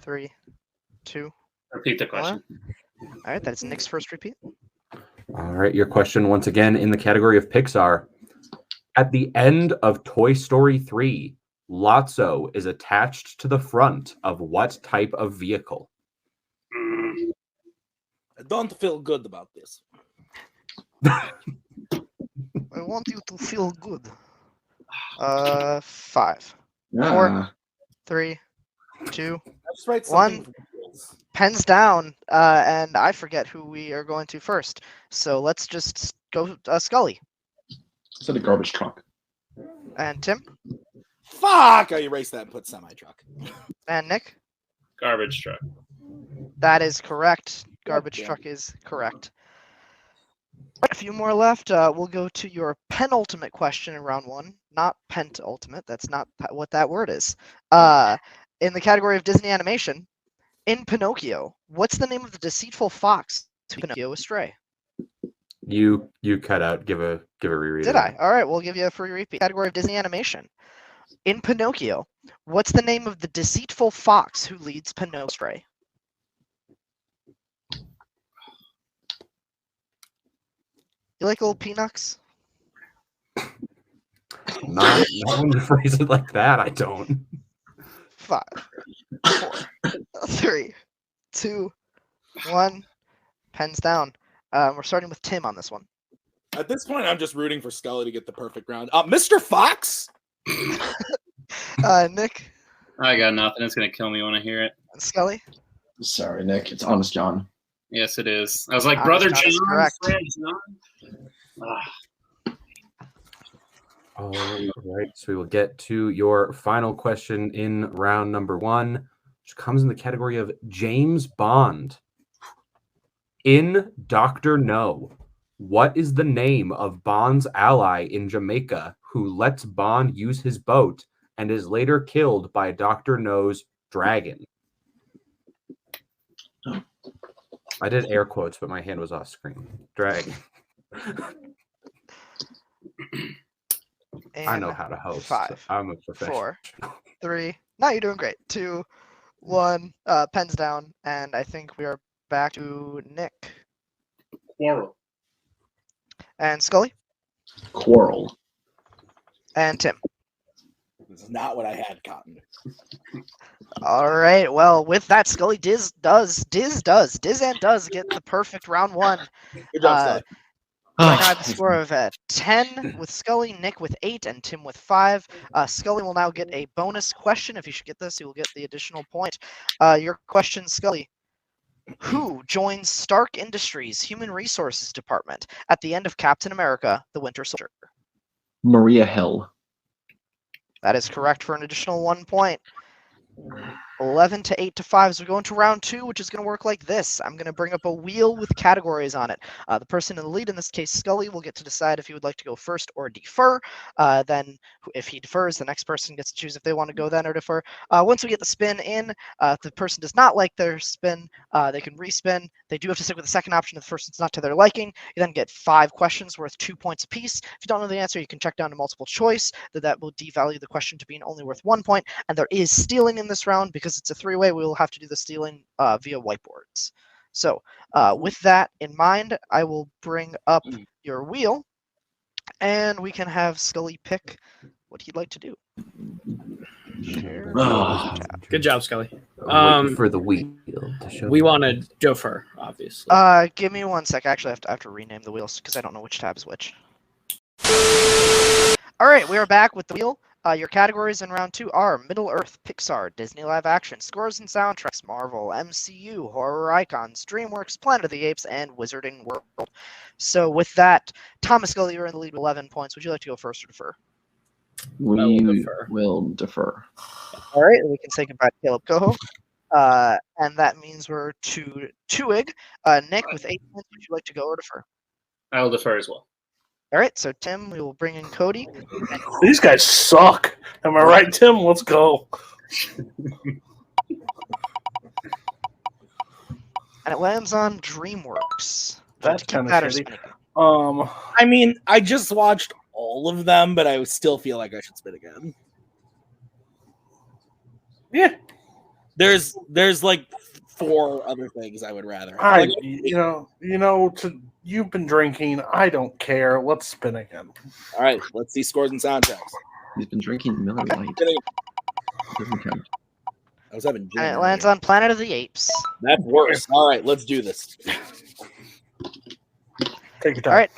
Speaker 13: 3, 2.
Speaker 18: Repeat the question.
Speaker 13: 1. All right, that's Nick's first repeat.
Speaker 14: All right, your question once again in the category of Pixar. At the end of Toy Story 3, Lotso is attached to the front of what type of vehicle?
Speaker 16: I don't feel good about this.
Speaker 13: I want you to feel good. 5, 4, 3, 2,
Speaker 16: Let's write
Speaker 13: 1.
Speaker 16: something.
Speaker 13: Pens down, and I forget who we are going to first. So let's just go Scully.
Speaker 12: Is that a garbage truck?
Speaker 13: And Tim.
Speaker 16: Fuck! I erased that and put semi-truck.
Speaker 13: And Nick.
Speaker 18: Garbage truck.
Speaker 13: That is correct. Garbage truck is correct. A few more left. We'll go to your penultimate question in round 1. Not pentultimate. That's not what that word is. In the category of Disney animation, in Pinocchio, what's the name of the deceitful fox to Pinocchio astray?
Speaker 14: You cut out. Give a reread.
Speaker 13: Did I? All right, we'll give you a free repeat. Category of Disney animation. In Pinocchio, what's the name of the deceitful fox who leads Pinocchio astray? You like little peanuts?
Speaker 14: Not when you phrase it like that, I don't.
Speaker 13: 5, 4, 3, 2, 1. Pens down. We're starting with Tim on this one.
Speaker 16: At this point, I'm just rooting for Scully to get the perfect round. Mr. Fox?
Speaker 13: Nick?
Speaker 18: I got nothing. It's going to kill me when I hear it.
Speaker 13: Scully?
Speaker 12: Sorry, Nick. It's Honest John.
Speaker 18: Yes, it is. I was like,
Speaker 13: Honest
Speaker 18: Brother
Speaker 13: John
Speaker 18: John.
Speaker 13: is correct.
Speaker 18: Friend John.
Speaker 14: All right, so we will get to your final question in round number 1, which comes in the category of James Bond. In Dr. No, what is the name of Bond's ally in Jamaica who lets Bond use his boat and is later killed by Dr. No's dragon? I did air quotes, but my hand was off screen. Dragon. I know how to host.
Speaker 13: 5,
Speaker 14: I'm a professional.
Speaker 13: 4, 3. No, you're doing great. 2, 1. Pens down, and I think we are back to Nick.
Speaker 18: Quarrel.
Speaker 13: And Scully.
Speaker 12: Quarrel.
Speaker 13: And Tim.
Speaker 16: This is not what I had, Cotton.
Speaker 13: All right. Well, with that, Scully Diz and does get the perfect round 1.
Speaker 16: Good job, Scully.
Speaker 13: Right now I have a score of 10 with Scully, Nick with 8, and Tim with 5. Scully will now get a bonus question. If you should get this, you will get the additional point. Your question, Scully. Who joins Stark Industries' Human Resources Department at the end of Captain America, the Winter Soldier?
Speaker 12: Maria Hill.
Speaker 13: That is correct for an additional 1 point. 11 to 8 to 5 as we go into round 2, which is going to work like this. I'm going to bring up a wheel with categories on it. The person in the lead, in this case Scully, will get to decide if he would like to go first or defer. Then if he defers, the next person gets to choose if they want to go then or defer. Once we get the spin in, if the person does not like their spin, they can respin. They do have to stick with the second option if the person's not to their liking. You then get 5 questions worth 2 points apiece. If you don't know the answer, you can check down to multiple choice. That will devalue the question to being only worth 1 point. And there is stealing in this round because it's a 3-way. We will have to do the stealing via whiteboards. So with that in mind, I will bring up your wheel, and we can have Scully pick what he'd like to do. Share
Speaker 17: Good job, Scully.
Speaker 14: Waiting for the wheel to show.
Speaker 17: We wanted Jofer, obviously.
Speaker 13: Give me 1 sec. Actually, I have to rename the wheels because I don't know which tab is which. All right, we are back with the wheel. Your categories in round 2 are Middle Earth, Pixar, Disney Live Action, Scores and Soundtracks, Marvel, MCU, Horror Icons, DreamWorks, Planet of the Apes, and Wizarding World. So with that, Thomas Scully, you're in the lead with 11 points. Would you like to go first or defer?
Speaker 12: We will defer.
Speaker 13: All right, we can say goodbye to Kaleb Koho. And that means we're to Twohig. Nick, with 8 points, would you like to go or defer?
Speaker 18: I'll defer as well.
Speaker 13: All right, so Tim, we will bring in Cody.
Speaker 15: These guys suck. Am I right, Tim? Let's go.
Speaker 13: And it lands on DreamWorks.
Speaker 15: That's kind of shitty.
Speaker 16: I mean, I just watched all of them, but I still feel like I should spin again.
Speaker 15: Yeah.
Speaker 16: There's like 4 other things I would rather.
Speaker 15: You've been drinking. I don't care. Let's spin again.
Speaker 16: All right, let's see scores and soundtracks.
Speaker 12: He's been drinking Miller Lite. Doesn't count.
Speaker 16: I was having gin.
Speaker 13: And it lands on Planet of the Apes.
Speaker 16: That's worse. All right, let's do this.
Speaker 15: Take your time.
Speaker 13: All right,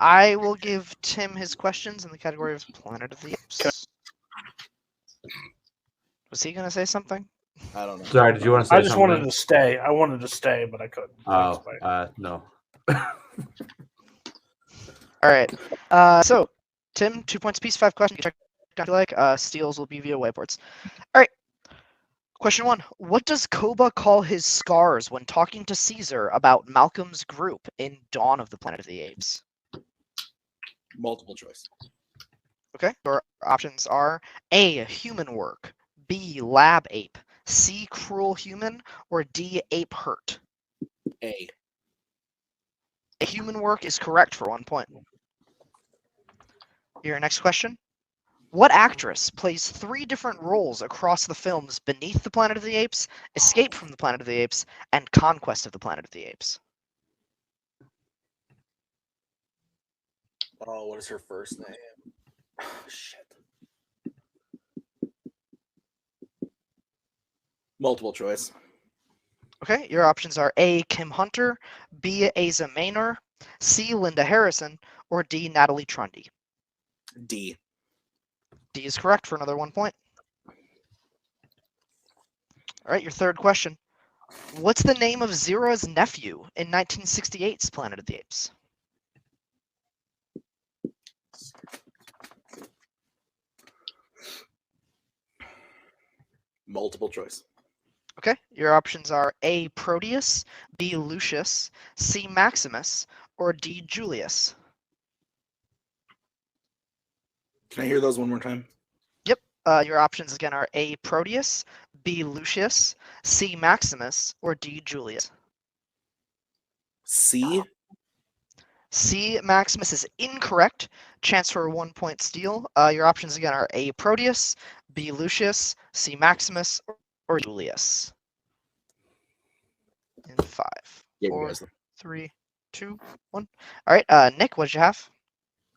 Speaker 13: I will give Tim his questions in the category of Planet of the Apes. Was he going to say something?
Speaker 16: I don't know.
Speaker 14: Sorry, did you want to say
Speaker 15: I just
Speaker 14: something?
Speaker 15: wanted to stay. I wanted to stay, but I couldn't.
Speaker 14: Oh, no.
Speaker 13: All right. So, Tim, 2 points apiece, 5 questions. You check if you like. Steals will be via whiteboards. All right. Question 1. What does Koba call his scars when talking to Caesar about Malcolm's group in Dawn of the Planet of the Apes?
Speaker 16: Multiple choice.
Speaker 13: Okay. Your options are A, human work, B, lab ape, C, cruel human, or D, ape hurt.
Speaker 16: A.
Speaker 13: Human work is correct for 1 point. Your next question. What actress plays 3 different roles across the films Beneath the Planet of the Apes, Escape from the Planet of the Apes, and Conquest of the Planet of the Apes?
Speaker 16: Oh, what is her first name? Oh, shit. Multiple choice.
Speaker 13: Okay, your options are A. Kim Hunter, B. Asa Maynor, C. Linda Harrison, or D. Natalie Trundy.
Speaker 16: D.
Speaker 13: D is correct for another 1 point. All right, your third question. What's the name of Zira's nephew in 1968's Planet of the Apes?
Speaker 16: Multiple choice.
Speaker 13: Okay, your options are A. Proteus, B. Lucius, C. Maximus, or D. Julius.
Speaker 16: Can I hear those one more time?
Speaker 13: Yep. Your options again are A. Proteus, B. Lucius, C. Maximus, or D. Julius.
Speaker 16: C.
Speaker 13: C. Maximus is incorrect. Chance for a 1 point steal. Your options again are A. Proteus, B. Lucius, C. Maximus, or Julius. In 5,
Speaker 16: Yeah,
Speaker 13: 4, 3, 2, 1. All right, Nick, what did you have?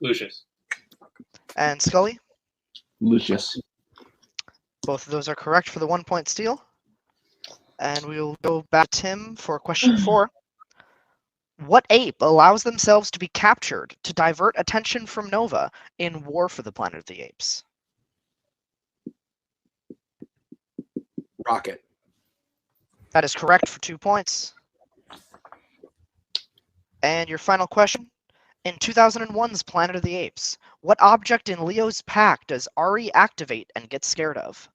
Speaker 18: Lucius.
Speaker 13: And Scully?
Speaker 12: Lucius.
Speaker 13: Both of those are correct for the 1 point steal. And we will go back to Tim for question 4. What ape allows themselves to be captured to divert attention from Nova in War for the Planet of the Apes?
Speaker 16: Rocket.
Speaker 13: That is correct for 2 points. And your final question. In 2001's Planet of the Apes, what object in Leo's pack does Ari activate and get scared of?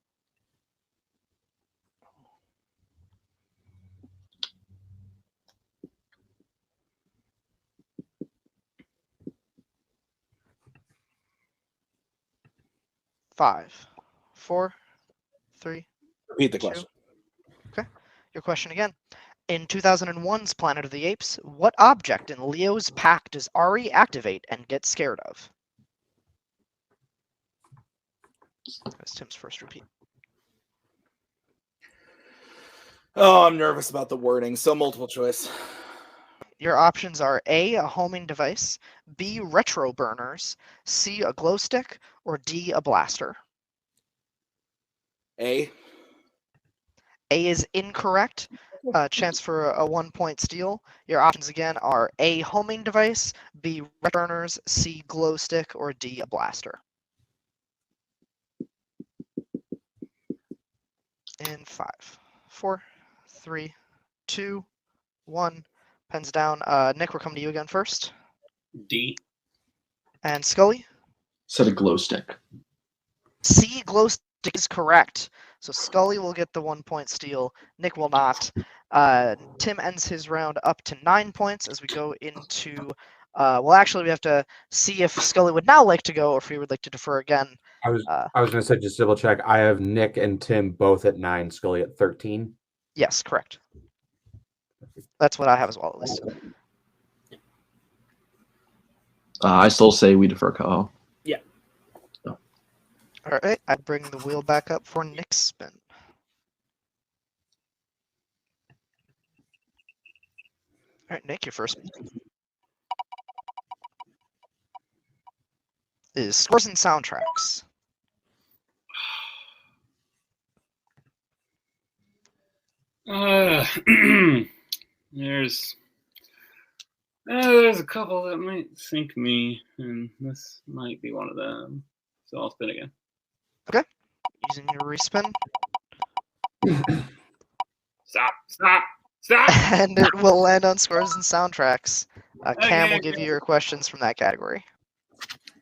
Speaker 13: Five, 4, 3.
Speaker 16: Repeat the question.
Speaker 13: Okay. Your question again. In 2001's Planet of the Apes, what object in Leo's pack does Ari activate and get scared of? That's Tim's first repeat.
Speaker 16: Oh, I'm nervous about the wording. So multiple choice.
Speaker 13: Your options are A, a homing device, B, retro burners, C, a glow stick, or D, a blaster.
Speaker 16: A.
Speaker 13: A is incorrect. Chance for a 1 point steal. Your options again are A, homing device, B, retro burners, C, glow stick, or D, a blaster. In 5, 4, 3, 2, 1. Pens down. Nick, we're coming to you again first.
Speaker 18: D.
Speaker 13: And Scully?
Speaker 12: Said a glow stick.
Speaker 13: C, glow stick is correct. So Scully will get the 1 point steal. Nick will not. Tim ends his round up to 9 points as we go into. Well, actually, we have to see if Scully would now like to go or if he would like to defer again.
Speaker 14: I was going to say, just double check. I have Nick and Tim both at 9, Scully at 13.
Speaker 13: Yes, correct. That's what I have as well, at least.
Speaker 12: I still say we defer Koho.
Speaker 11: Yeah.
Speaker 13: All right, I bring the wheel back up for Nick's spin. All right, Nick, your first is scores and soundtracks.
Speaker 18: There's a couple that might sink me, and this might be one of them. So I'll spin again.
Speaker 13: Okay. Using your respin.
Speaker 18: Stop! Stop!
Speaker 13: And it will land on scores and soundtracks. Cam will give you your questions from that category.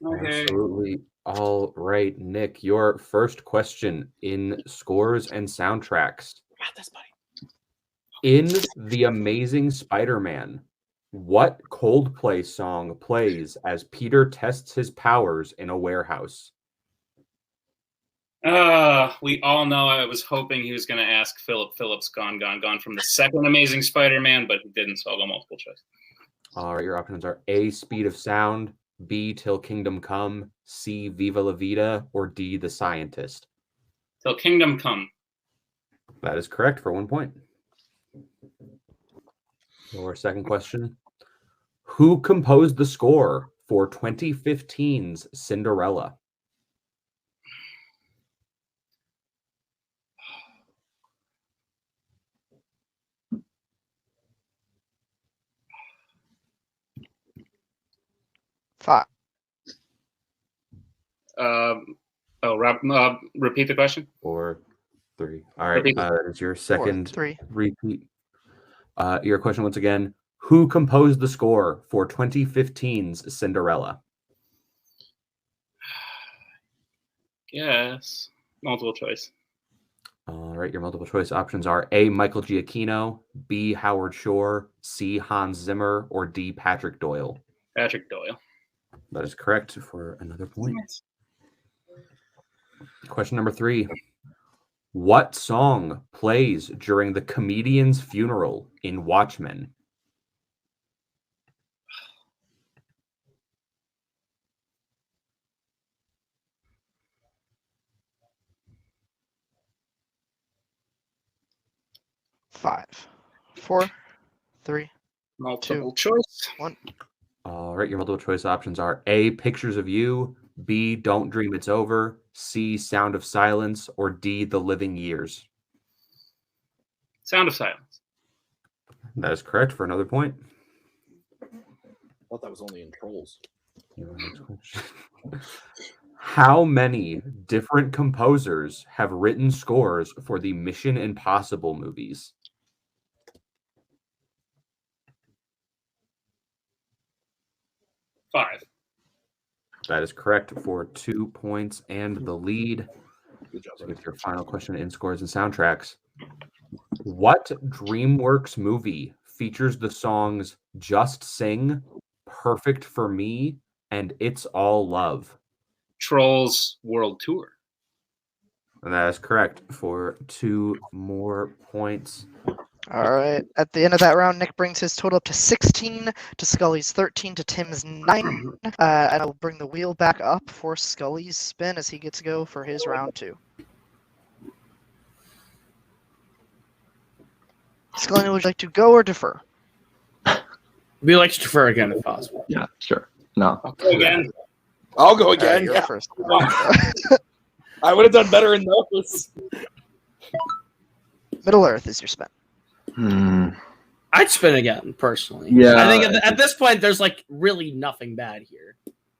Speaker 18: Okay.
Speaker 14: Absolutely. All right, Nick, your first question in scores and soundtracks. In The Amazing Spider-Man, what Coldplay song plays as Peter tests his powers in a warehouse?
Speaker 18: We all know I was hoping he was going to ask Philip Phillips Gone from the second Amazing Spider-Man, but he didn't, so I'll go multiple choice.
Speaker 14: All right, your options are A, Speed of Sound, B, Till Kingdom Come, C, Viva La Vida, or D, The Scientist.
Speaker 18: Till Kingdom Come.
Speaker 14: That is correct for 1 point. Your second question. Who composed the score for 2015's Cinderella?
Speaker 13: 5.
Speaker 18: Rob, repeat the question.
Speaker 14: 4, 3. All right.
Speaker 18: Repeat.
Speaker 14: That is your second
Speaker 13: 3.
Speaker 14: repeat. Your question once again. Who composed the score for 2015's Cinderella?
Speaker 18: Yes. Multiple choice.
Speaker 14: All right. Your multiple choice options are A. Michael Giacchino, B. Howard Shore, C. Hans Zimmer, or D. Patrick Doyle.
Speaker 18: Patrick Doyle.
Speaker 14: That is correct for another point. Question number 3. What song plays during the comedian's funeral in Watchmen?
Speaker 13: Five, 4, 3,
Speaker 18: Multiple
Speaker 13: 2,
Speaker 18: choice.
Speaker 13: 1.
Speaker 14: All right, your multiple choice options are A. Pictures of You, B. Don't Dream It's Over, C. Sound of Silence, or D. The Living Years.
Speaker 18: Sound of Silence.
Speaker 14: That is correct for another point.
Speaker 19: I thought that was only in Trolls.
Speaker 14: How many different composers have written scores for the Mission Impossible movies?
Speaker 18: Five.
Speaker 14: That is correct for 2 points and the lead.
Speaker 19: Good job.
Speaker 14: So with your final question in scores and soundtracks. What DreamWorks movie features the songs Just Sing, Perfect for Me, and It's All Love?
Speaker 18: Trolls World Tour.
Speaker 14: And that is correct for 2 more points.
Speaker 13: All right. At the end of that round, Nick brings his total up to 16, to Scully's 13, to Tim's 9. And I'll bring the wheel back up for Scully's spin as he gets to go for his round 2. Scully, would you like to go or defer?
Speaker 17: We like to defer again if possible.
Speaker 20: Yeah, sure. No.
Speaker 18: Go again.
Speaker 16: I'll go
Speaker 13: All right,
Speaker 16: again.
Speaker 13: you're
Speaker 16: Yeah.
Speaker 13: first.
Speaker 16: I would have done better in those.
Speaker 13: Middle Earth is your spin.
Speaker 17: I'd spin again, personally.
Speaker 20: Yeah.
Speaker 17: I think at this point, there's like really nothing bad here.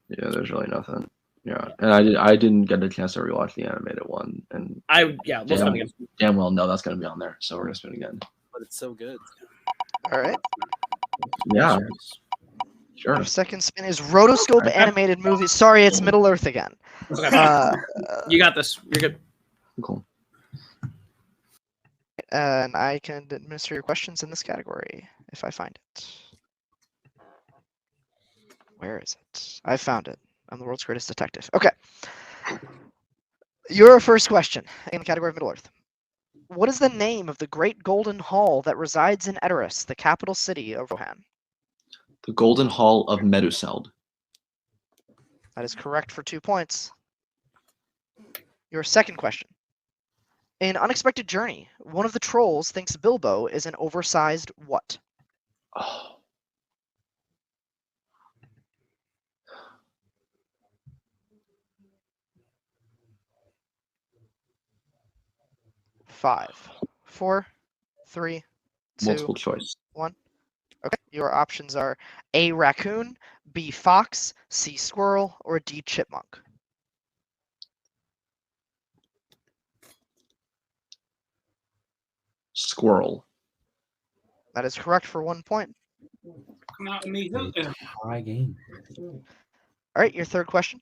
Speaker 20: Yeah, there's really nothing. Yeah, and I didn't get a chance to rewatch the animated one, and
Speaker 17: we'll spin again.
Speaker 20: damn well know that's gonna be on there, so we're gonna spin again.
Speaker 19: But it's so good.
Speaker 13: All right.
Speaker 20: Yeah, sure.
Speaker 13: Your second spin is Rotoscope animated movies. Sorry, it's Middle Earth again.
Speaker 17: You got this. You're good.
Speaker 20: Cool.
Speaker 13: And I can administer your questions in this category if I find it. Where is it? I found it. I'm the world's greatest detective. Okay. Your first question in the category of Middle Earth. What is the name of the Great Golden Hall that resides in Edoras, the capital city of Rohan?
Speaker 20: The Golden Hall of Meduseld.
Speaker 13: That is correct for 2 points. Your second question. In Unexpected Journey, one of the trolls thinks Bilbo is an oversized what?
Speaker 20: Oh.
Speaker 13: Five, 4, 3, 2,
Speaker 20: Multiple choice.
Speaker 13: 1. Okay. Your options are A, raccoon, B, fox, C, squirrel, or D, chipmunk.
Speaker 20: Squirrel.
Speaker 13: That is correct for 1 point.
Speaker 18: Not me.
Speaker 14: High game.
Speaker 13: All right, your third question.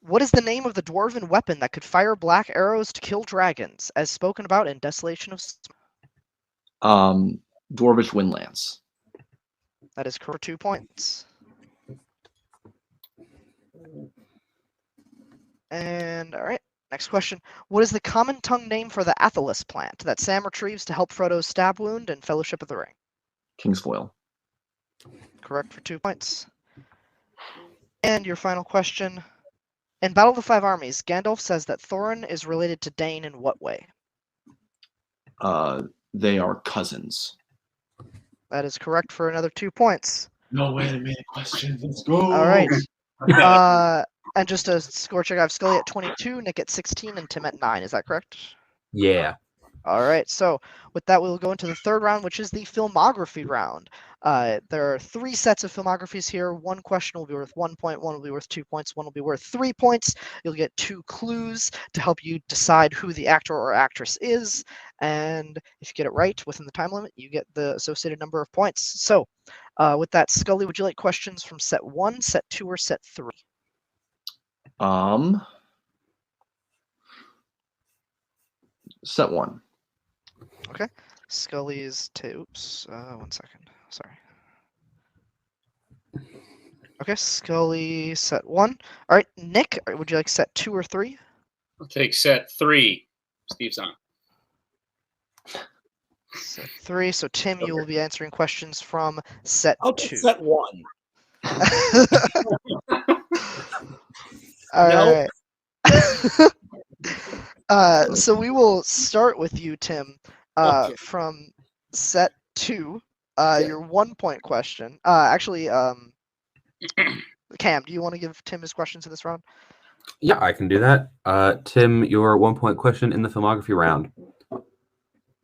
Speaker 13: What is the name of the dwarven weapon that could fire black arrows to kill dragons, as spoken about in Desolation of
Speaker 20: Dwarvish Windlance.
Speaker 13: That is correct for 2 points. And all right, next question. What is the common tongue name for the Athelis plant that Sam retrieves to help Frodo's stab wound in Fellowship of the Ring?
Speaker 20: Kingsfoil.
Speaker 13: Correct for 2 points. And your final question. In Battle of the Five Armies, Gandalf says that Thorin is related to Dane in what way?
Speaker 20: They are cousins.
Speaker 13: That is correct for another 2 points.
Speaker 20: No way to make a question. Let's go.
Speaker 13: All right. And just a score check, I have Scully at 22, Nick at 16, and Tim at 9. Is that correct?
Speaker 14: Yeah.
Speaker 13: All right, so with that, we'll go into the third round, which is the filmography round. There are 3 sets of filmographies here. One question will be worth 1 point, one will be worth 2 points, one will be worth 3 points. You'll get 2 clues to help you decide who the actor or actress is. And if you get it right within the time limit, you get the associated number of points. So with that, Scully, would you like questions from set 1, set 2, or set 3?
Speaker 20: Set 1.
Speaker 13: Okay. Scully's oops, 1 second. Sorry. Okay, Scully set 1. All right, Nick, would you like set 2 or 3?
Speaker 18: I'll take set 3. Steve's on.
Speaker 13: Set 3. So Tim, you will be answering questions from set 2.
Speaker 16: Set 1.
Speaker 13: All
Speaker 16: No.
Speaker 13: right. So we will start with you, Tim,
Speaker 16: Okay.
Speaker 13: from set 2. Your 1 point question. Actually, Cam, do you want to give Tim his questions in this round?
Speaker 14: Yeah, I can do that. Tim, your 1 point question in the filmography round.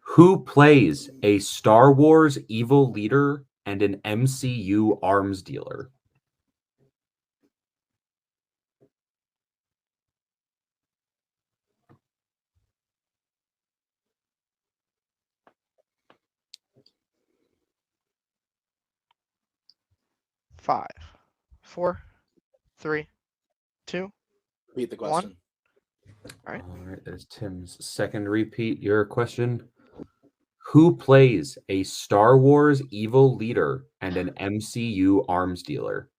Speaker 14: Who plays a Star Wars evil leader and an MCU arms dealer?
Speaker 13: Five, 4, 3, 2,
Speaker 16: Repeat the
Speaker 13: 1.
Speaker 16: question.
Speaker 13: All right.
Speaker 14: All right, that is Tim's second repeat. Your question. Who plays a Star Wars evil leader and an MCU arms dealer?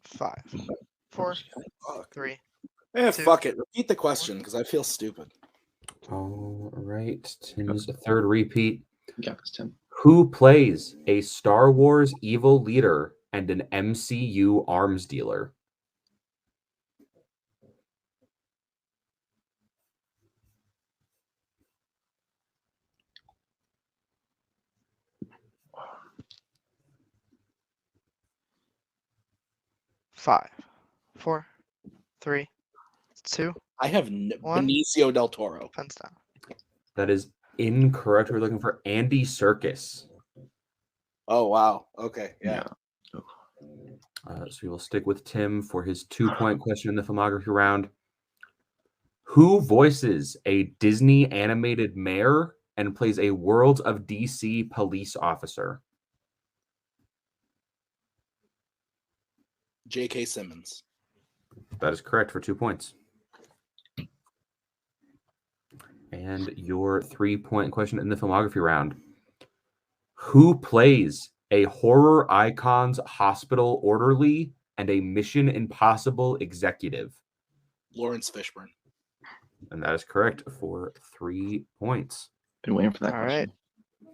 Speaker 13: Five, 4, 3.
Speaker 16: Fuck it. Repeat the question because I feel stupid.
Speaker 14: All right, Tim's third repeat.
Speaker 20: You got this, Tim.
Speaker 14: Who plays a Star Wars evil leader and an MCU arms dealer?
Speaker 13: Five, 4, 3, 2.
Speaker 16: I have Benicio del Toro.
Speaker 13: Pens down.
Speaker 14: That is incorrect. We're looking for Andy Serkis.
Speaker 16: Oh wow. Okay. Yeah.
Speaker 14: So we will stick with Tim for his 2 point question in the filmography round. Who voices a Disney animated mayor and plays a World of DC police officer?
Speaker 16: J.K. Simmons.
Speaker 14: That is correct for 2 points. And your 3 point question in the filmography round. Who plays a Horror Icons hospital orderly and a Mission Impossible executive?
Speaker 16: Lawrence Fishburne.
Speaker 14: And that is correct for 3 points.
Speaker 20: Been waiting for that
Speaker 13: All
Speaker 20: question.
Speaker 13: right.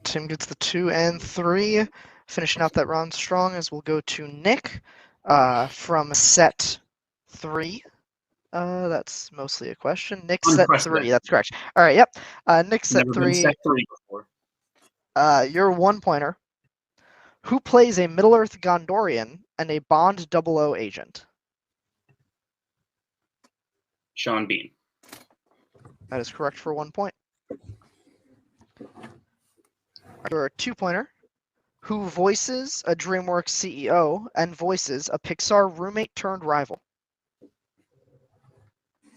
Speaker 13: Tim gets the 2 and 3. Finishing out that round strong as we'll go to Nick from set 3. That's mostly a question. Nick set 3. That's correct. All right. Yep. Nick set
Speaker 18: Never
Speaker 13: 3.
Speaker 18: been set 3 before.
Speaker 13: Your 1 pointer. Who plays a Middle Earth Gondorian and a Bond 00 agent?
Speaker 18: Sean Bean.
Speaker 13: That is correct for 1 point. Your 2 pointer. Who voices a DreamWorks CEO and voices a Pixar roommate turned rival?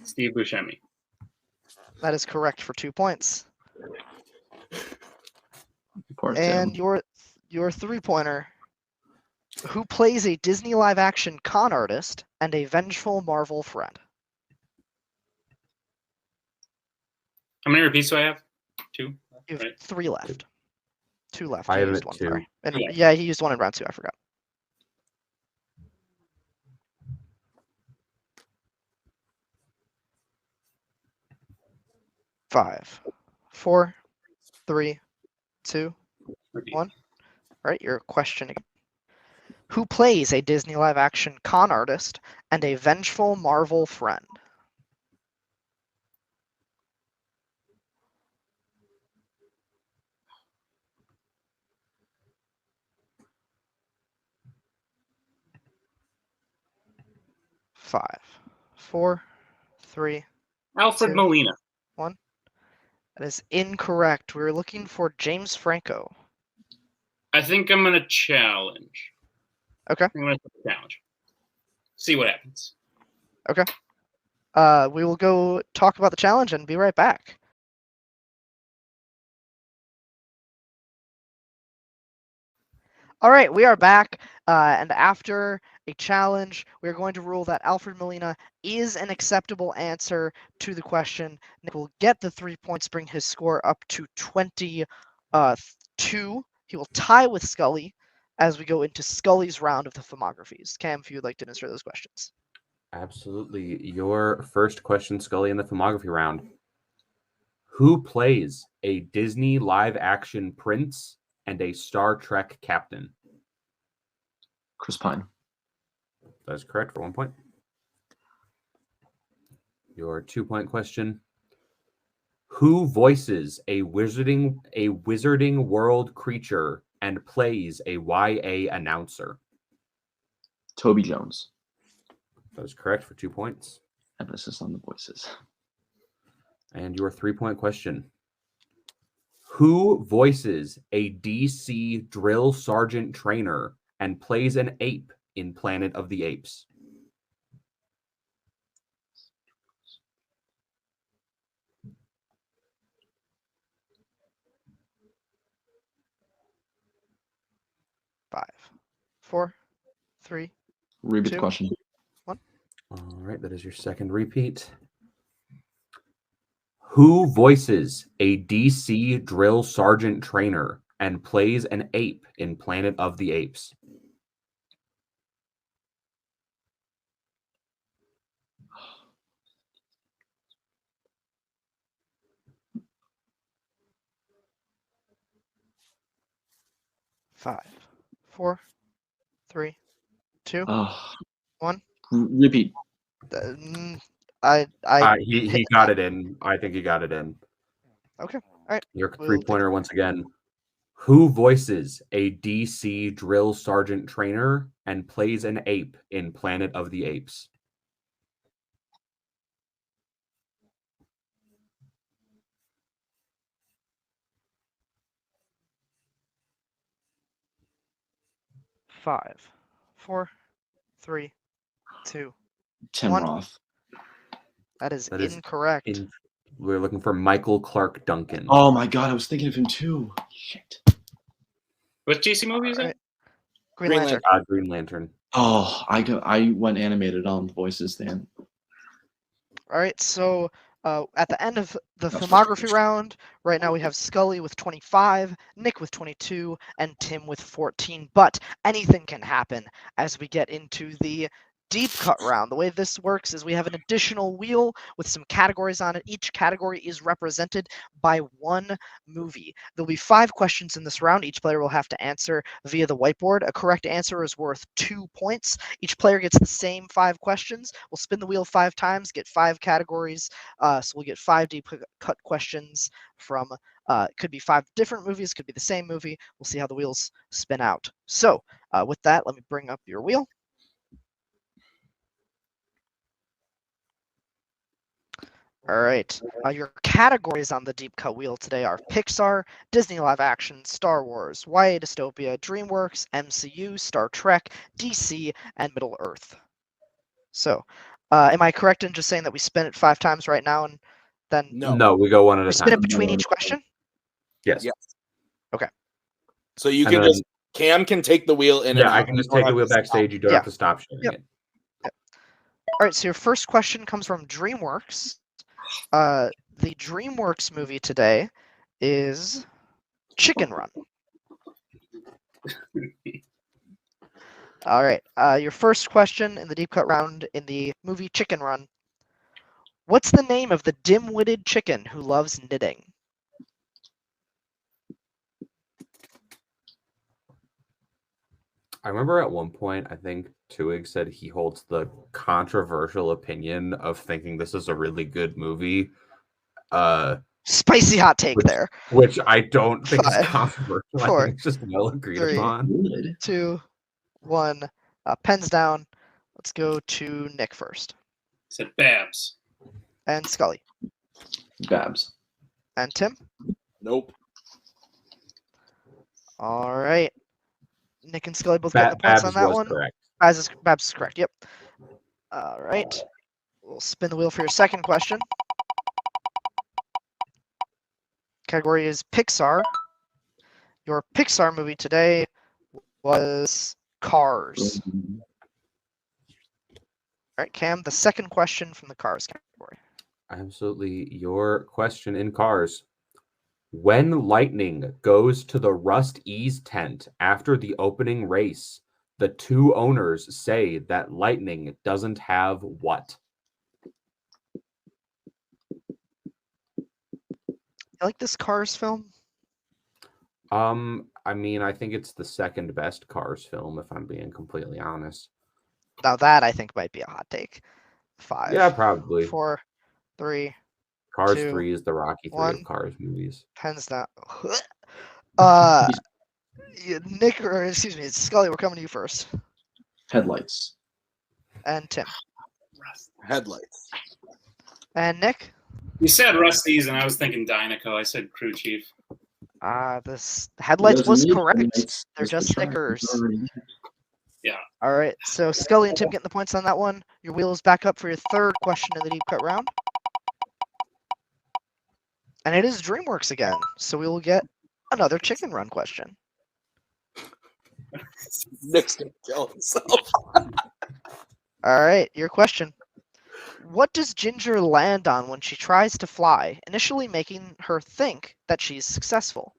Speaker 18: Steve Buscemi.
Speaker 13: That is correct for 2 points.
Speaker 20: Poor
Speaker 13: And
Speaker 20: Tim.
Speaker 13: your 3 pointer. Who plays a Disney live action con artist and a vengeful Marvel friend?
Speaker 18: How many repeats do I have? 2.
Speaker 13: You have
Speaker 18: Right.
Speaker 13: 3 left. 2 left.
Speaker 14: I
Speaker 13: You
Speaker 14: have
Speaker 13: used
Speaker 14: it
Speaker 13: 1,
Speaker 14: too.
Speaker 13: sorry. And,
Speaker 18: Yeah.
Speaker 13: yeah, he used 1 in round 2. I forgot. Five, 4, 3, 2, 1. All right, your question again. Who plays a Disney live action con artist and a vengeful Marvel friend? 5, 4, 3,
Speaker 18: Alfred
Speaker 13: 2,
Speaker 18: Molina.
Speaker 13: 1. That is incorrect. We were looking for James Franco.
Speaker 18: I think I'm gonna challenge.
Speaker 13: Okay.
Speaker 18: I'm gonna challenge. See what happens.
Speaker 13: Okay. We will go talk about the challenge and be right back. All right, we are back, and after a challenge, we are going to rule that Alfred Molina is an acceptable answer to the question. Nick will get the 3 points, bring his score up to 22. He will tie with Scully as we go into Scully's round of the filmographies. Cam, if you would like to answer those questions.
Speaker 14: Absolutely. Your first question, Scully, in the filmography round. Who plays a Disney live-action prince and a Star Trek captain?
Speaker 20: Chris Pine.
Speaker 14: That is correct for 1 point. Your 2-point question. Who voices a wizarding world creature and plays a YA announcer?
Speaker 20: Toby Jones.
Speaker 14: That is correct for 2 points.
Speaker 20: Emphasis on the voices.
Speaker 14: And your 3-point question. Who voices a DC drill sergeant trainer and plays an ape in Planet of the Apes?
Speaker 13: Five, 4, 3,
Speaker 20: Repeat
Speaker 13: 2,
Speaker 20: the question.
Speaker 13: 1.
Speaker 14: All right, that is your second repeat. Who voices a DC drill sergeant trainer and plays an ape in Planet of the Apes?
Speaker 13: Five, 4, 3, 2,
Speaker 20: Oh.
Speaker 13: 1.
Speaker 20: Repeat.
Speaker 14: He got it in. I think he got it in.
Speaker 13: Okay. All right.
Speaker 14: Your
Speaker 13: We'll
Speaker 14: 3-pointer once again. Who voices a DC drill sergeant trainer and plays an ape in Planet of the Apes?
Speaker 13: Five, 4, 3, 2,
Speaker 20: Tim
Speaker 13: 1.
Speaker 20: Roth.
Speaker 13: That is incorrect.
Speaker 14: We're looking for Michael Clark Duncan.
Speaker 20: Oh my god, I was thinking of him too. Shit.
Speaker 18: What DC movie is it?
Speaker 13: Green Lantern.
Speaker 14: Green Lantern.
Speaker 20: Oh, I went animated on the voices then.
Speaker 13: All right, so at the end of the filmography round, right now we have Scully with 25, Nick with 22, and Tim with 14. But anything can happen as we get into the deep cut round. The way this works is we have an additional wheel with some categories on it. Each category is represented by one movie. There'll be 5 questions in this round. Each player will have to answer via the whiteboard. A correct answer is worth 2 points. Each player gets the same 5 questions. We'll spin the wheel 5 times, get 5 categories. So we'll get 5 deep cut questions from could be 5 different movies, could be the same movie. We'll see how the wheels spin out. So with that, let me bring up your wheel. All right. Your categories on the deep cut wheel today are Pixar, Disney live action, Star Wars, YA dystopia, DreamWorks, MCU, Star Trek, DC, and Middle Earth. So, am I correct in just saying that we spin it 5 times right now, and then
Speaker 14: No, we go one at a time.
Speaker 13: we spin it between each question?
Speaker 14: Yes.
Speaker 13: Okay.
Speaker 16: So you
Speaker 14: And
Speaker 16: can
Speaker 14: then-
Speaker 16: just Cam can take the wheel in.
Speaker 14: Yeah, I can just take the wheel backstage. You don't have to stop sharing it.
Speaker 13: All right. So your first question comes from DreamWorks. The DreamWorks movie today is Chicken Run. All right. Your first question in the deep cut round in the movie Chicken Run. What's the name of the dim-witted chicken who loves knitting?
Speaker 14: I remember at one point, I think Twohig said he holds the controversial opinion of thinking this is a really good movie.
Speaker 13: Spicy hot take there.
Speaker 14: Which I don't think
Speaker 13: 5,
Speaker 14: is controversial. I
Speaker 13: 4,
Speaker 14: think it's just well agreed
Speaker 13: 3,
Speaker 14: upon.
Speaker 13: 2, 1. Pens down. Let's go to Nick first.
Speaker 18: Said Babs.
Speaker 13: And Scully.
Speaker 20: Babs.
Speaker 13: And Tim.
Speaker 16: Nope.
Speaker 13: All right. Nick and Scully both getting the points on
Speaker 14: Babs
Speaker 13: that
Speaker 14: was
Speaker 13: one.
Speaker 14: correct.
Speaker 13: Babs is correct. Yep. All right. We'll spin the wheel for your second question. Category is Pixar. Your Pixar movie today was Cars. All right, Cam, the second question from the Cars category.
Speaker 14: Absolutely. Your question in Cars. When Lightning goes to the Rust Ease tent after the opening race, the two owners say that Lightning doesn't have what?
Speaker 13: You like this Cars film?
Speaker 14: I mean, I think it's the second best Cars film, if I'm being completely honest.
Speaker 13: Now that I think might be a hot take. 5.
Speaker 14: Yeah, probably.
Speaker 13: 4, 3.
Speaker 14: Cars
Speaker 13: 2,
Speaker 14: 3 is the Rocky 3
Speaker 13: 1.
Speaker 14: of Cars movies.
Speaker 13: Pens down. Nick, or excuse me, Scully, we're coming to you first.
Speaker 20: Headlights.
Speaker 13: And Tim.
Speaker 16: Headlights.
Speaker 13: And Nick.
Speaker 18: You said Rusty's, and I was thinking Dynaco. I said Crew Chief.
Speaker 13: This headlights was
Speaker 20: Doesn't need
Speaker 13: correct.
Speaker 20: headlights.
Speaker 13: They're
Speaker 20: It's the
Speaker 13: just
Speaker 20: track.
Speaker 13: stickers.
Speaker 20: It's already there.
Speaker 18: Yeah.
Speaker 13: All right. So Scully and Tim getting the points on that one. Your wheel is back up for your third question in the deep cut round. And it is DreamWorks again. So we will get another chicken run question.
Speaker 16: Nick's gonna kill himself.
Speaker 13: All right. Your question. What does Ginger land on when she tries to fly, initially making her think that she's successful?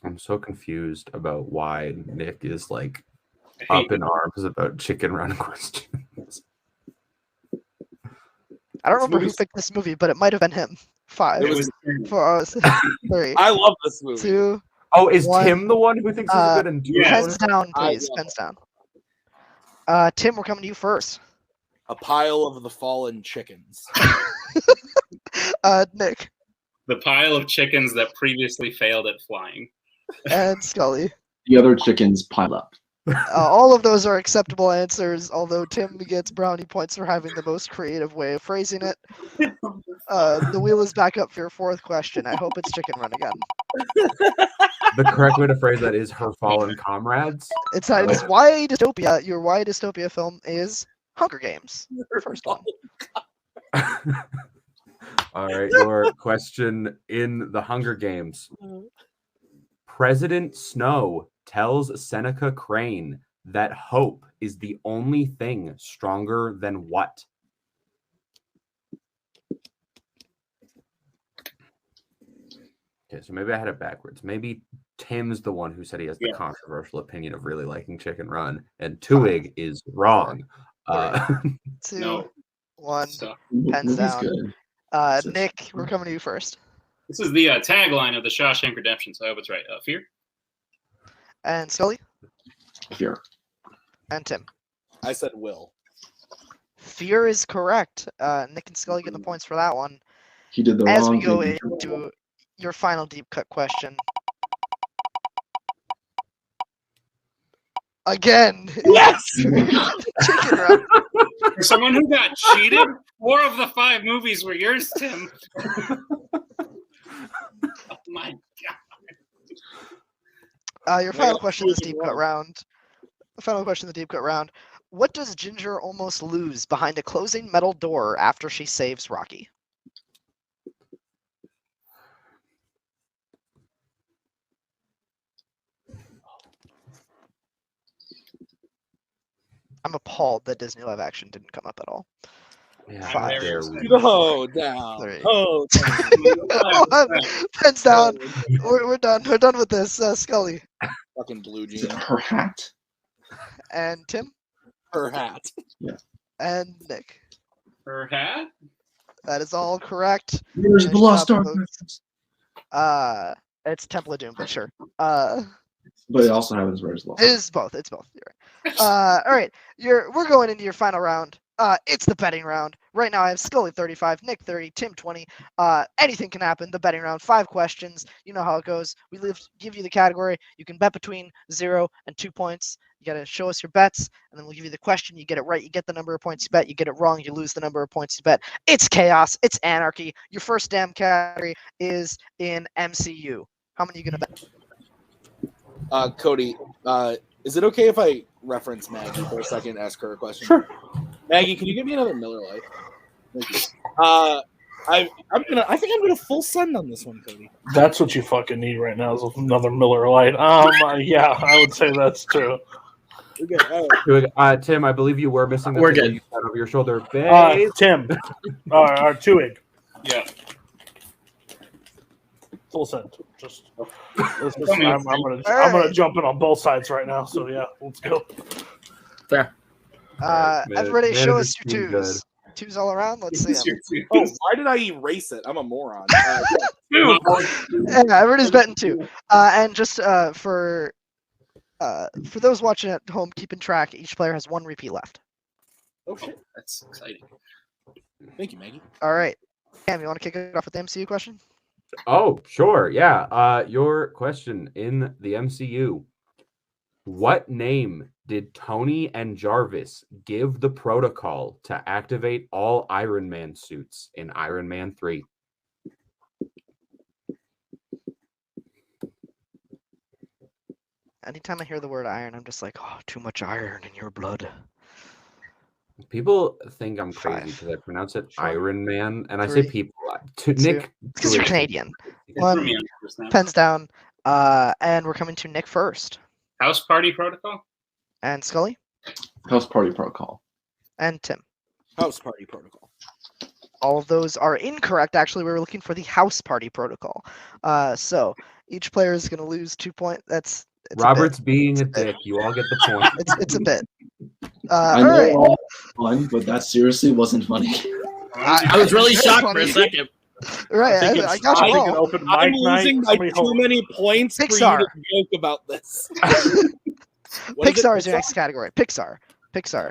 Speaker 14: I'm so confused about why Nick is like up in arms about chicken run questions.
Speaker 13: I don't remember who picked this movie, but it might have been him. 5.
Speaker 16: It was
Speaker 13: 4, 3.
Speaker 16: I love this movie.
Speaker 13: 2.
Speaker 14: Oh, is
Speaker 13: 1.
Speaker 14: Tim the one who thinks he's good and
Speaker 13: Pens down, please. Pens down. Tim, we're coming to you first.
Speaker 16: A pile of the fallen chickens.
Speaker 13: Nick.
Speaker 18: The pile of chickens that previously failed at flying.
Speaker 13: And Scully.
Speaker 20: The other chickens pile up.
Speaker 13: All of those are acceptable answers, although Tim gets brownie points for having the most creative way of phrasing it. The wheel is back up for your fourth question. I hope it's chicken run again.
Speaker 14: The correct way to phrase that is her fallen comrades.
Speaker 13: It's YA Dystopia. Your YA Dystopia film is Hunger Games. First one.
Speaker 14: All right, your question in the Hunger Games. President Snow tells Seneca Crane that hope is the only thing stronger than what? Okay, so maybe I had it backwards. Maybe Tim's the one who said he has the controversial opinion of really liking Chicken Run, and Twohig is wrong.
Speaker 13: 2, 1.
Speaker 18: So,
Speaker 13: Pens down.
Speaker 20: Good.
Speaker 13: Nick, we're coming to you first.
Speaker 18: this is the tagline of the Shawshank Redemption, so I hope it's right. Fear?
Speaker 13: And Scully.
Speaker 20: Fear.
Speaker 13: And Tim.
Speaker 16: I said Will.
Speaker 13: Fear is correct. Nick and Scully get the points for that one.
Speaker 20: He did the
Speaker 13: As
Speaker 20: wrong
Speaker 13: we go
Speaker 20: thing.
Speaker 13: into your final deep cut question. Again.
Speaker 16: Yes!
Speaker 13: Chicken run.
Speaker 18: For someone who got cheated, 4 of the 5 movies were yours, Tim. Oh my god.
Speaker 13: Your final question in this deep cut round. Final question in the deep cut round. What does Ginger almost lose behind a closing metal door after she saves Rocky? I'm appalled that Disney live action didn't come up at all.
Speaker 14: Yeah,
Speaker 13: 5.
Speaker 16: Go down.
Speaker 13: 3.
Speaker 16: Oh, down.
Speaker 13: Pens down. We're done. We're done with this. Scully.
Speaker 16: Fucking blue
Speaker 20: Is it
Speaker 16: jean.
Speaker 20: her hat?
Speaker 13: And Tim.
Speaker 16: Her hat.
Speaker 20: Yeah.
Speaker 13: And Nick.
Speaker 18: Her hat?
Speaker 13: That is all correct.
Speaker 20: Where's the Lost Ark?
Speaker 13: It's Temple of Doom, but sure.
Speaker 20: But it also happens where it's Lost
Speaker 13: It is both. It's both. You're right. All right. We're going into your final round. It's the betting round. Right now I have Scully 35, Nick 30, Tim 20. Anything can happen. The betting round, 5 questions. You know how it goes. We give you the category. You can bet between 0 and 2 points. You got to show us your bets, and then we'll give you the question. You get it right, you get the number of points you bet. You get it wrong, you lose the number of points you bet. It's chaos. It's anarchy. Your first damn category is in MCU. How many are you going to bet?
Speaker 16: Cody, is it okay if I reference Maggie for a second and ask her a question?
Speaker 15: Sure.
Speaker 16: Maggie, can you give me another Miller Lite? Thank you. I think I'm gonna full send on this one, Cody.
Speaker 15: That's what you fucking need right now is another Miller Lite. Yeah, I would say that's true.
Speaker 16: Okay, all
Speaker 14: right. Tim, I believe you were missing the
Speaker 17: We're
Speaker 14: thing
Speaker 17: good.
Speaker 14: you said over your shoulder.
Speaker 15: Tim, our Twohig.
Speaker 18: Yeah.
Speaker 15: Full send. I'm gonna jump in on both sides right now. So yeah, let's go.
Speaker 17: Fair.
Speaker 13: Everybody show us your twos. Twos all around. Let's see them.
Speaker 16: Oh, why did I erase it? I'm a moron.
Speaker 13: Yeah, everybody's betting 2. And just for those watching at home, keeping track, each player has 1 repeat left.
Speaker 16: Oh shit,
Speaker 18: that's exciting.
Speaker 16: Thank you, Maggie.
Speaker 13: All right, Cam, you want to kick it off with the MCU question?
Speaker 14: Oh, sure. Yeah. Your question in the MCU. What name did Tony and Jarvis give the protocol to activate all Iron Man suits in Iron Man 3?
Speaker 13: Anytime I hear the word iron, I'm just like, oh, too much iron in your blood.
Speaker 14: People think I'm crazy because I pronounce it Iron Man, and I say
Speaker 13: 3,
Speaker 14: people.
Speaker 13: 2,
Speaker 14: Nick,
Speaker 13: because you're Canadian. 1, pens down, and we're coming to Nick first.
Speaker 18: House party protocol?
Speaker 13: And Scully?
Speaker 20: House party protocol.
Speaker 13: And Tim?
Speaker 16: House party protocol.
Speaker 13: All of those are incorrect. Actually, we were looking for the house party protocol. So each player is going to lose 2 points.
Speaker 14: Robert's being a dick. You all get the point.
Speaker 13: It's a bit.
Speaker 20: I
Speaker 13: all
Speaker 20: know
Speaker 13: right.
Speaker 20: all fun, but that seriously wasn't funny.
Speaker 17: I was really shocked for a second.
Speaker 13: Right, I got you wrong.
Speaker 16: I'm losing by too many points
Speaker 13: Pixar.
Speaker 16: for you to joke about this.
Speaker 13: Pixar is your next category. Pixar.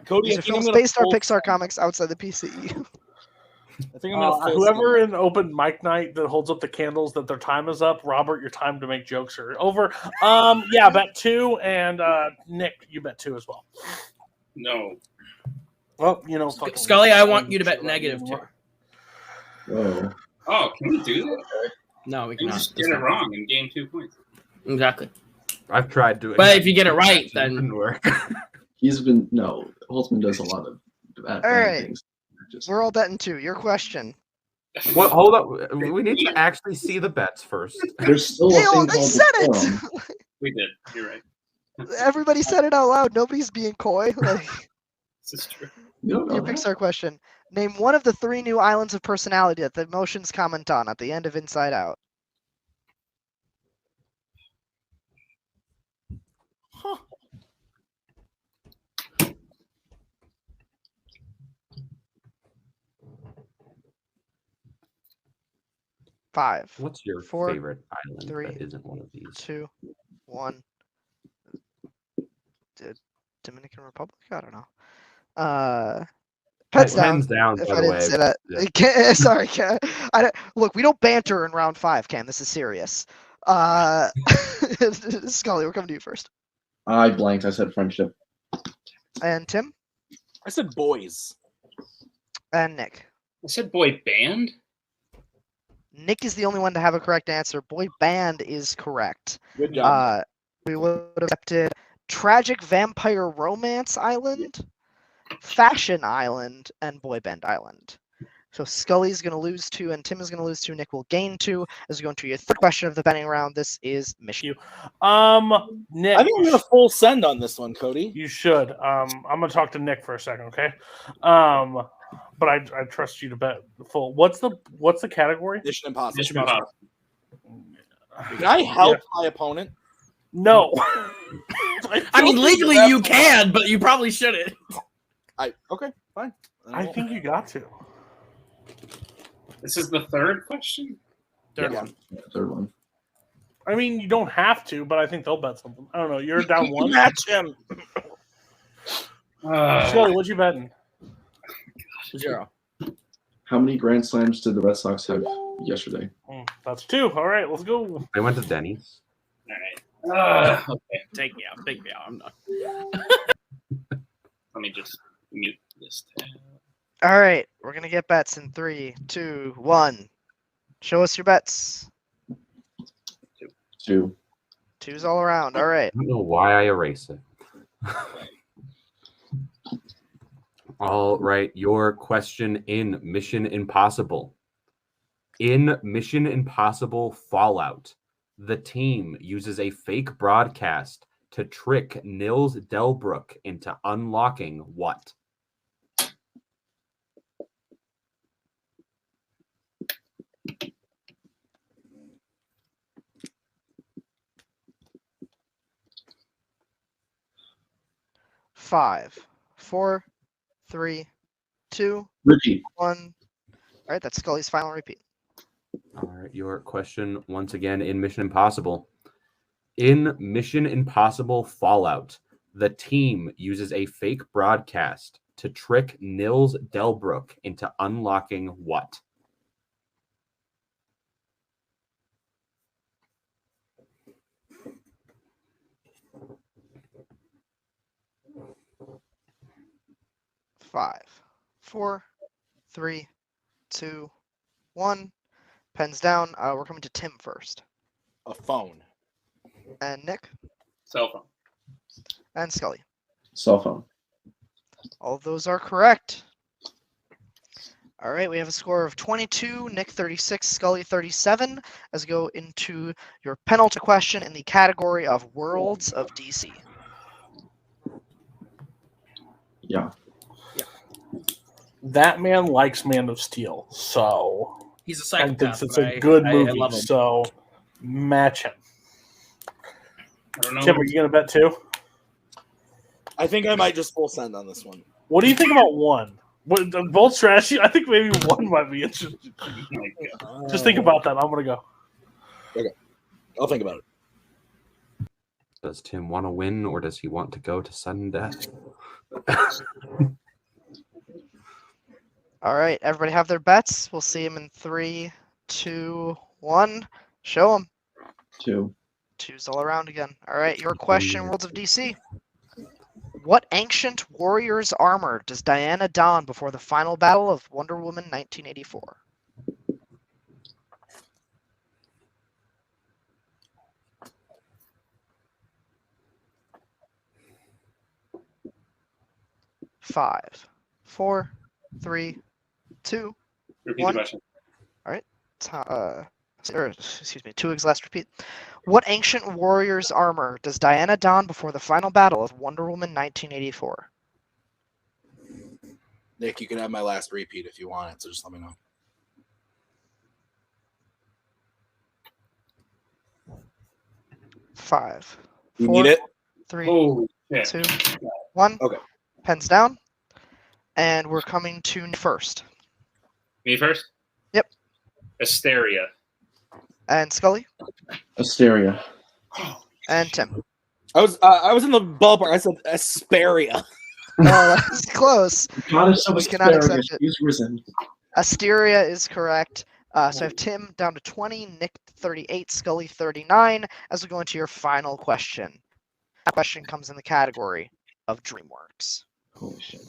Speaker 16: Cody,
Speaker 13: These are films based on Pixar comics outside the PCE.
Speaker 16: I think I'm gonna
Speaker 15: whoever in open mic night that holds up the candles that their time is up, Robert, your time to make jokes are over. Yeah, bet 2, and Nick, you bet 2 as well.
Speaker 18: No.
Speaker 15: Well,
Speaker 17: Scully, I want you to bet -2.
Speaker 20: Whoa.
Speaker 18: Oh, can we do that?
Speaker 17: No, we
Speaker 18: You
Speaker 17: cannot.
Speaker 18: just get it wrong and gain 2 points.
Speaker 17: Exactly.
Speaker 14: I've tried doing
Speaker 17: But
Speaker 14: that.
Speaker 17: if you get it right,
Speaker 14: It
Speaker 17: then
Speaker 14: didn't work.
Speaker 20: Holtzman does a lot of bad
Speaker 13: All right.
Speaker 20: things.
Speaker 13: We're all betting 2. Your question.
Speaker 14: What? Hold up. We need to actually see the bets first.
Speaker 20: There's still a
Speaker 13: They
Speaker 20: thing called
Speaker 13: said
Speaker 20: the
Speaker 13: it.
Speaker 20: forum.
Speaker 18: We did. You're right.
Speaker 13: Everybody said it out loud. Nobody's being coy. Like,
Speaker 18: This is true.
Speaker 20: You don't know
Speaker 13: your
Speaker 20: that?
Speaker 13: Pixar question. Name one of the 3 new islands of personality that the emotions comment on at the end of Inside Out. Five.
Speaker 14: What's your
Speaker 13: 4,
Speaker 14: favorite island
Speaker 13: 3,
Speaker 14: that isn't one of these?
Speaker 13: 2, 1. Dominican Republic? I don't know. Pens
Speaker 14: Pens
Speaker 13: down.
Speaker 14: down,
Speaker 13: If
Speaker 14: by
Speaker 13: I
Speaker 14: the
Speaker 13: didn't
Speaker 14: way.
Speaker 13: say that.
Speaker 14: Yeah.
Speaker 13: Sorry, I don't, look, we don't banter in round 5, Cam. This is serious. Scully, we're coming to you first.
Speaker 20: I blanked. I said friendship.
Speaker 13: And Tim?
Speaker 16: I said boys.
Speaker 13: And Nick?
Speaker 18: I said boy band.
Speaker 13: Nick is the only one to have a correct answer. Boy band is correct.
Speaker 16: Good job.
Speaker 13: We would have accepted Tragic Vampire Romance Island, Fashion Island, and Boy Band Island. So Scully's going to lose 2, and Tim is going to lose 2. Nick will gain 2. As we go into your third question of the betting round, this is Michigan.
Speaker 15: Nick,
Speaker 16: I think I'm gonna full send on this one, Cody.
Speaker 15: you should. I'm gonna talk to Nick for a second, okay? But I trust you to bet full. What's the category?
Speaker 16: Mission Impossible.
Speaker 18: Mission Impossible.
Speaker 16: Can I help my opponent?
Speaker 15: No.
Speaker 17: I mean, legally you can, but you probably shouldn't.
Speaker 16: Okay, fine.
Speaker 15: I think you got to.
Speaker 18: This is the third question?
Speaker 17: Third
Speaker 16: Yeah.
Speaker 17: one.
Speaker 20: Third one.
Speaker 15: I mean, you don't have to, but I think they'll bet something. I don't know. You're down 1.
Speaker 16: Match him.
Speaker 15: Scully, what you betting?
Speaker 17: 0.
Speaker 12: How many Grand Slams did the Red Sox have yesterday?
Speaker 15: That's 2. All right, let's go.
Speaker 14: I went to Denny's.
Speaker 18: All right.
Speaker 17: Okay, take me out. Take me out. I'm done.
Speaker 18: Let me just mute this tab.
Speaker 13: All right, we're gonna get bets in 3, 2, 1. Show us your bets.
Speaker 12: 2.
Speaker 13: 2's all around. All right.
Speaker 14: I don't know why I erase it. All right, your question in Mission Impossible. In Mission Impossible Fallout, the team uses a fake broadcast to trick Nils Delbruck into unlocking what?
Speaker 13: Five, 4, 3, 2,
Speaker 12: Repeat.
Speaker 13: 1. All right, that's Scully's final repeat.
Speaker 14: All right, your question once again in Mission Impossible. In Mission Impossible Fallout, the team uses a fake broadcast to trick Nils Delbruck into unlocking what?
Speaker 13: Five, 4, 3, 2, 1. Pens down. We're coming to Tim first.
Speaker 16: A phone.
Speaker 13: And Nick.
Speaker 18: Cell phone.
Speaker 13: And Scully.
Speaker 12: Cell phone.
Speaker 13: All of those are correct. All right, we have a score of 22, Nick 36, Scully 37, as we go into your penultimate question in the category of Worlds of DC.
Speaker 12: Yeah.
Speaker 15: That man likes Man of Steel, so
Speaker 17: He's a psychopath.
Speaker 15: thinks it's
Speaker 17: but
Speaker 15: a good
Speaker 17: I
Speaker 15: movie.
Speaker 17: love him.
Speaker 15: So match him.
Speaker 18: I don't know.
Speaker 15: Tim, are you gonna bet 2?
Speaker 16: I think I might just full send on this one.
Speaker 15: What do you think about 1? What bold strategy? I think maybe 1 might be interesting. Just think about that. I'm gonna go.
Speaker 16: Okay, I'll think about it.
Speaker 14: Does Tim want to win or does he want to go to sudden death?
Speaker 13: All right, everybody have their bets. We'll see them in 3, 2, 1. Show them.
Speaker 12: 2.
Speaker 13: 2's all around again. All right, your question, Worlds of DC. What ancient warrior's armor does Diana don before the final battle of Wonder Woman 1984? Five, 4, 3, 2,
Speaker 18: Repeat
Speaker 13: 1.
Speaker 18: the question.
Speaker 13: All right. Excuse me, Twohig's last repeat. What ancient warrior's armor does Diana don before the final battle of Wonder Woman 1984?
Speaker 16: Nick, you can have my last repeat if you want it, so just let me know.
Speaker 13: Five,
Speaker 16: You
Speaker 13: 4,
Speaker 16: need it?
Speaker 13: 3,
Speaker 18: Holy shit.
Speaker 13: 2, 1.
Speaker 16: Okay.
Speaker 13: Pens down. And we're coming to first.
Speaker 18: Me first?
Speaker 13: Yep.
Speaker 18: Hysteria.
Speaker 13: And Scully.
Speaker 12: Asteria.
Speaker 13: And Tim.
Speaker 16: I was in the ballpark. I said Asperia.
Speaker 13: Oh, that's close.
Speaker 12: Goddess of
Speaker 13: We cannot
Speaker 12: asparagus,
Speaker 13: accept it.
Speaker 12: she's risen.
Speaker 13: Asteria is correct. So I have Tim down to 20, Nick 38, Scully 39, as we go into your final question. That question comes in the category of DreamWorks.
Speaker 12: Holy shit.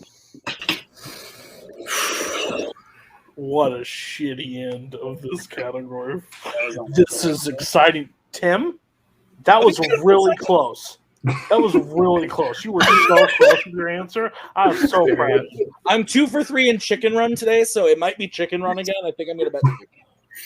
Speaker 15: What a shitty end of this category. This is exciting. Tim, that was really close. That was really close. You were so close with your answer. I'm so proud of you.
Speaker 16: I'm 2 for 3 in Chicken Run today, so it might be Chicken Run again. I think I'm gonna bet.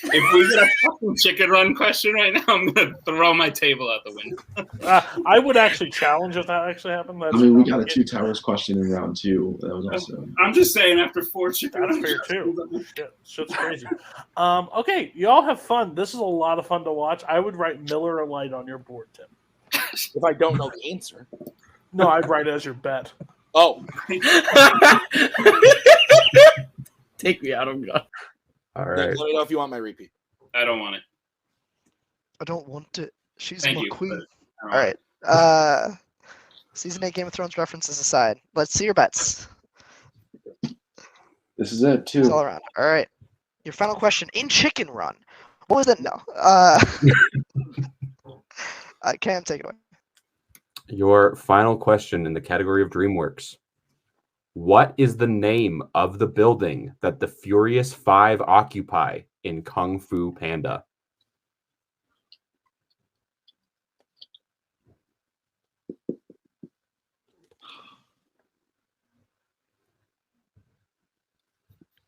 Speaker 18: If we get a fucking chicken run question right now, I'm gonna throw my table out the window.
Speaker 15: I would actually challenge if that actually happened.
Speaker 12: I mean, we got a 2 towers question in round 2. That was also.
Speaker 18: I'm just saying, after 4 chicken
Speaker 15: That's
Speaker 18: run
Speaker 15: fair
Speaker 18: questions,
Speaker 15: too. Shit's crazy. Okay, y'all have fun. This is a lot of fun to watch. I would write Miller or Light on your board, Tim.
Speaker 16: If I don't know the answer.
Speaker 15: No, I'd write it as your bet.
Speaker 16: Oh.
Speaker 17: Take me out. I'm gone.
Speaker 14: All
Speaker 16: Nick,
Speaker 14: right.
Speaker 16: let me know if you want my repeat.
Speaker 18: I don't want it.
Speaker 13: I don't want it. She's
Speaker 18: Thank
Speaker 13: my
Speaker 18: you,
Speaker 13: queen.
Speaker 18: but
Speaker 13: All right. Season 8 Game of Thrones references aside, let's see your bets.
Speaker 12: This is it,
Speaker 13: It's
Speaker 12: too.
Speaker 13: all around. All right. Your final question in Chicken Run. What was it? No. Cam, take it away.
Speaker 14: Your final question in the category of DreamWorks. What is the name of the building that the Furious Five occupy in Kung Fu Panda?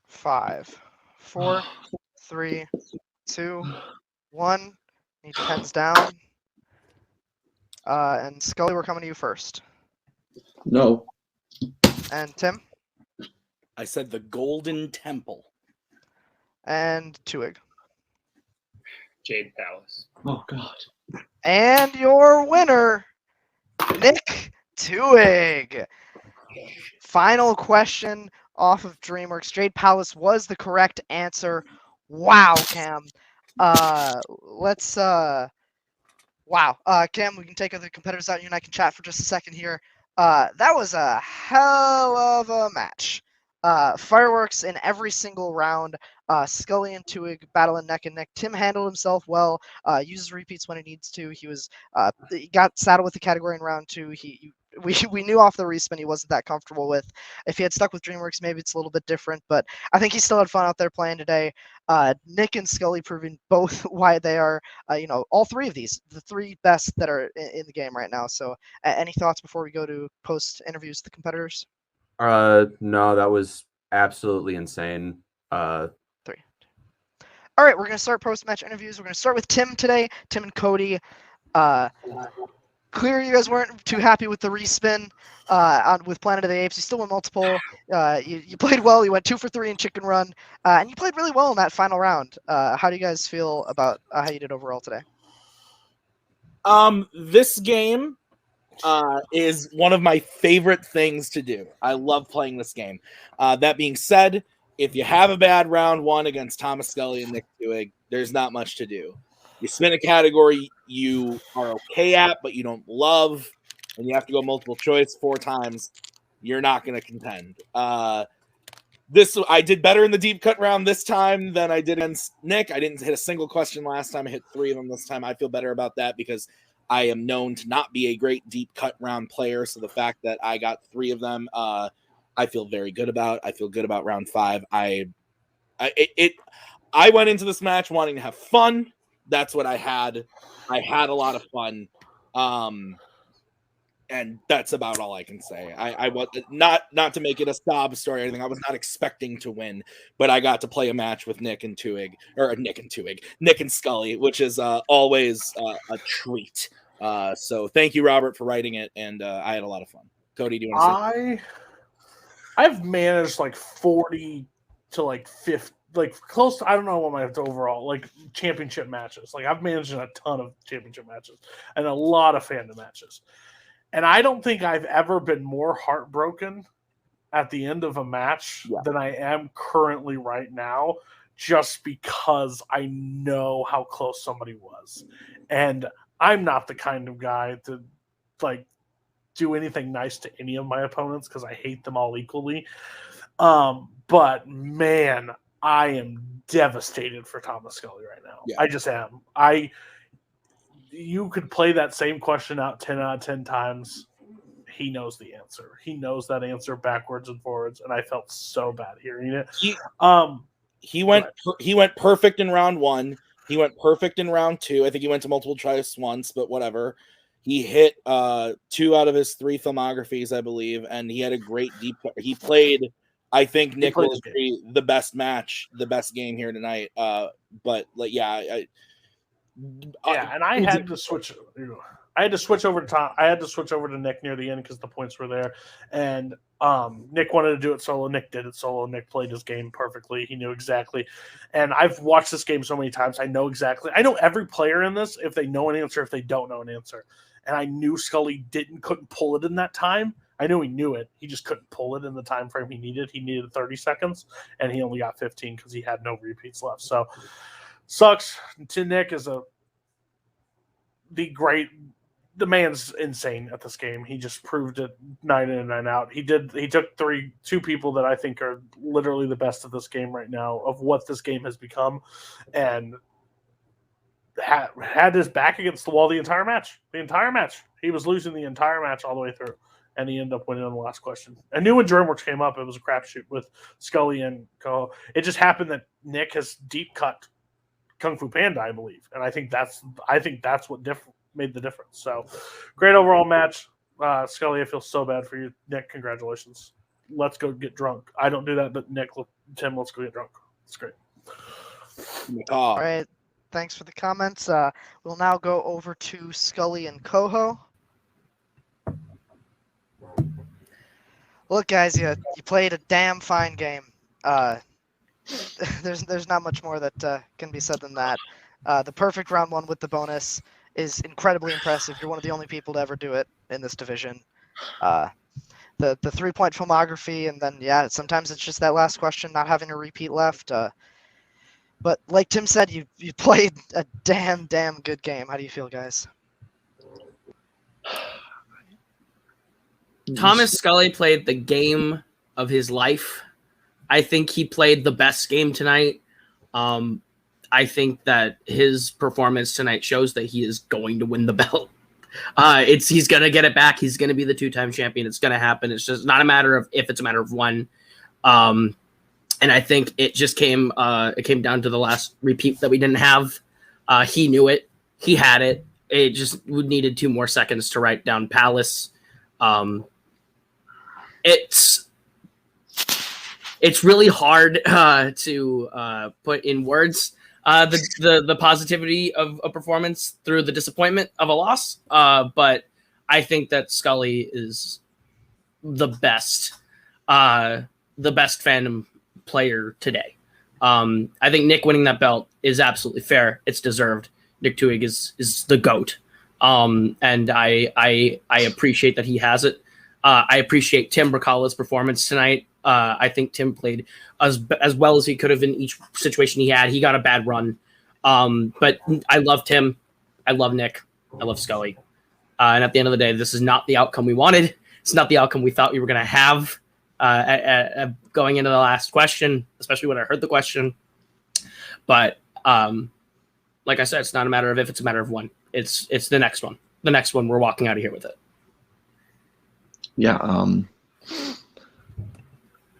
Speaker 13: Five, 4, 3, 2, 1. Need pens down. And Scully, we're coming to you first.
Speaker 12: No.
Speaker 13: And Tim?
Speaker 16: I said the Golden Temple.
Speaker 13: And Twohig.
Speaker 18: Jade Palace.
Speaker 12: Oh, God.
Speaker 13: And your winner, Nick Twohig. Final question off of DreamWorks. Jade Palace was the correct answer. Wow, Cam. Wow. Cam, we can take other competitors out. You and I can chat for just a second here. That was a hell of a match. Fireworks in every single round. Scully and Twohig battling neck and neck. Tim handled himself well. Uses repeats when he needs to. He got saddled with the category in round 2. We knew off the respin he wasn't that comfortable with. If he had stuck with DreamWorks, maybe it's a little bit different, but I think he still had fun out there playing today. Nick and Scully proving both why they are, all three of these, the three best that are in the game right now. So any thoughts before we go to post interviews with the competitors?
Speaker 14: No, that was absolutely insane.
Speaker 13: 3. All right, we're going to start post-match interviews. We're going to start with Tim today. Tim and Cody. Clear, you guys weren't too happy with the respin with Planet of the Apes. You still went multiple. You played well. You went 2 for 3 in Chicken Run, and you played really well in that final round. How do you guys feel about how you did overall today?
Speaker 16: This game is one of my favorite things to do. I love playing this game. That being said, if you have a bad round 1 against Thomas Scully and Nick Twohig, there's not much to do. You spin a category you are okay at, but you don't love, and you have to go multiple choice 4 times. You're not going to contend. I did better in the deep cut round this time than I did against Nick. I didn't hit a single question last time. I hit 3 of them this time. I feel better about that because I am known to not be a great deep cut round player. So the fact that I got 3 of them, I feel very good about. I feel good about round 5. I went into this match wanting to have fun. That's what I had. I had a lot of fun. And that's about all I can say. I was not to make it a sob story or anything. I was not expecting to win, but I got to play a match with Nick and Scully, which is always a treat. So thank you, Robert, for writing it, and I had a lot of fun. Cody, do you want to say?
Speaker 15: I've managed like 40 to like 50, like close to, I don't know what my overall like championship matches. Like I've managed a ton of championship matches and a lot of fandom matches. And I don't think I've ever been more heartbroken at the end of a match than I am currently right now, just because I know how close somebody was. And I'm not the kind of guy to like do anything nice to any of my opponents because I hate them all equally. But man, I am devastated for Thomas Scully right now. Yeah. I just am. You could play that same question out 10 out of 10 times. He knows the answer. He knows that answer backwards and forwards, and I felt so bad hearing it.
Speaker 16: He went perfect in round 1. He went perfect in round 2. I think he went to multiple choice once, but whatever. He hit 2 out of his 3 filmographies, I believe, and he had a great deep. He played. I think Nick will agree the best match, the best game here tonight. But like,
Speaker 15: and I had to switch. I had to switch over to Tom. I had to switch over to Nick near the end because the points were there, and Nick wanted to do it solo. Nick did it solo. Nick played his game perfectly. He knew exactly, and I've watched this game so many times. I know exactly. I know every player in this. If they know an answer, if they don't know an answer, and I knew Scully couldn't pull it in that time. I knew he knew it. He just couldn't pull it in the time frame he needed. He needed 30 seconds, and he only got 15 because he had no repeats left. So sucks to Nick as the the man's insane at this game. He just proved it 9 in and 9 out. He took two people that I think are literally the best of this game right now, of what this game has become, and had his back against the wall the entire match. The entire match. He was losing the entire match all the way through, and he ended up winning on the last question. I knew when DreamWorks came up, it was a crapshoot with Scully and Koho. It just happened that Nick has deep cut Kung Fu Panda, I believe, and I think that's what made the difference. So, great overall match. Scully, I feel so bad for you. Nick, congratulations. Let's go get drunk. I don't do that, but Nick, Tim, let's go get drunk. It's great.
Speaker 13: All right. Thanks for the comments. We'll now go over to Scully and Koho. Look, guys, you played a damn fine game. There's not much more that can be said than that. The perfect round one with the bonus is incredibly impressive. You're one of the only people to ever do it in this division. The 3-point filmography, and then sometimes it's just that last question, not having a repeat left. But like Tim said, you played a damn good game. How do you feel, guys?
Speaker 17: Thomas Scully played the game of his life. I think he played the best game tonight. I think that his performance tonight shows that he is going to win the belt. He's going to get it back. He's going to be the 2-time champion. It's going to happen. It's just not a matter of if, it's a matter of when. And I think it just came down to the last repeat that we didn't have. He knew it. He had it. It just needed 2 more seconds to write down Palace. It's really hard to put in words the positivity of a performance through the disappointment of a loss. But I think that Scully is the best Fandom player today. I think Nick winning that belt is absolutely fair. It's deserved. Nick Twohig is the GOAT. And I appreciate that he has it. I appreciate Tim Brzakala's performance tonight. I think Tim played as well as he could have in each situation he had. He got a bad run. But I love Tim. I love Nick. I love Scully. And at the end of the day, this is not the outcome we wanted. It's not the outcome we thought we were going to have going into the last question, especially when I heard the question. But like I said, it's not a matter of if, it's a matter of when. It's the next one. The next one, we're walking out of here with it.
Speaker 12: Yeah.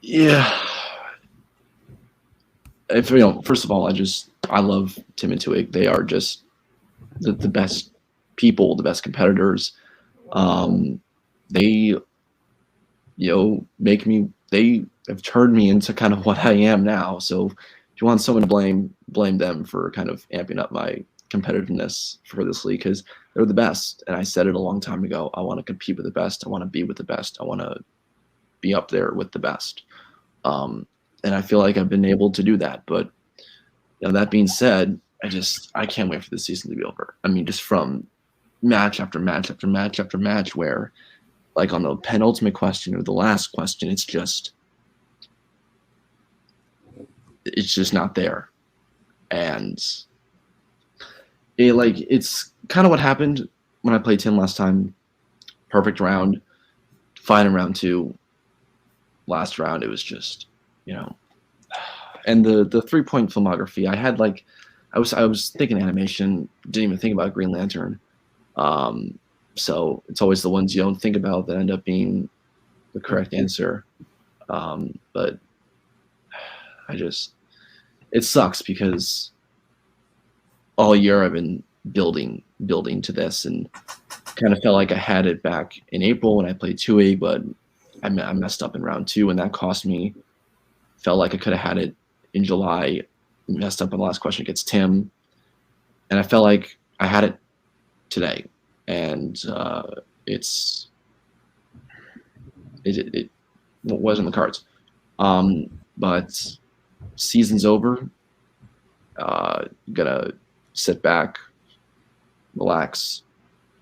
Speaker 12: Yeah. First of all, I love Tim and Twohig. They are just the best people, the best competitors. They they have turned me into kind of what I am now. So if you want someone to blame them for kind of amping up my competitiveness for this league, because they're the best. And I said it a long time ago. I want to compete with the best. I want to be with the best. I want to be up there with the best. And I feel like I've been able to do that. But that being said, I can't wait for the season to be over. I mean, just from match after match after match after match, where like on the penultimate question or the last question, it's just not there. And it's kind of what happened when I played Tim last time. Perfect round, fine in round 2. Last round, it was just, and the 3-point filmography, I was thinking animation, didn't even think about Green Lantern. So it's always the ones you don't think about that end up being the correct answer. But it sucks because all year I've been building to this, and kind of felt like I had it back in April when I played Twohig, but I messed up in round 2, and that cost me. Felt like I could have had it in July, messed up on the last question against Tim, and I felt like I had it today, and it wasn't the cards. But season's over. Gonna sit back, relax.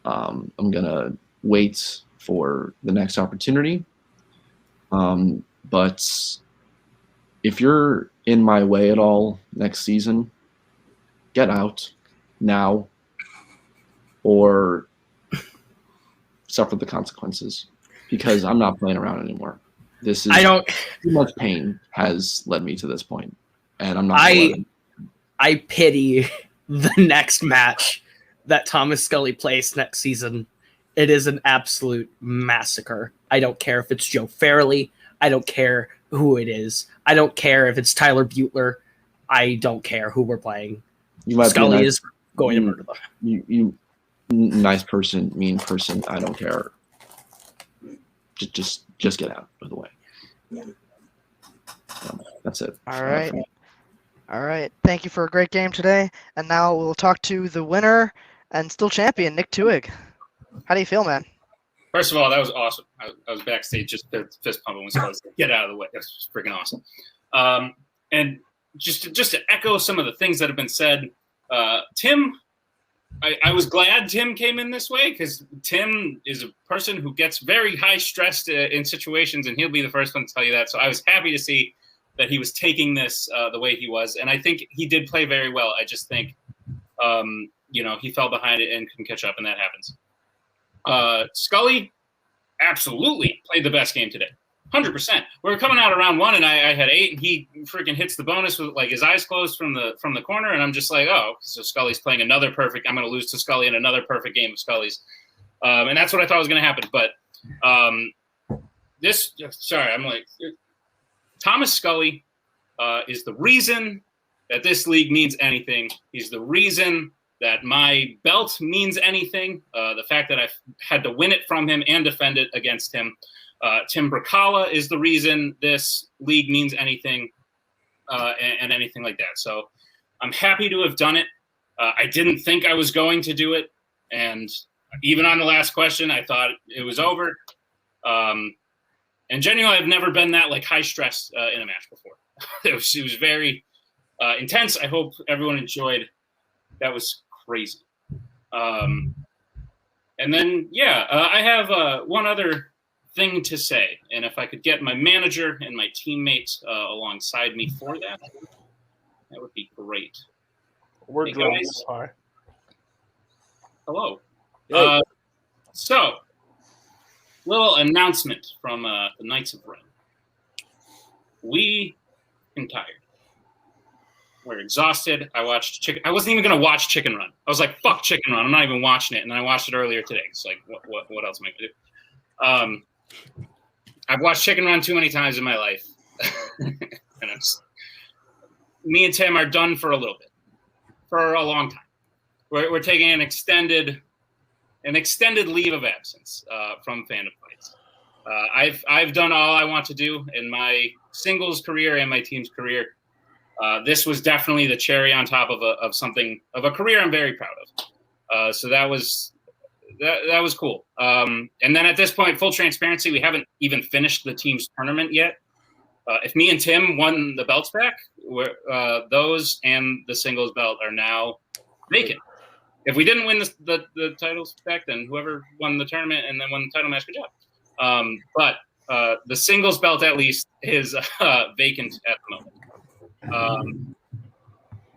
Speaker 12: I'm gonna wait for the next opportunity. But if you're in my way at all next season, get out now, or
Speaker 20: suffer the consequences because I'm not playing around anymore. This is too much pain has led me to this point, and I'm not.
Speaker 17: I pity the next match that Thomas Scully plays next season. It is an absolute massacre. I don't care if it's Joe Fairley. I don't care who it is. I don't care if it's Tyler Butler. I don't care who we're playing. Scully is going to murder them.
Speaker 20: You nice person, mean person. I don't care. Just get out of the way. That's it.
Speaker 13: All right. All right. Thank you for a great game today. And now we'll talk to the winner and still champion, Nick Twohig. How do you feel, man?
Speaker 18: First of all, that was awesome. I was backstage just fist pumping when Scully said, "Get out of the way." That's freaking awesome. And just to echo some of the things that have been said, Tim, I was glad Tim came in this way because Tim is a person who gets very high stressed in situations, and he'll be the first one to tell you that. So I was happy to see that he was taking this the way he was, and I think he did play very well. I just think, he fell behind it and couldn't catch up, and that happens. Scully absolutely played the best game today. 100%. We were coming out of round one, and I had 8, and he freaking hits the bonus with like his eyes closed from the corner, and I'm just like, oh, so Scully's playing another perfect. I'm going to lose to Scully in another perfect game of Scully's, and that's what I thought was going to happen. But Thomas Scully is the reason that this league means anything. He's the reason that my belt means anything. The fact that I've had to win it from him and defend it against him. Tim Brzakala is the reason this league means anything and anything like that. So I'm happy to have done it. I didn't think I was going to do it. And even on the last question, I thought it was over. And genuinely, I've never been that like high stress in a match before. It was very intense. I hope everyone enjoyed. That was crazy. And then, I have one other thing to say. And if I could get my manager and my teammates alongside me for that, that would be great.
Speaker 15: We're
Speaker 18: hey,
Speaker 15: doing
Speaker 18: guys.
Speaker 15: Hi.
Speaker 18: Hello.
Speaker 15: Hey.
Speaker 18: So, little announcement from the Knights of Ren. We are tired. We're exhausted. I watched I wasn't even going to watch Chicken Run. I was like, fuck Chicken Run. I'm not even watching it. And then I watched it earlier today. It's like, what else am I going to do? I've watched Chicken Run too many times in my life. And me and Tim are done for a little bit. For a long time. We're taking an extended leave of absence from Fandom Fights. I've done all I want to do in my singles career and my team's career. This was definitely the cherry on top of a career I'm very proud of. So that was cool. And then at this point, full transparency, we haven't even finished the team's tournament yet. If me and Tim won the belts back, those and the singles belt are now vacant. If we didn't win the titles back, then whoever won the tournament and then won the title match, good job. But the singles belt at least is vacant at the moment.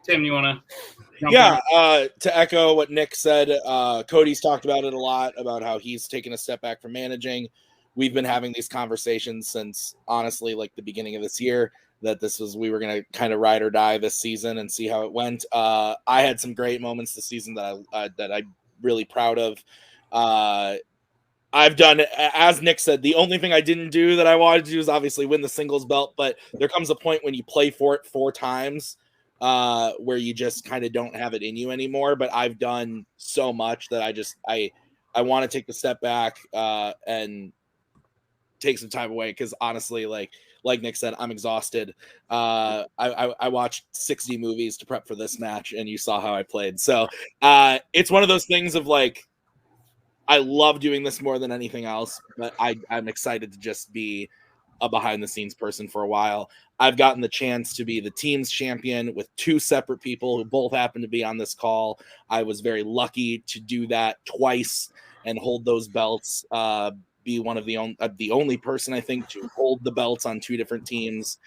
Speaker 18: Tim, you want to?
Speaker 16: To echo what Nick said, Cody's talked about it a lot, about how he's taken a step back from managing. We've been having these conversations since, honestly, like the beginning of this year, that we were going to kind of ride or die this season and see how it went. I had some great moments this season that I'm really proud of. I've done, as Nick said, the only thing I didn't do that I wanted to do is obviously win the singles belt, but there comes a point when you play for it 4 times where you just kind of don't have it in you anymore. But I've done so much that I want to take the step back and take some time away, because honestly, like Nick said, I'm exhausted. I watched 60 movies to prep for this match, and you saw how I played. So it's one of those things of like, I love doing this more than anything else, but I'm excited to just be a behind-the-scenes person for a while. I've gotten the chance to be the team's champion with 2 separate people who both happen to be on this call. I was very lucky to do that twice and hold those belts, be one of the only person, I think, to hold the belts on 2 different teams.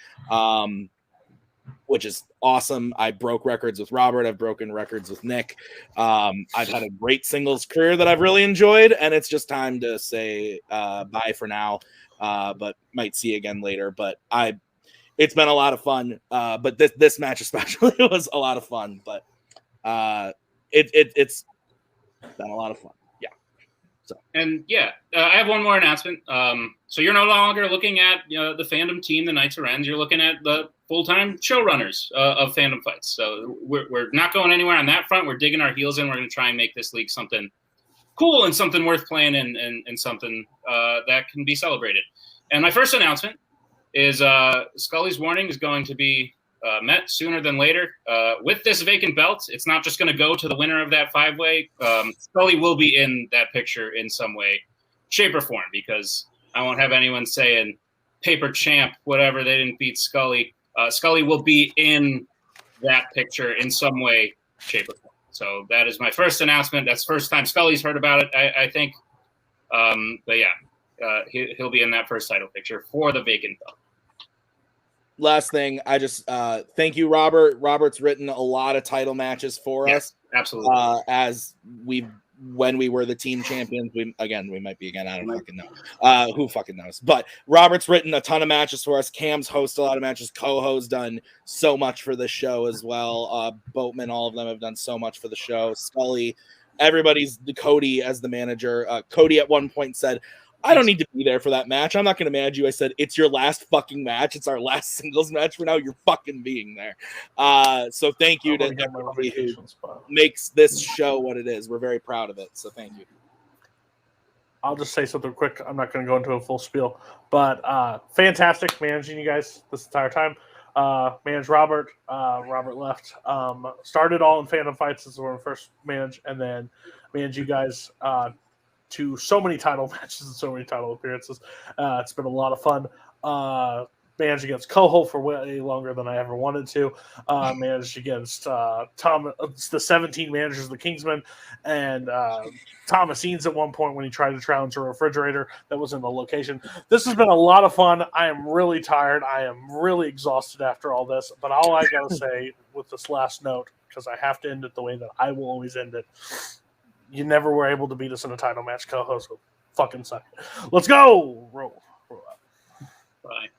Speaker 16: which is awesome. I broke records with Robert. I've broken records with Nick. I've had a great singles career that I've really enjoyed, and it's just time to say bye for now. But might see you again later. But it's been a lot of fun. But this match especially was a lot of fun. But it's been a lot of fun. Yeah. So
Speaker 18: And yeah, I have one more announcement. So you're no longer looking at the fandom team, the Knights of Rennes. You're looking at the full-time showrunners of Fandom Fights. So we're not going anywhere on that front. We're digging our heels in. We're going to try and make this league something cool and something worth playing and something that can be celebrated. And my first announcement is Scully's warning is going to be met sooner than later. With this vacant belt, it's not just going to go to the winner of that 5-way. Scully will be in that picture in some way, shape, or form, because I won't have anyone saying paper champ, whatever, they didn't beat Scully. Scully will be in that picture in some way, shape, or form. So that is my first announcement. That's the first time Scully's heard about it, I think. But yeah, he'll be in that first title picture for the vacant belt.
Speaker 16: Last thing, I just thank you, Robert. Robert's written a lot of title matches for us.
Speaker 18: Absolutely.
Speaker 16: When we were the team champions, we might be again. I don't fucking know. Who fucking knows? But Robert's written a ton of matches for us. Cam's hosted a lot of matches. Koho's done so much for the show as well. Boatman, all of them have done so much for the show. Scully, everybody's Cody as the manager. Cody at one point said, I don't need to be there for that match. I'm not going to manage you. I said, it's your last fucking match. It's our last singles match for now. You're fucking being there. So thank you to everybody who makes this show what it is. We're very proud of it. So thank you.
Speaker 15: I'll just say something quick. I'm not going to go into a full spiel, but fantastic managing you guys this entire time. Managed Robert. Robert left. Started all in Fandom Fights as when we first managed, and then managed you guys to so many title matches and so many title appearances. It's been a lot of fun. Managed against Koho for way longer than I ever wanted to. Managed against Tom, the 17 managers of the Kingsmen, and Thomas Eanes at one point when he tried to challenge a refrigerator that was in the location. This has been a lot of fun. I am really tired. I am really exhausted after all this. But all I got to say with this last note, because I have to end it the way that I will always end it, you never were able to beat us in a title match, co-host. So fucking suck. Let's go. Roll up.
Speaker 18: Bye.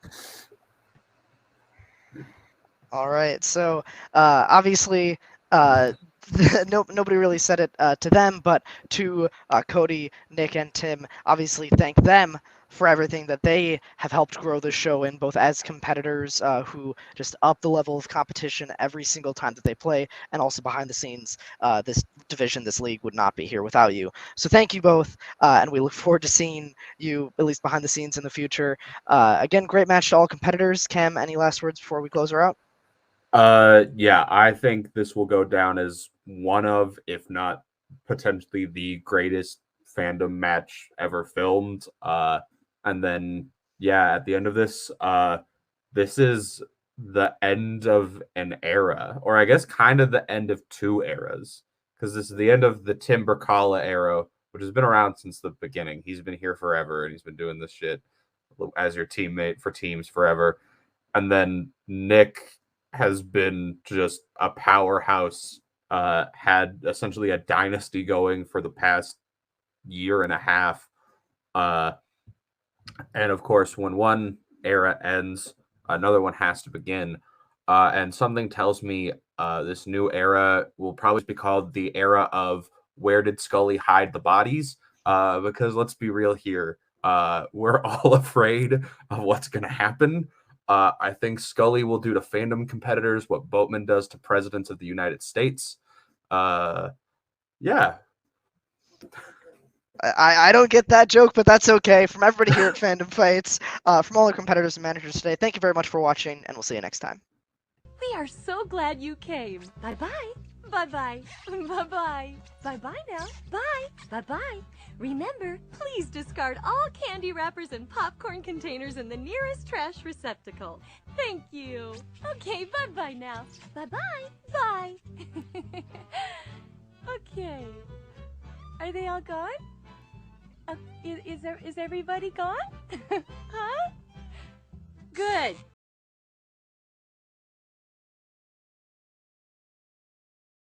Speaker 13: All right. So obviously, nobody really said it to them, but to Cody, Nick, and Tim, obviously thank them for everything that they have helped grow the show in, both as competitors who just up the level of competition every single time that they play, and also behind the scenes. This division, this league would not be here without you. So thank you both, and we look forward to seeing you, at least behind the scenes, in the future. Again, great match to all competitors. Cam, any last words before we close her out?
Speaker 14: Yeah, I think this will go down as one of, if not potentially the greatest fandom match ever filmed. And then, yeah, at the end of this, this is the end of an era, or I guess kind of the end of two eras, because this is the end of the Tim Brzakala era, which has been around since the beginning. He's been here forever, and he's been doing this shit as your teammate for teams forever. And then Nick has been just a powerhouse, had essentially a dynasty going for the past year and a half. And of course, when one era ends, another one has to begin. And something tells me this new era will probably be called the era of where did Scully hide the bodies? Because let's be real here. We're all afraid of what's going to happen. I think Scully will do to fandom competitors what Boatman does to presidents of the United States. Yeah.
Speaker 13: I don't get that joke, but that's okay. From everybody here at Fandom Fights, from all the competitors and managers today, thank you very much for watching, and we'll see you next time.
Speaker 21: We are so glad you came. Bye-bye. Bye-bye. Bye-bye. Bye-bye now. Bye. Bye-bye. Remember, please discard all candy wrappers and popcorn containers in the nearest trash receptacle. Thank you. Okay, bye-bye now. Bye-bye. Bye. Okay. Are they all gone? Is everybody gone? Huh? Good.